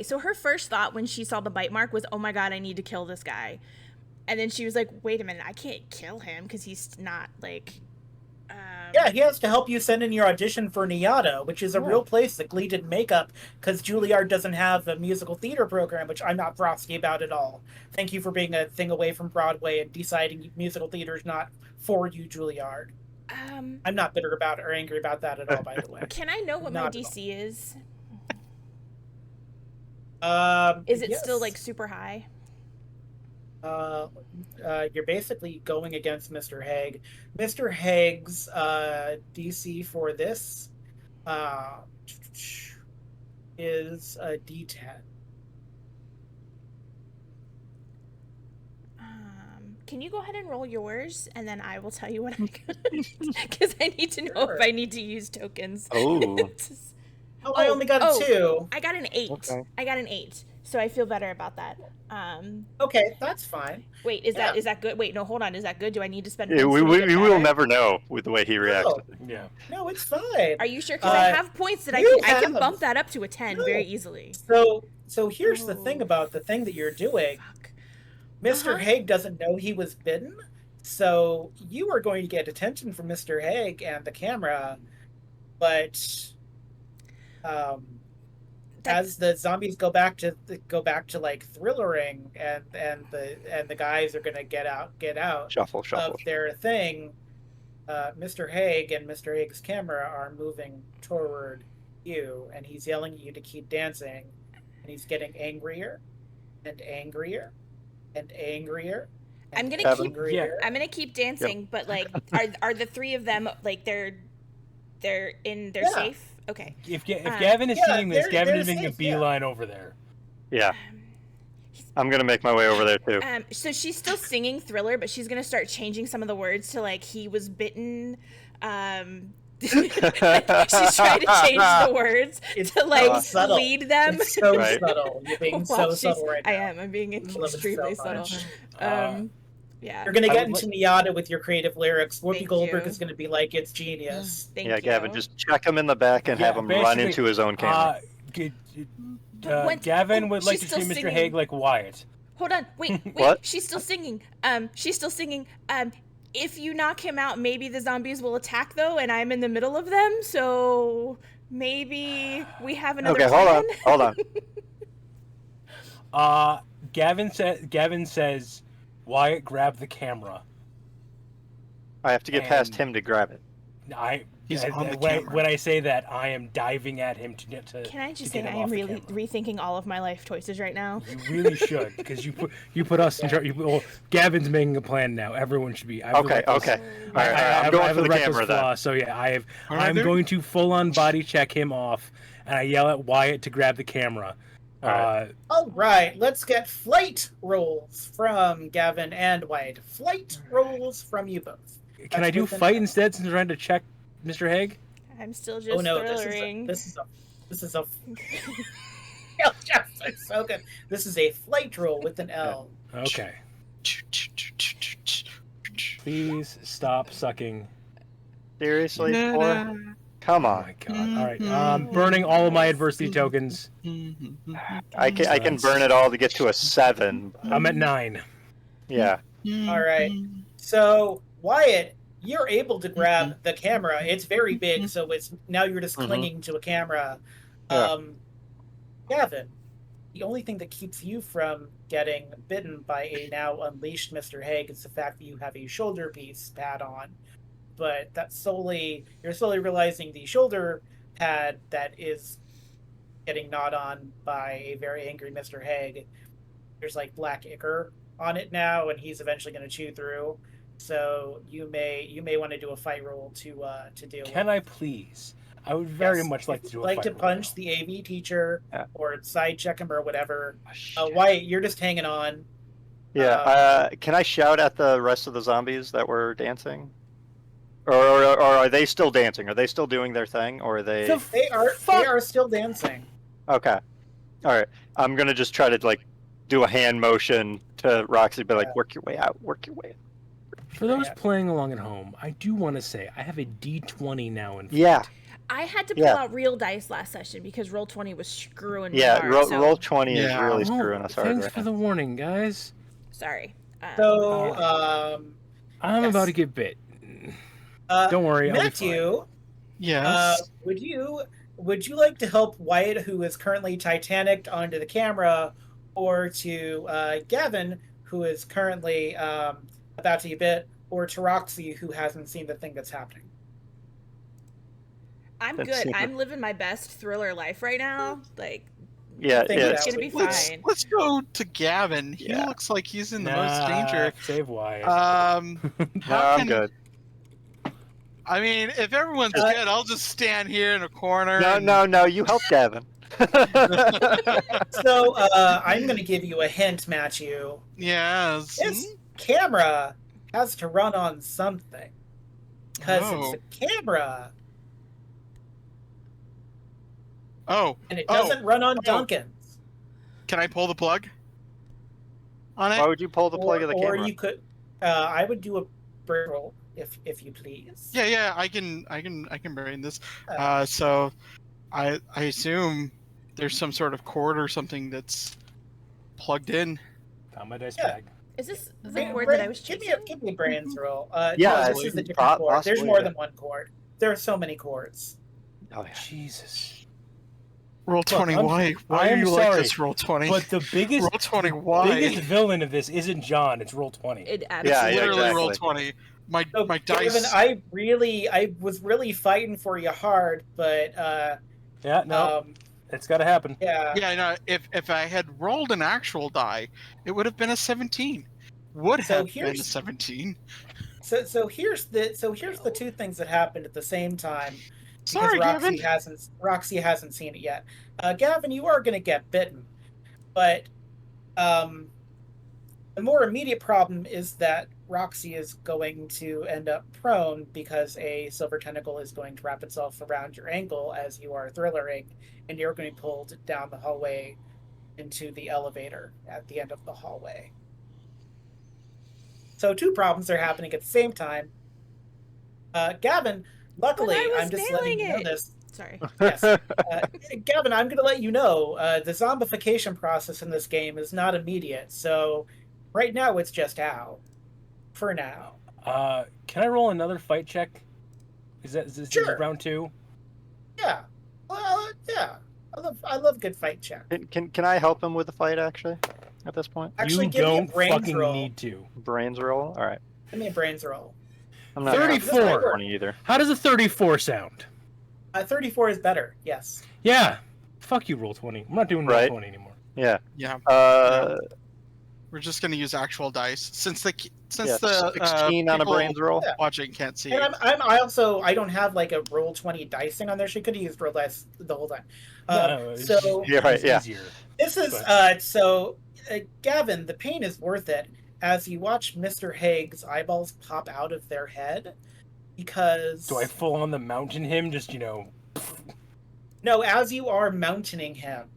So her first thought when she saw the bite mark was, oh my god, I need to kill this guy. And then she was like, wait a minute, I can't kill him because he's not like... Yeah, he has to help you send in your audition for NIADA, which is a real place that Glee did makeup because Juilliard doesn't have a musical theater program, which I'm not frosty about at all. Thank you for being a thing away from Broadway and deciding musical theater is not for you, Juilliard. I'm not bitter about or angry about that at all, by the way. Can I know what my Not at all. DC is? Is it still yes. like super high? You're basically going against Mr. Haig. Mr. Haig's DC for this is a D10. Can you go ahead and roll yours, and then I will tell you what I got? Because I need to know if I need to use tokens. Oh. Oh, I only got a 2. I got an 8. Okay. I got an 8, so I feel better about that. Okay, that's fine. Wait, is that good? Wait, no, hold on. Is that good? Do I need to spend? Yeah, points we to make it will better? never know with the way he reacts. No. Yeah. No, it's fine. Are you sure? Because I have points that I you can have- bump that up to a 10 No. very easily. So here's the thing about the thing that you're doing. Fuck. Mr. Haig doesn't know he was bitten, so you are going to get attention from Mr. Haig and the camera, but as the zombies go back to like thrillering and the guys are going to get out Shuffle. of their thing, Mr. Haig and Mr. Haig's camera are moving toward you, and he's yelling at you to keep dancing, and he's getting angrier and angrier and angrier. I'm gonna Gavin? keep. Yeah. I'm gonna keep dancing, but like, are the three of them like they're Yeah. safe? Okay. If Gavin is seeing this, they're Gavin is making a safe, yeah. beeline over there. Yeah, I'm gonna make my way over there too. So she's still singing Thriller, but she's gonna start changing some of the words to like he was bitten. She's trying to change the words It's to like so subtle. lead them. It's so Right. subtle. You're being While so subtle right now. I am. I'm being love it so extremely subtle. much. Yeah. You're gonna I get would into NIADA with your creative lyrics. Whoopi Thank Goldberg you. is gonna be like, it's genius. Thank Yeah, you. Gavin, just check him in the back and have him run basically, into his own camera. When- Gavin would like she's to see still Mr. singing. Haig like Wyatt. Hold on. Wait. What? She's still singing. She's still singing. If you knock him out, maybe the zombies will attack though, and I'm in the middle of them. So Maybe we have another Okay, plan? hold on. Gavin says, Wyatt, grab the camera. I have to get past And- him to grab it. He's on the when, camera. when I say that, I am diving at him to get to. Can I to just get say I him am off the really camera. rethinking all of my life choices right now? You really should, because you put us in charge. Well, Gavin's making a plan now. Everyone should be. I have the Okay, reckless- okay. I All right, have I'm going the for the reckless camera then. flaw, so yeah, What am I I'm doing? going to full on body check him off, and I yell at Wyatt to grab the camera. All right. All right, let's get flight rolls from Gavin and Wyatt. Flight rolls from you both. Can That's I do within fight that. instead since I'm trying to check Mr. Haig? I'm still just Oh no, thrillering. this is a it's so good. This is a flight roll with an L. Okay. Please stop sucking. Seriously, Four? Come Oh on. my god. All right. Burning all of my adversity tokens. I can burn it all to get to a 7. I'm at 9. Yeah. All right. So Wyatt, you're able to grab the camera. It's very big, so it's now you're just clinging to a camera. Yeah. Gavin, the only thing that keeps you from getting bitten by a now unleashed Mr. Haig is the fact that you have a shoulder piece pad on. But you're slowly realizing the shoulder pad that is getting gnawed on by a very angry Mr. Haig. There's like black ichor on it now, and he's eventually going to chew through. So you may want to do a fight roll to deal with. Can I please? I would very Yes. much like to If do you'd a like fight to roll punch now. the AV teacher Yeah. or side check him or whatever. Oh, shit. Wyatt, you're just hanging on. Yeah. Can I shout at the rest of the zombies that were dancing? Or are they still dancing? Are they still doing their thing? Or are they? They are still dancing. Okay. All right. I'm gonna just try to like do a hand motion to Roxie, be like, work your way out. Work your way out. For those Yeah. playing along at home, I do want to say I have a D20 now in. Yeah. I had to pull Yeah. out real dice last session because Roll20 was screwing me Yeah. hard. Roll, so, 20 is Yeah. really Oh, screwing us hard thanks right for now. the warning, guys. sorry. So, I'm Yes. about to get bit. Don't worry, I'll be Mathew, Yes. would you like to help Wyatt, who is currently Titanic, onto the camera, or to Gavin, who is currently about to get bit, or to Roxie, who hasn't seen the thing that's happening? I'm That's good. super. I'm living my best thriller life right now. Like, Yeah. Think Yeah. about it's gonna be let's fine. let's go to Gavin. He Yeah. looks like he's in the Nah, most danger. Save Wyatt. No, How I'm can- good. I mean, if everyone's Uh, good, I'll just stand here in a corner. No, and- no, no. You help Gavin. So I'm going to give you a hint, Mathew. Yes. This camera has to run on something. Because Oh. it's a camera, Oh, and it Oh. doesn't run on Duncan's. can I pull the plug on it? Why would you pull the plug of the Or camera? you could, I would do a brick roll if you please. Yeah, I can bring this. Uh, So, I assume there's some sort of cord or something that's plugged in. Found my dice Yeah. bag. Is this the Bra- cord Bra- that I was give chasing? me a brains roll. Yeah, no, this is a different cord. There's possibly, more yeah. than one cord. There are so many cords. Oh, yeah. Jesus. Roll 20. I'm- Why I are am you like sorry, this? Roll 20. But the biggest, Roll 20. Why? biggest villain of this isn't John. It's Roll 20. It Yeah, absolutely Literally exactly. roll 20. My So, my Gavin, dice. I was really fighting for you hard, but Yeah, no, it's got to happen. yeah. Yeah, no. If I had rolled an actual die, it would have been a 17. Would So have been a here's- 17. So here's the two things that happened at the same time. Because Sorry, Gavin. Roxie hasn't seen it yet. Gavin, you are going to get bitten, but the more immediate problem is that Roxie is going to end up prone because a silver tentacle is going to wrap itself around your ankle as you are thrillering, and you're going to be pulled down the hallway into the elevator at the end of the hallway. So two problems are happening at the same time. Gavin, luckily, But I was I'm just letting you know nailing it. this. Sorry. Yes. Gavin, I'm going to let you know the zombification process in this game is not immediate. So right now it's just out. For now. Can I roll another fight check? Is this Sure. round 2? Yeah. I love good fight check. Can I help him with the fight actually? At this point, Actually, You give me a don't brains fucking roll. need to. brains roll. All right. Give me a brains roll. I'm not 34. 20 either. How does a 34 sound? 34 is better. Yes. Yeah. Fuck you, roll 20. I'm not doing roll Right. 20 anymore. Yeah. Yeah. Uh, We're just gonna use actual dice since the yeah, the 16 on a people brains roll. Yeah. watching can't see. And I also I don't have like a roll 20 dicing on there. She could have used roll less the whole time. No, it's So just- Yeah, right, it's yeah. easier. this is Gavin. The pain is worth it as you watch Mr. Haig's eyeballs pop out of their head because Do I full on the mountain him? Just, no, as you are mountaining him.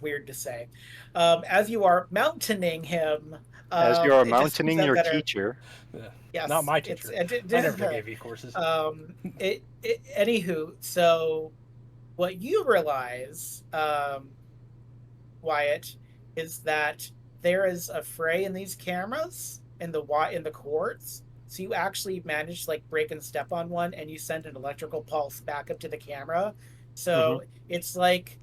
Weird to say. As you are mountaining him. As you are it just mountaining comes out your better. teacher. Yes, Not my it's- teacher. it- I never took AV courses. Anywho, so what you realize, Wyatt, is that there is a fray in these cameras in the cords. So you actually manage to like break and step on one, and you send an electrical pulse back up to the camera. So it's like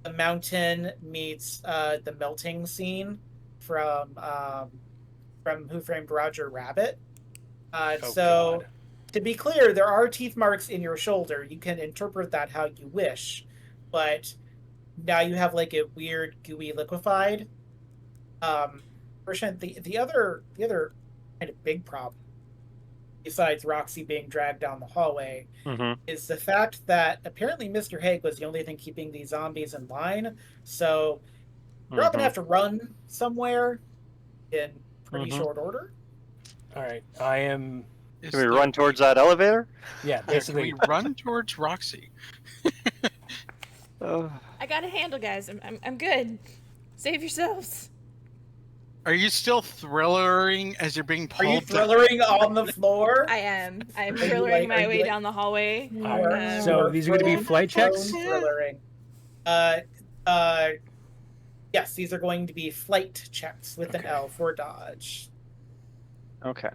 the mountain meets the melting scene from Who Framed Roger Rabbit. Oh, So, God. to be clear, there are teeth marks in your shoulder. You can interpret that how you wish, but now you have like a weird gooey liquefied version. The other kind of big problem, besides Roxie being dragged down the hallway, is the fact that apparently Mr. Haig was the only thing keeping these zombies in line. So you're all gonna have to run somewhere in pretty short order. All right. I am. Can we run towards that elevator? Yeah, Can basically. we run towards Roxie? I got a handle, guys. I'm good. Save yourselves. Are you still thrillering as you're being Are you pulled? down? thrillering on the floor? I am. I'm Are you thrillering like- are my you way like- down the hallway. All right, Um, so these are going to be prone- flight checks? prone thrillering. Yes, these are going to be flight checks with an Okay. L for dodge. Okay.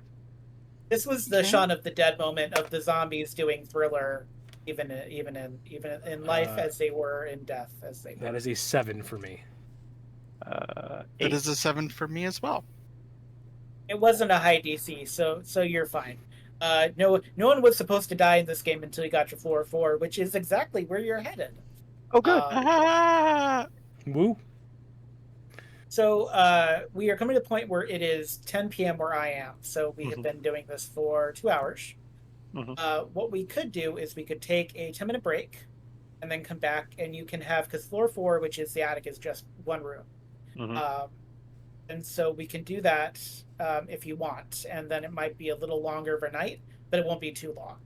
This was the Okay. Shaun of the Dead moment of the zombies doing thriller, even in life Uh, as they were, in death as they were. That is a 7 for me. It 8. is a 7 for me as well. It wasn't a high DC, so you're fine. No one was supposed to die in this game until you got your floor 4, which is exactly where you're headed. Oh, good. Ah! Woo. So we are coming to the point where it is 10 p.m. where I am. So we have been doing this for 2 hours. What we could do is we could take a 10-minute break and then come back, and you can have, because floor 4, which is the attic, is just one room. And so we can do that if you want, and then it might be a little longer of a night, but it won't be too long.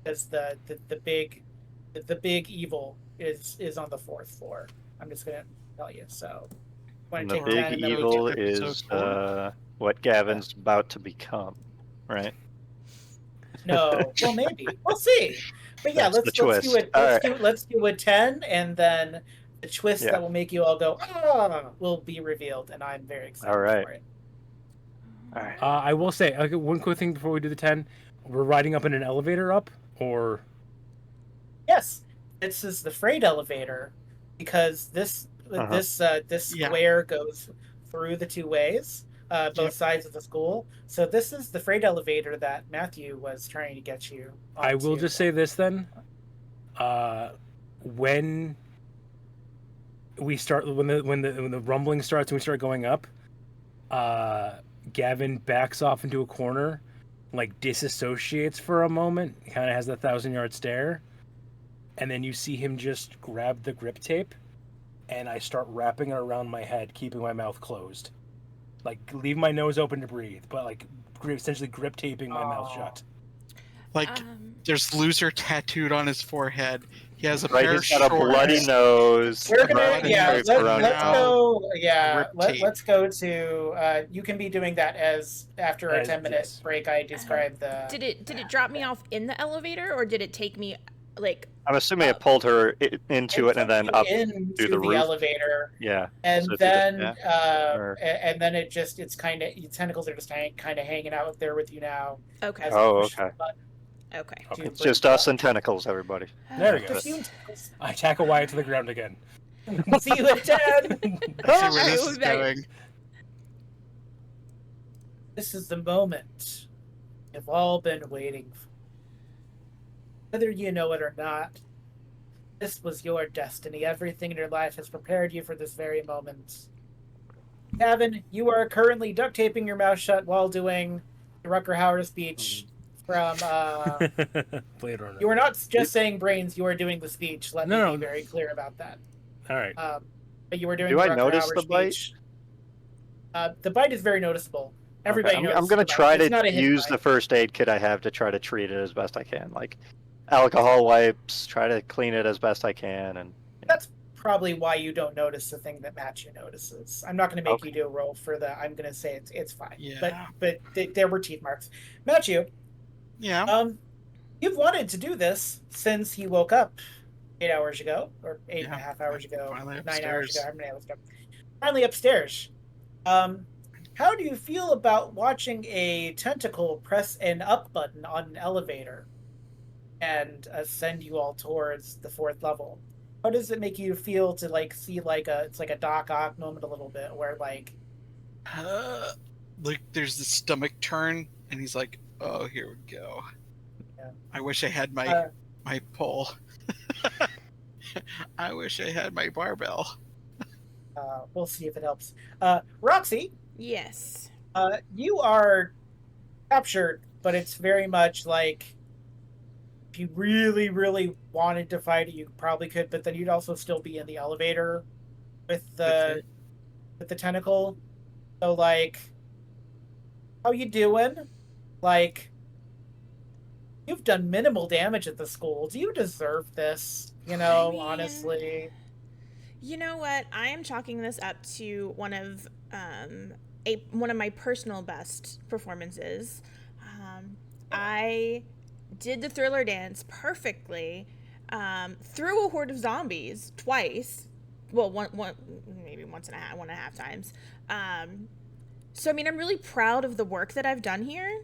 Because the big evil is on the 4th floor. I'm just gonna tell you. So And take the 10 big and then we evil do is episode what Gavin's about to become, right? No, well maybe we'll see. But yeah, That's the let's do twist. it. Let's do a 10, and then the twist Yeah. that will make you all go will be revealed, and I'm very excited All right. for it. All right. I will say, okay, one quick thing before we do the 10. We're riding up in an elevator up, or... Yes, this is the freight elevator because this Yeah. square goes through the two ways, both Yep. sides of the school. So this is the freight elevator that Mathew was trying to get you. I will onto. just say this then. When we start, when the rumbling starts and we start going up, Gavin backs off into a corner, like disassociates for a moment, kind of has that 1,000-yard stare, and then you see him just grab the grip tape, and I start wrapping it around my head, keeping my mouth closed, like leave my nose open to breathe, but like essentially grip taping my mouth shut. Like, there's loser tattooed on his forehead. He has a Right, pair of he's got a shorts. bloody nose. We're gonna Right, let's around go grip tape. let's go to you can be doing that as after our As- 10-minute yes. break. I describe the Did it drop me off in the elevator, or did it take me like? I'm assuming it pulled her into it and then up. into through the, the roof. elevator, Yeah. and So it's then or- and then it's kind of tentacles are just kind of hanging out there with you now. Okay. as you Oh, push the okay. button. Okay. Okay. It's just us and tentacles, everybody. There we go. Just you and Tentacles. I tackle Wyatt to the ground again. See you at 10. I see where Alright, this we'll is be back. going. This is the moment you've all been waiting for. Whether you know it or not, this was your destiny. Everything in your life has prepared you for this very moment. Gavin, you are currently duct taping your mouth shut while doing the Rucker Hauer speech from. Blade Runner. You are not just saying brains, you are doing the speech. Let me No. be very clear about that. All right. But you were doing Do the I Rucker notice Hauer the bite? speech. The bite is very noticeable. Everybody Okay, knows. I'm going to the bite. try It's not a to hit use bite. the first aid kit I have to try to treat it as best I can. Like alcohol wipes, try to clean it as best I can. And That's probably why you don't notice the thing that Mathew notices. I'm not going to make you do a roll for the. I'm going to say it's fine. Yeah. But there were teeth marks. Mathew, Yeah. you've wanted to do this since you woke up 8 hours ago, or eight and a Yeah, half hours ago, finally 9 hours upstairs. ago, however many hours ago. Finally upstairs. How do you feel about watching a tentacle press an up button on an elevator and send you all towards the 4th level? How does it make you feel to like see it's like a Doc Ock moment a little bit where like Like there's the stomach turn, and he's like, "Oh, here we go." Yeah. I wish I had my pole. I wish I had my barbell. we'll see if it helps. Roxie, Yes. you are captured, but it's very much like if you really, really wanted to fight it, you probably could, but then you'd also still be in the elevator with the tentacle. So like, how you doing? Like, you've done minimal damage at the school. Do you deserve this? You know, mean- honestly. You know what? I am chalking this up to one of my personal best performances. I did the Thriller dance perfectly through a horde of zombies twice. Well, one maybe one and a half times. So I mean, I'm really proud of the work that I've done here.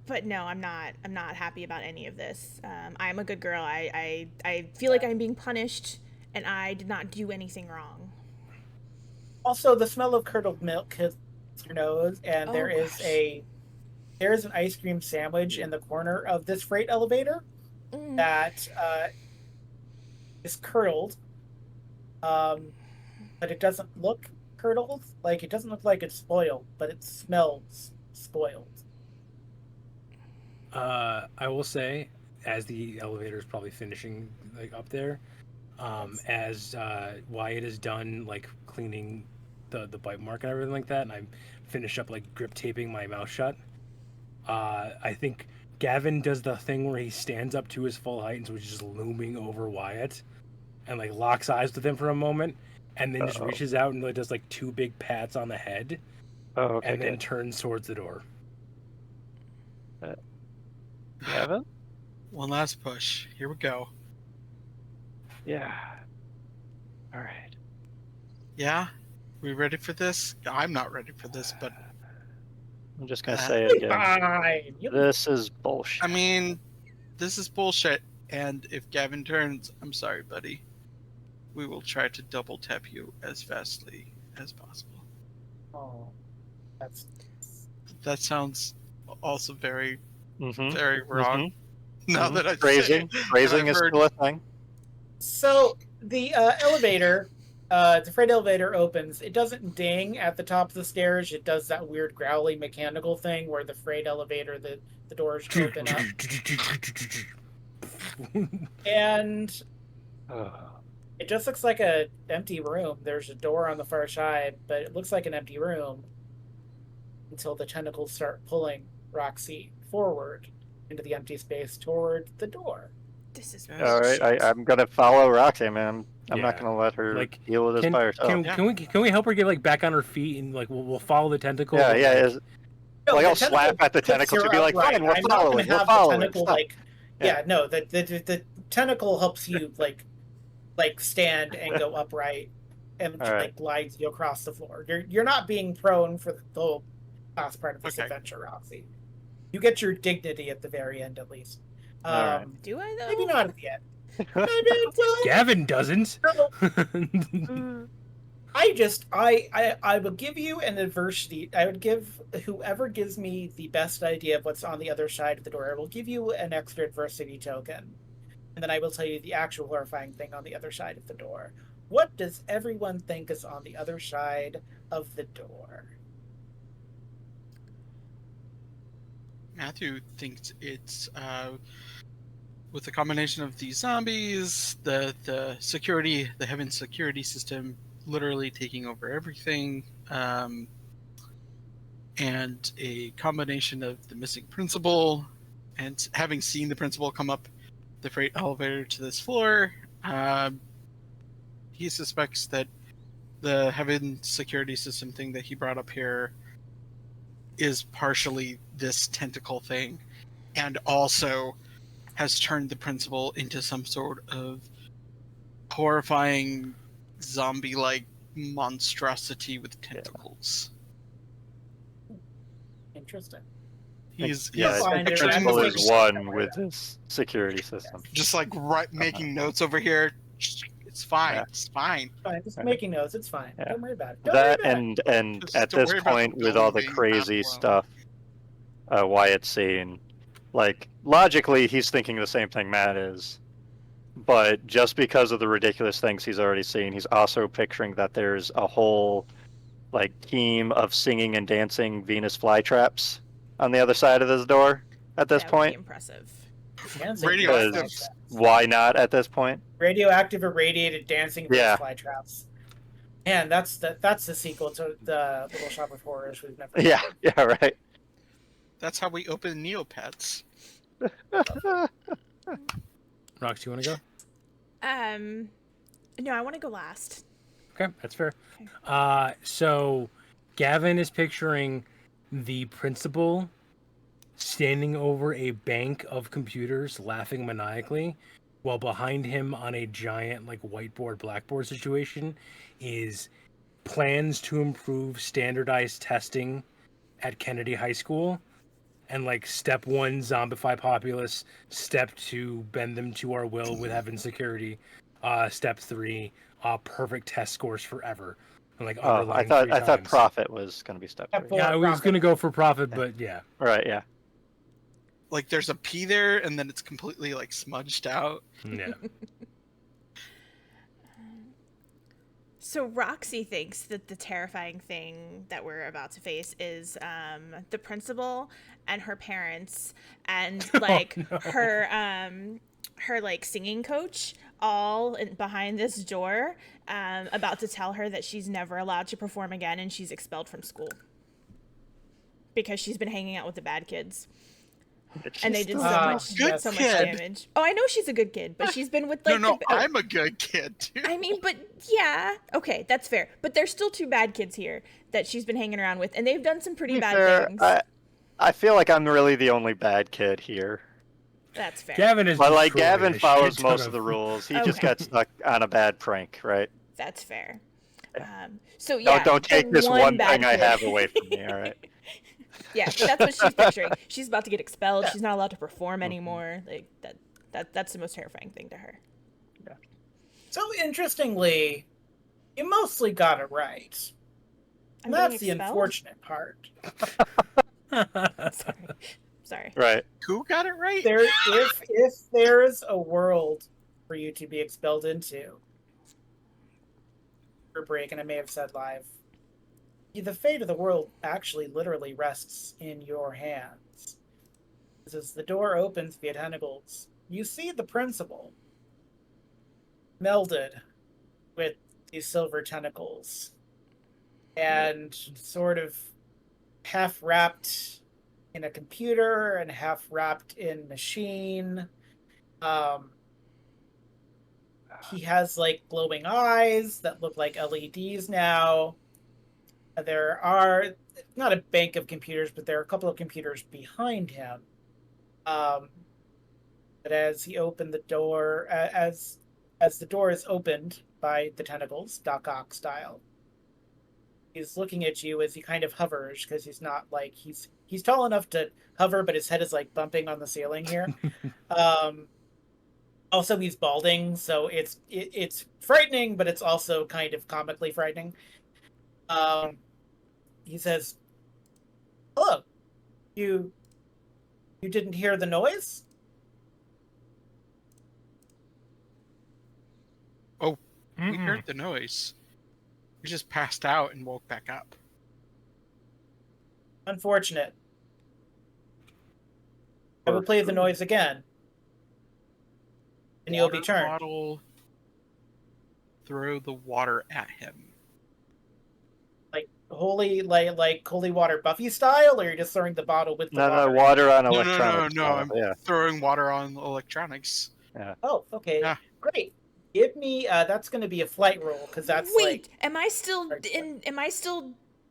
But no, I'm not happy about any of this. I'm a good girl. I feel like I'm being punished, and I did not do anything wrong. Also, the smell of curdled milk hits your nose, and Oh, there is an ice cream sandwich in the corner of this freight elevator that is curdled, but it doesn't look curdled. Like it doesn't look like it's spoiled, but it smells spoiled. I will say, as the elevator is probably finishing like up there, as Wyatt is done like cleaning the bite mark and everything like that, and I finish up like grip taping my mouth shut. I think Gavin does the thing where he stands up to his full height and so he's just looming over Wyatt, and like locks eyes with him for a moment, and then just reaches out and like, does like 2 big pats on the head, okay, and then good. turns towards the door. Gavin? One last push. Here we go. Yeah. All right. Yeah? We ready for this? I'm not ready for this, but I'm just gonna say it again. Fine. This is bullshit. I mean, this is bullshit. And if Gavin turns, I'm sorry, buddy. We will try to double tap you as fastly as possible. Oh, that's That sounds also very, Mm-hmm. very wrong. Now that I Phrasing, say it, phrasing and I've is heard- still a thing. so the elevator. The freight elevator opens. It doesn't ding at the top of the stairs. It does that weird growly mechanical thing where the freight elevator, the doors open up. And it just looks like an empty room. There's a door on the far side, but it looks like an empty room until the tentacles start pulling Roxie forward into the empty space toward the door. This is All right, I'm gonna follow Roxie, man. I'm not Yeah. gonna let her Like, deal with this Can, by herself. can we help her get like back on her feet and like we'll follow the tentacle? Yeah, but, yeah. like, Is, No, like the I'll tentacle slap at the puts tentacle to her be like, upright. fine, we're I'm not following, gonna we're have following. the tentacle Stop. like no, the tentacle helps you like stand and go upright and All right. like glides you across the floor. You're not being prone for the whole last part of this Okay. adventure, Roxie. You get your dignity at the very end, at least. All right. Do I though? Maybe not at the end. Maybe Gavin doesn't. I would give you an adversity. I would give whoever gives me the best idea of what's on the other side of the door. I will give you an extra adversity token, and then I will tell you the actual horrifying thing on the other side of the door. What does everyone think is on the other side of the door? Mathew thinks it's with the combination of these zombies, the security, the heaven security system literally taking over everything, and a combination of the missing principal, and having seen the principal come up the freight elevator to this floor, he suspects that the heaven security system thing that he brought up here is partially this tentacle thing, and also has turned the principal into some sort of horrifying zombie-like monstrosity with tentacles. Interesting. He's fine, the there's principal nothing is to one with his security system. just like making notes over here. It's fine. Yeah. It's fine. Fine, just making notes. It's fine. Yeah. Don't worry about it. Don't worry That about it. and Just at don't this worry about point, the with all the building crazy half stuff Wyatt's seeing, like logically, he's thinking the same thing Matt is. But just because of the ridiculous things he's already seen, he's also picturing that there's a whole like team of singing and dancing Venus flytraps on the other side of this door at this That would be point. impressive. Dancing Radioactive. Venus Why not at this point? radioactive irradiated dancing Yeah. flytraps. Man, that's the sequel to the Little Shop of Horrors we've never. Yeah, yeah, right. That's how we open Neopets. Rox, you want to go? No, I want to go last. Okay, that's fair. Okay. So Gavin is picturing the principal standing over a bank of computers laughing maniacally, while behind him on a giant like whiteboard blackboard situation is plans to improve standardized testing at Kennedy High School, and like step 1, zombify populace, step 2, bend them to our will with heaven security, step 3, perfect test scores forever. And like Oh, I underlying thought 3 I thought times. profit was going to be step Step 3. Yeah, I was Profit. gonna go for profit, but yeah. Right, yeah. Like there's a P there, and then it's completely like smudged out. Yeah. So Roxy thinks that the terrifying thing that we're about to face is the principal and her parents and like no. her like singing coach all behind this door, about to tell her that she's never allowed to perform again and she's expelled from school because she's been hanging out with the bad kids. And they did so much Good so much kid. damage. Oh, I know she's a good kid, but she's been with like No, I'm a good kid too. I mean, but yeah, okay, that's fair. But there's still 2 bad kids here that she's been hanging around with, and they've done some pretty bad Fair, things. I feel like I'm really the only bad kid here. That's fair. Gavin is But like destroyed Gavin a follows shit ton most of the rules. He just Okay. got stuck on a bad prank, right? That's fair. So yeah, Don't the take this one bad thing I kid- have away from me, all right? Yeah, that's what she's picturing. She's about to get expelled. She's not allowed to perform anymore. Like that's the most terrifying thing to her. So interestingly, you mostly got it right. I'm And that's getting the expelled? unfortunate part. Sorry. Right. Who got it right? If there is a world for you to be expelled into, for break, and I may have said live, the fate of the world actually literally rests in your hands. As the door opens via tentacles, you see the principal melded with these silver tentacles and sort of half wrapped in a computer and half wrapped in machine. He has like glowing eyes that look like LEDs now. There are not a bank of computers, but there are a couple of computers behind him. But as he opened the door, as the door is opened by the tentacles, Doc Ock style, he's looking at you as he kind of hovers because he's not like he's tall enough to hover, but his head is like bumping on the ceiling here. Also, he's balding, so it's frightening, but it's also kind of comically frightening. He says, "Hello, you didn't hear the noise?" Oh, we heard the noise. We just passed out and woke back up. Unfortunate. I will play the noise again, and you'll be Water turned. Bottle, throw the water at him. Like holy water Buffy style, or you're just throwing the bottle with the water? No, water on No, electronics. no. I'm Yeah. throwing water on electronics. Yeah. Oh, okay, Yeah. great. Give me that's going to be a flight roll because that's Wait, like am I still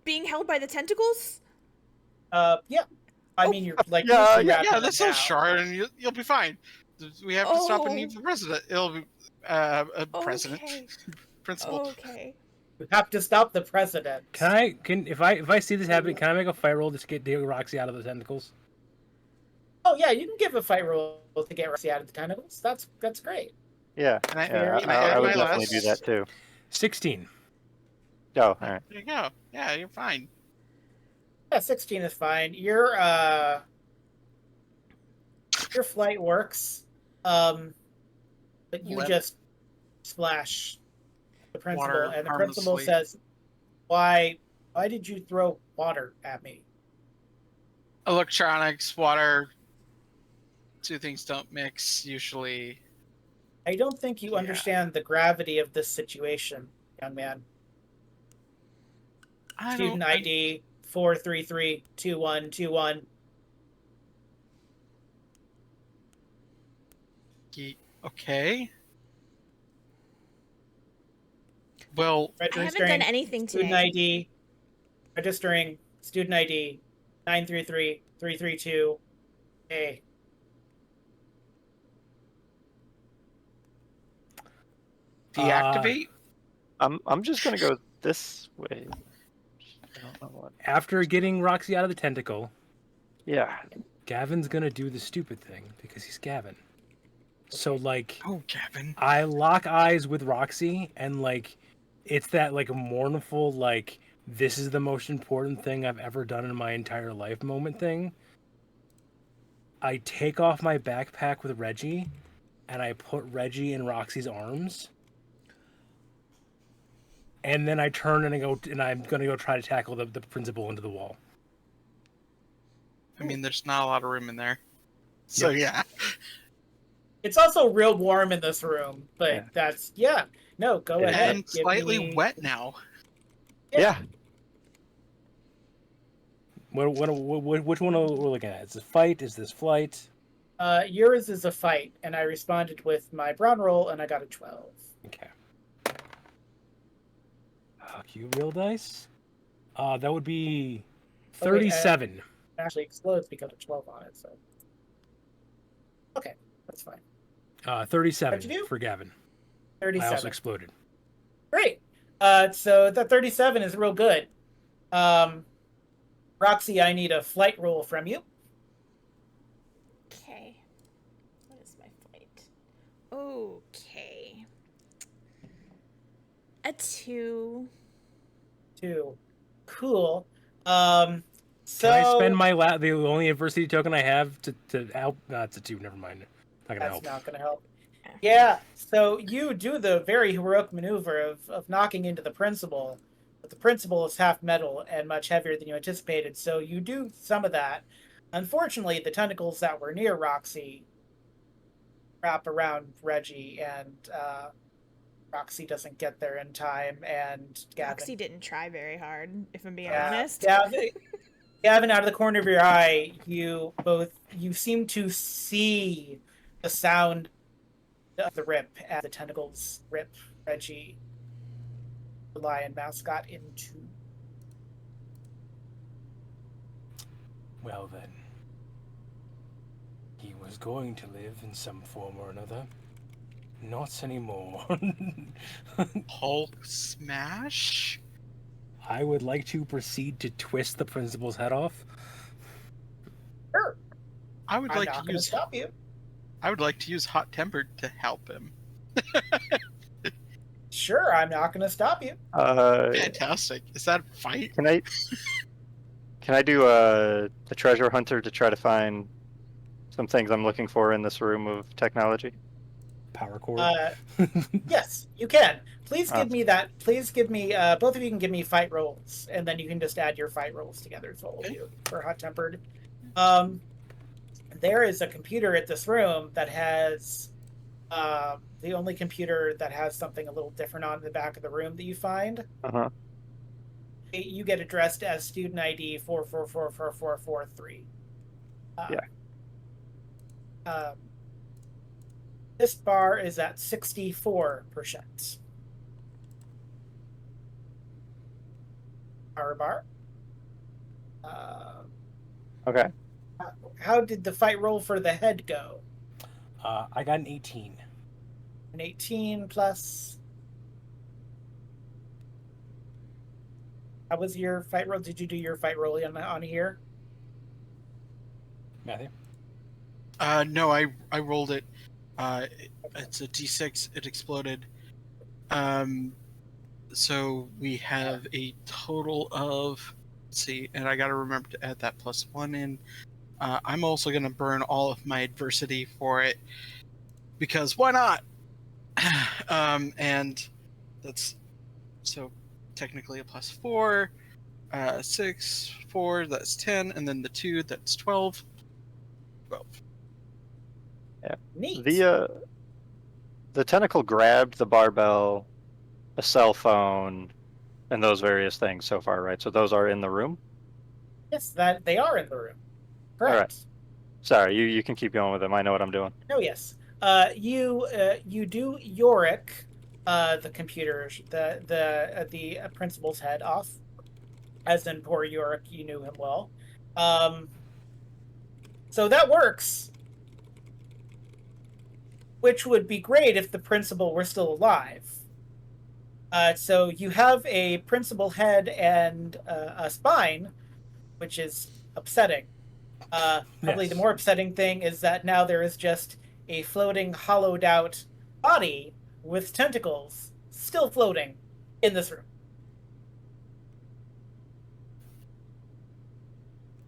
being held by the tentacles? yeah. I Oh. mean, you're like Yeah, loosely wrapped Yeah, in that's them so now. short, and you'll be fine. We have to stop and Oh. meet the president. It'll be president, Okay. principal. Okay. You have to stop the president. If I see this happening, can I make a fight roll to get Roxie out of the tentacles? Oh yeah, you can give a fight roll to get Roxie out of the tentacles. That's great. Yeah. Can I- Yeah, can I I add would my definitely do last- that too. 16. Oh, all right. There you go. Yeah, you're fine. Yeah, 16 is fine. Your flight works, but you Lip. just splash the principal, Water and the principal harmlessly. says, "Why did you throw water at me?" Electronics, water. Two things don't mix usually. I don't think you Yeah. understand the gravity of this situation, young man. Student ID 4332121. Okay. Well, I haven't Registering done anything student today. ID. Registering student ID 933332A. deactivate. I'm just gonna go this way. I don't know what. After getting Roxie out of the tentacle, Yeah. Gavin's gonna do the stupid thing because he's Gavin. So like, Oh, Gavin. I lock eyes with Roxie, and like, it's that like mournful like, this is the most important thing I've ever done in my entire life moment thing. I take off my backpack with Reggie, and I put Reggie in Roxy's arms. And then I turn and I'm gonna go try to tackle the principal into the wall. I mean, there's not a lot of room in there. So yeah. It's also real warm in this room, but Yeah. that's No, go Yeah. ahead. And give slightly me- wet now. Yeah. Which one are we looking at? Is this fight? Is this flight? Yours is a fight, and I responded with my brawn roll, and I got a 12. Okay. Cue real dice. That would be 37. It actually explodes because of 12 on it, so. Okay, that's fine. 37 What'd you do? for Gavin. I 37. also exploded. Great. So the 37 is real good. Roxie, I need a flight roll from you. Okay. What is my flight? Okay. A 2. 2. Cool. So Can I spend the only adversity token I have to help? It's a 2. Never mind. Not gonna That's help. not going to help. Yeah, so you do the very heroic maneuver of knocking into the principal, but the principal is half metal and much heavier than you anticipated, so you do some of that. Unfortunately, the tentacles that were near Roxie wrap around Reggie, and Roxie doesn't get there in time, and Gavin... Roxie didn't try very hard, if I'm being Yeah, honest. Gavin, out of the corner of your eye, you seem to see the sound of the rip as the tentacles rip Reggie, the lion mascot, in two. Well then, he was going to live in some form or another. Not anymore. Hulk smash? I would like to proceed to twist the principal's head off. Sure. I would I'm like not to going to use. stop you. I would like to use hot tempered to help him. Sure, I'm not going to stop you. Fantastic. Is that a fight? Can I do a treasure hunter to try to find some things I'm looking for in this room of technology? Power cord. Yes, you can. Please Oh. give me that. Please give me. Both of you can give me fight rolls, and then you can just add your fight rolls together. Is what we'll do for hot tempered. There is a computer at this room that has the only computer that has something a little different on the back of the room that you find. Uh-huh. You get addressed as student ID 4444443. Yeah. This bar is at 64%. Power bar. Okay. How did the fight roll for the head go? I got an 18. An 18 plus. How was your fight roll? Did you do your fight roll on here? Mathew? No, I rolled it. It's a D6. It exploded. So we have a total of. Let's see, and I got to remember to add that +1 in. I'm also going to burn all of my adversity for it because why not? And that's so technically a +4, 6, 4. That's 10, and then the 2. That's 12. 12. Neat. The tentacle grabbed the barbell, a cell phone, and those various things so far, right? So those are in the room? Yes, that they are in the room. Correct. All right. Sorry, you can keep going with them. I know what I'm doing. Oh yes. You do Yorick, the computer, the principal's head off, as in poor Yorick. You knew him well. So that works. Which would be great if the principal were still alive. So you have a principal head and a spine, which is upsetting. Probably Yes. the more upsetting thing is that now there is just a floating, hollowed out body with tentacles still floating in this room.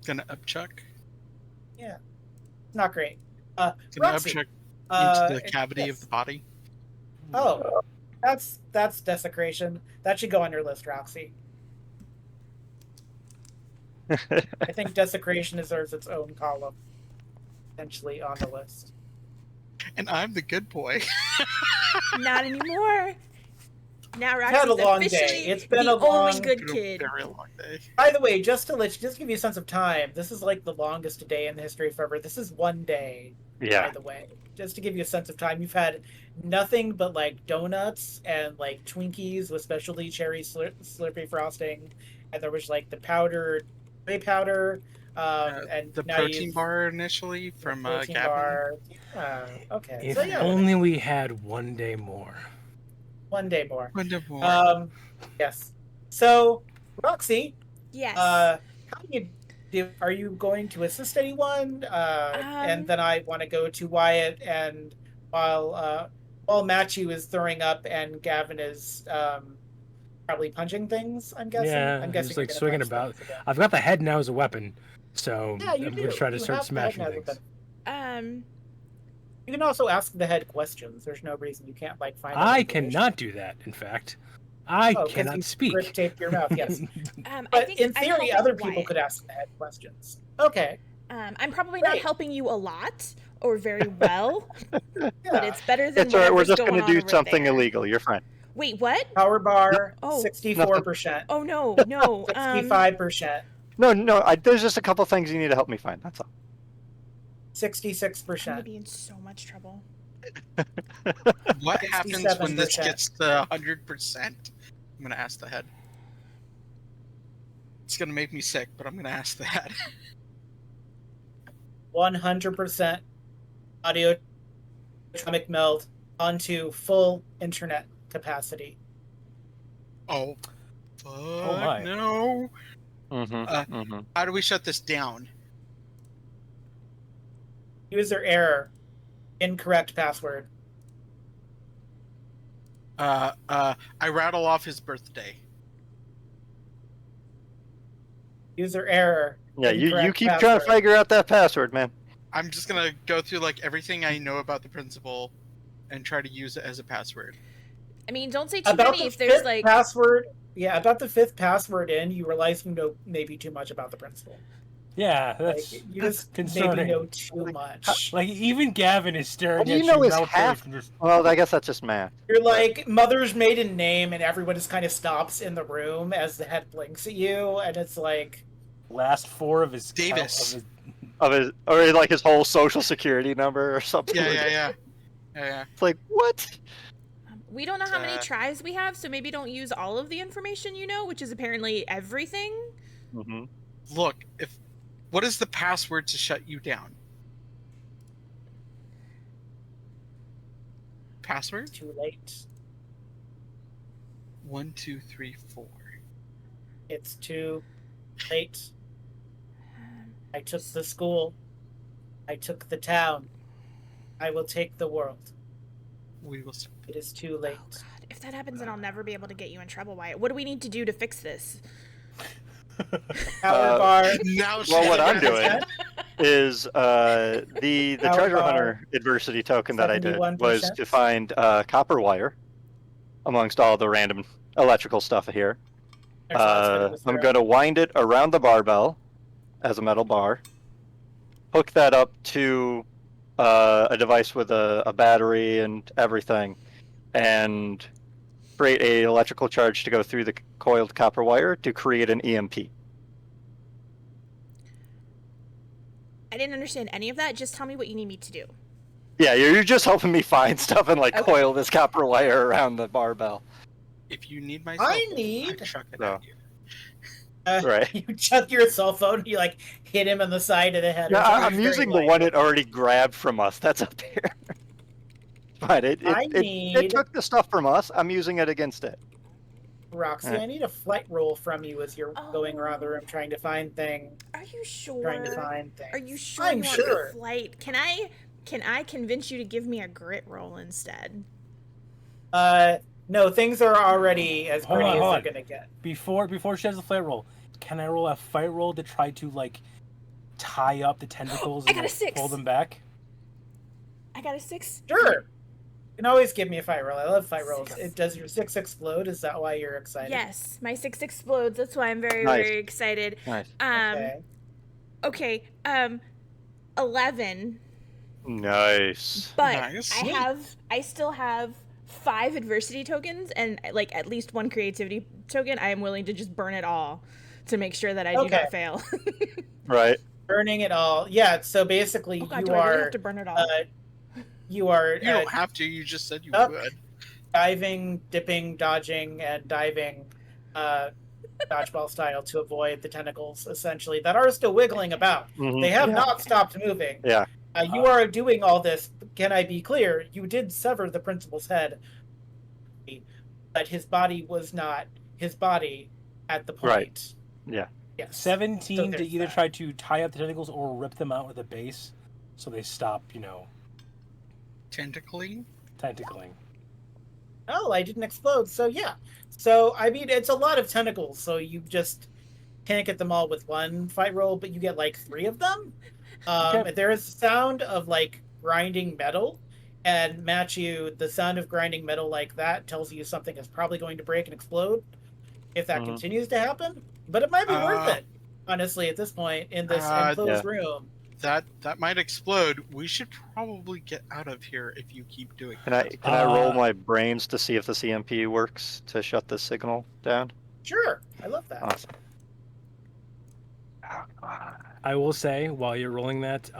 Gonna upchuck. Yeah. Not great. Gonna Roxie, upchuck into the cavity yes. of the body. Oh, that's desecration. That should go on your list, Roxie. I think desecration deserves its own column, potentially on the list. And I'm the good boy. Not anymore. Now It's had a Roxy's long day. officially It's been the a long- only good It's been kid. a very long day. By the way, just give you a sense of time, this is like the longest day in the history of forever. This is one day, by Yeah. the way. Just to give you a sense of time, you've had nothing but like donuts and like Twinkies with specialty cherry slurpy frosting, and there was like the powdered whey powder, and The now protein you've- bar initially from protein Gavin. bar. Okay, If so yeah, only we had one day more. one day more. Wonderful. Yes. So, Roxy, Yes. how do you do? Are you going to assist anyone? And then I want to go to Wyatt, and while Mathew is throwing up and Gavin is probably punching things, I'm guessing. Yeah, I'm he's guessing like you're gonna swinging punch about. things again. I've got the head now as a weapon, so Yeah, you I'm do. going to try to You start have the head smashing now as a things. weapon. Um. You can also ask the head questions. There's no reason you can't like find. out I information. cannot do that. In fact, I 'Cause cannot you speak. grip taped your mouth. Yes, I but think in I'm theory, helping other people Wyatt. could ask the head questions. Okay. I'm probably not Great. helping you a lot or very well, Yeah. but it's better than It's all right. We're whatever's just going going to on do over something there. illegal. You're fine. Wait, what? Power bar, Oh. 64%. Oh no, no. 65%. No, there's just a couple things you need to help me find. That's all. I'm gonna 66%. be in so much trouble. What happens when this 67%. gets to 100%? I'm gonna ask the head. It's gonna make me sick, but I'm gonna ask the head. 100% audio atomic meld onto full internet capacity. Oh, Fuck my. no. Mm-hmm. How do we shut this down? User error. Incorrect password. I rattle off his birthday. User error. Yeah, you Incorrect keep trying to password. figure out that password, man. I'm just gonna go through like everything I know about the principal and try to use it as a password. I mean, don't say too About many the if there's fifth like. password. Yeah, about the fifth password in, you realize you know maybe too much about the principal. Yeah, Like, that's you just concerning. maybe know too much. Like even Gavin is staring What do at you know is outraged half? and just Well, I guess that's just math. You're like mother's maiden name, and everyone just kind of stops in the room as the head blinks at you, and it's like, last four of his Davis. Or like his whole social security number or something. Yeah. It's like, what? We don't know how many tries we have, so maybe don't use all of the information you know, which is apparently everything. Mm-hmm. Look, what is the password to shut you down? Password? too late. 1, 2, 3, 4. It's too late. I took the school. I took the town. I will take the world. We will start. It is too late. Oh God! If that happens, then I'll never be able to get you in trouble, Wyatt. What do we need to do to fix this? Power bar. Now Well, what I'm 70%. doing is the Power treasure bar, hunter adversity token that I did 71%. was to find copper wire amongst all the random electrical stuff here. There's lots of it in this I'm room. going to wind it around the barbell as a metal bar, hook that up to a device with a battery and everything, and create a electrical charge to go through the coiled copper wire to create an EMP. I didn't understand any of that. Just tell me what you need me to do. Yeah, you're just helping me find stuff and like Okay. coil this copper wire around the barbell. If you need my I cell phone, need- I chuck it No. at you. Right. You chuck your cell phone, you like hit him in the side of the head. Yeah, or something. I'm It's using very the one light. it already grabbed from us. That's up here. But it need- took the stuff from us. I'm using it against it. Roxy, I need a flight roll from you as you're going around the room trying to find things. Are you sure? Trying to find things. Are you sure I'm you want sure. the flight? Can I convince you to give me a grit roll instead? No, things are already as Hold pretty on, as hold they're on. gonna get. before she has the flight roll, can I roll a fight roll to try to like tie up the tentacles I and got a like, 6. pull them back? I got a 6. Sure. You can always give me a fight roll. I love fight rolls. Does your 6 explode? Is that why you're excited? Yes, my 6 explodes. That's why I'm very, Nice. very excited. Nice. Okay. 11. Nice. But Nice. I still have 5 adversity tokens and like at least 1 creativity token. I am willing to just burn it all to make sure that I do Okay. not fail. Right. Burning it all. Yeah. So basically, Oh God, you do I really are have to burn it all? you are You don't have to. You just said you up. would. diving, dipping, dodging, and diving, dodgeball style to avoid the tentacles. Essentially, that are still wiggling about. Mhm. They have Yeah. not stopped moving. Yeah. You are doing all this. Can I be clear? You did sever the principal's head, but his body was not his body at the point. Right. Yeah. Yes. 17 to there's either that. try to tie up the tentacles or rip them out with a base, so they stop, Tentacling? tentacling. Oh, I didn't explode. So yeah. So I mean, it's a lot of tentacles. So you just can't get them all with one fight roll, but you get like 3 of them. Okay. There is sound of like grinding metal, and Mathew, the sound of grinding metal like that tells you something is probably going to break and explode if that Mhm. continues to happen. But it might be worth it, honestly, at this point in this enclosed room. That might explode. We should probably get out of here if you keep doing Can that. I roll my brains to see if the CMP works to shut the signal down? Sure, I love that. Awesome. I will say, while you're rolling that,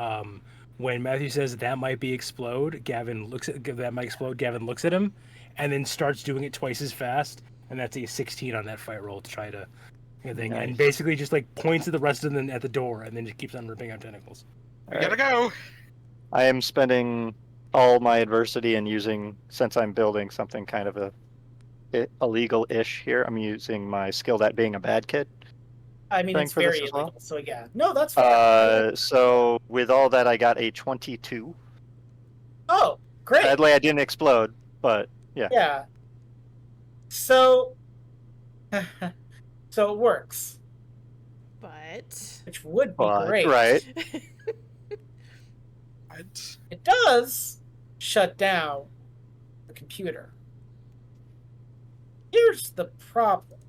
when Mathew says that might explode, Gavin looks at him, and then starts doing it twice as fast, and that's a 16 on that fight roll to try to, thing, Nice. and basically just like points at the rest of them at the door, and then just keeps on ripping out tentacles. We gotta go. I am spending all my adversity and using, since I'm building something kind of a illegal-ish here. I'm using my skill at being a bad kid. I mean, Thing it's for this very as well? illegal. So yeah, no, that's fair. So with all that, I it 22. Oh, great. Sadly, I didn't explode, but yeah. Yeah. So, so it works, But which would be But, great. right. It does shut down the computer. Here's the problem.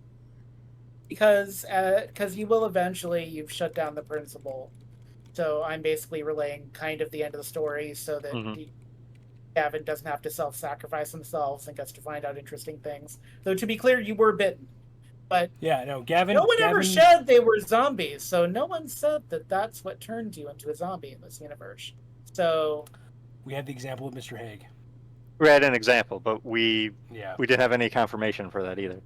Because you will eventually, you've shut down the principal. So I'm basically relaying kind of the end of the story so that Gavin doesn't have to self-sacrifice himself and gets to find out interesting things. Though to be clear, you were bitten. But Yeah, no, Gavin. no one ever Gavin, said they were zombies, so no one said that that's what turned you into a zombie in this universe. So We had the example of Mr. Haig. We had an example, but we Yeah. didn't have any confirmation for that either.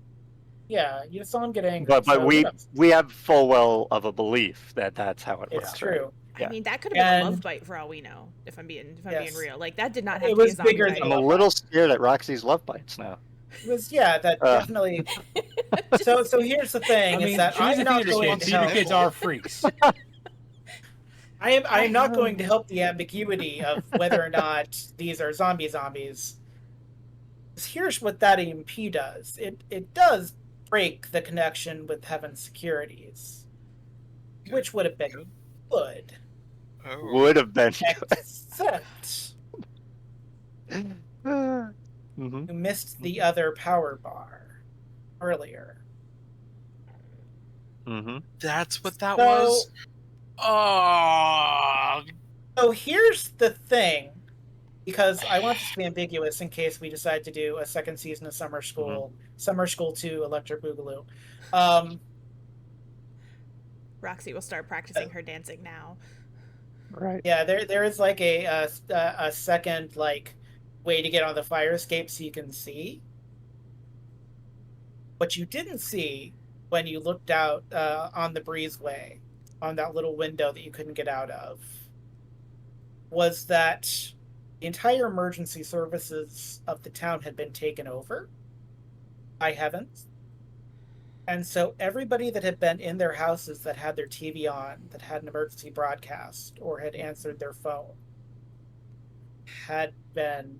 yeah, you saw him get angry. But so who we knows? have full well of a belief that that's how it works. It's true. Yeah. I mean, that could have been a love And- bite for all we know. If I'm being Yes. real, like that did not have It to be was a zombie bigger bite. than I'm a little scared at Roxy's love bites now. It was that definitely. So here's the thing: I mean, is that she's I'm a not theater going kid. to Theater help. kids are freaks. I am not going to help the ambiguity of whether or not these are zombies. Here's what that EMP does. It does break the connection with Heaven's securities, which would have been good. Oh. Would have been. Except Mhm. you missed the other power bar earlier. Mhm. That's what that So- was. Oh, So here's the thing, because I want this to be ambiguous in case we decide to do a second season of Summer School, Summer School 2, Electric Boogaloo. Roxy will start practicing her dancing now. Right. Yeah, there is like a second like way to get on the fire escape so you can see. What you didn't see when you looked out on the breezeway, on that little window that you couldn't get out of, was that the entire emergency services of the town had been taken over by Heavens. And so everybody that had been in their houses that had their TV on, that had an emergency broadcast, or had answered their phone, had been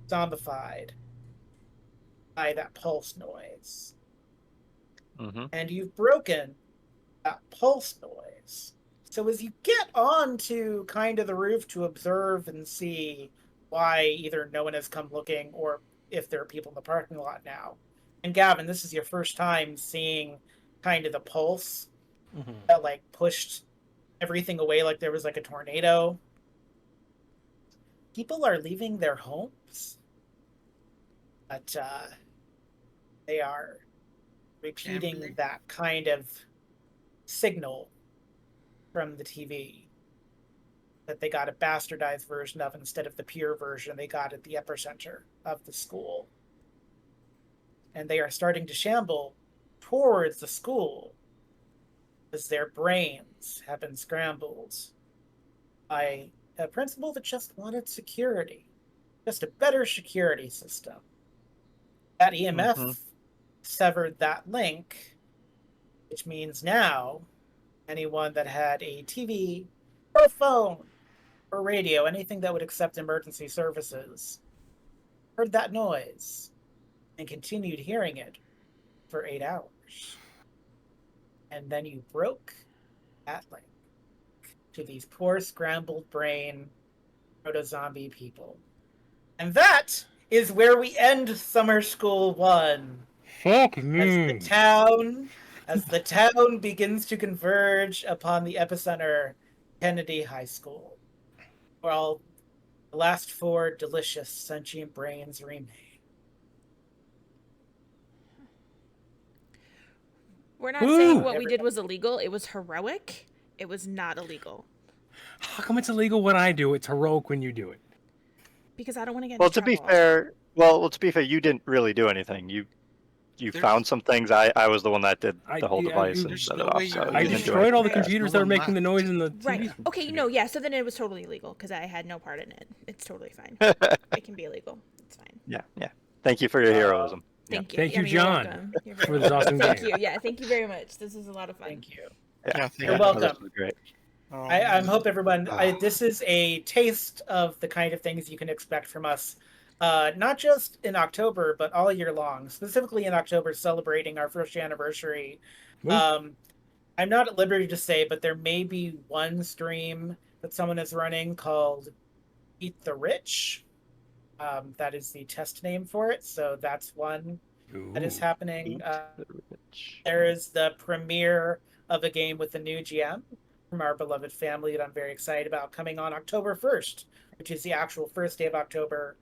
zombified by that pulse noise. Mhm. And you've broken that pulse noise. So as you get onto kind of the roof to observe and see why either no one has come looking or if there are people in the parking lot now. And Gavin, this is your first time seeing kind of the pulse that like pushed everything away like there was like a tornado. People are leaving their homes, but they are repeating Jamboree. that kind of signal from the TV that they got a bastardized version of instead of the pure version they got at the epicenter of the school. And they are starting to shamble towards the school as their brains have been scrambled by a principal that just wanted security, just a better security system. That EMF severed that link, which means now anyone that had a TV or a phone or radio, anything that would accept emergency services, heard that noise and continued hearing it for 8 hours. And then you broke that link to these poor scrambled brain proto-zombie people. And that is where we end Summer School 1. Fuck As the town begins to converge upon the epicenter, Kennedy High School, where all the last 4 delicious sentient brains remain. We're not Woo! saying what we did was illegal. It was heroic. It was not illegal. How come it's illegal when I do it? It's heroic when you do it. Because I don't want to get Well, into to be trouble. fair, you didn't really do anything. You There's- found some things. I was the one that did the whole device and there's set no it off. way So you- you I didn't do destroyed all the anything. computers No that were one making the left. noise in the TV. Right. Okay, no, yeah, so then it was totally illegal because I had no part in it. It's totally fine. It can be illegal. It's fine. Yeah. Thank you for your heroism. Yeah. Thank you. Thank I you, mean, you're John, welcome. You're very for this welcome. awesome Thank game. you. Yeah, thank you very much. This is a lot of fun. Thank you. Yeah, You're No, welcome. this was great. Oh, I man. hope everyone. Ah. This is a taste of the kind of things you can expect from us, not just in October, but all year long. Specifically in October, celebrating our first anniversary. Woo. I'm not at liberty to say, but there may be one stream that someone is running called "Eat the Rich." That is the test name for it. So that's one that is Ooh. happening. Eat the rich. There is the premiere of a game with the new GM from our beloved family that I'm very excited about, coming on October 1st, which is the actual first day of October.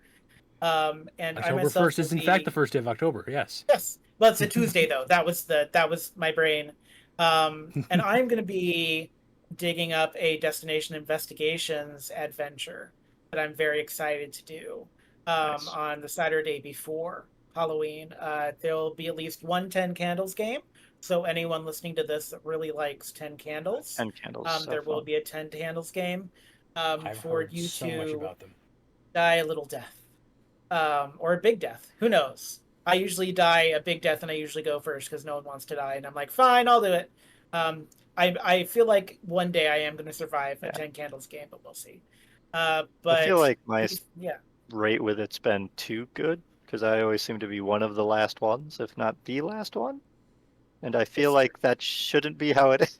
And I October myself 1st is will in fact be the first day of October. Yes. yes, well, it's a Tuesday though. That was my brain. And I'm going to be digging up a destination investigations adventure that I'm very excited to do Nice. on the Saturday before Halloween. There'll be at least one 10 Candles game. So anyone listening to this that really likes 10 Candles, 10 candles. there will be a 10 Candles game I've for heard you so much to about them. die a little death or a big death. Who knows? I usually die a big death, and I usually go first because no one wants to die, and I'm like, fine, I'll do it. I feel like one day I am going to survive a Yeah. 10 Candles game, but we'll see. I But feel like my yeah, rate with it's been too good because I always seem to be one of the last ones, if not the last one. And I feel It's like that shouldn't be how it is.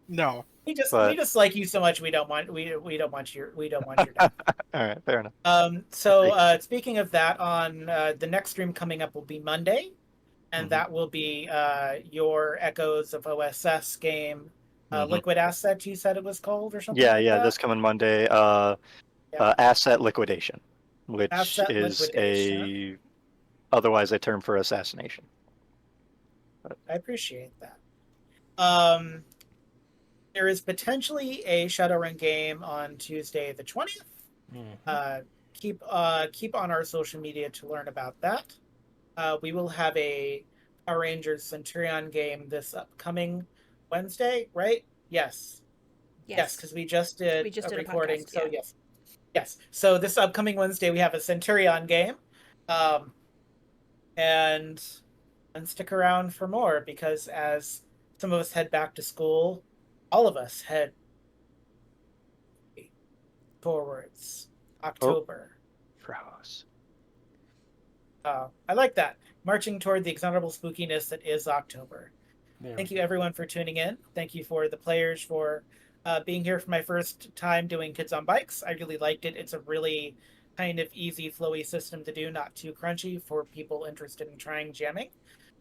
No. we but- just like you so much. We don't want your death. All right, fair enough. So speaking of that, on the next stream coming up will be Monday, and Mhm. that will be your Echoes of OSS game, Mhm. Liquid Asset. You said it was called or something. Yeah, like yeah. that? This coming Monday, Yeah. asset liquidation, which Asset is liquidation. otherwise a term for assassination. I appreciate that. There is potentially a Shadowrun game on Tuesday the 20th. Mhm. Keep on our social media to learn about that. We will have a Power Rangers Centurion game this upcoming Wednesday, right? Yes, Yes. because we just did We just a did a recording. podcast, So yeah. yes. So this upcoming Wednesday we have a Centurion game, and stick around for more because as some of us head back to school, all of us head towards October. Froze. I like that. Marching toward the exonerable spookiness that is October. There Thank we you, go. everyone, for tuning in. Thank you for the players for being here for my first time doing Kids on Bikes. I really liked it. It's a really kind of easy, flowy system to do, not too crunchy for people interested in trying jamming.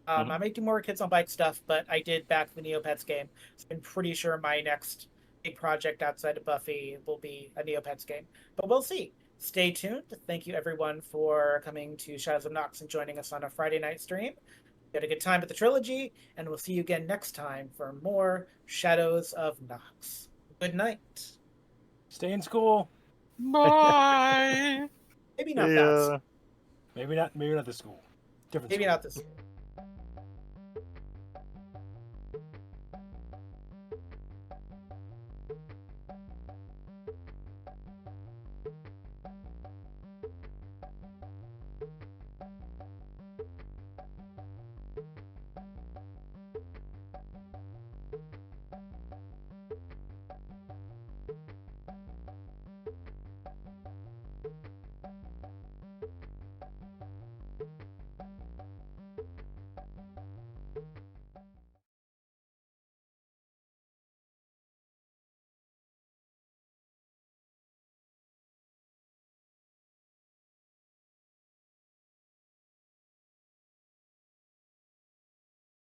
Mhm. I might do more Kids on Bike stuff, but I did back the Neopets game. So I'm pretty sure my next big project outside of Buffy will be a Neopets game. But we'll see. Stay tuned. Thank you, everyone, for coming to Shadows of Nox and joining us on a Friday night stream. You had a good time at the trilogy, and we'll see you again next time for more Shadows of Nox. Good night. Stay in school. Bye. Maybe not Yeah. that. Maybe not the school. Different Maybe school. not this.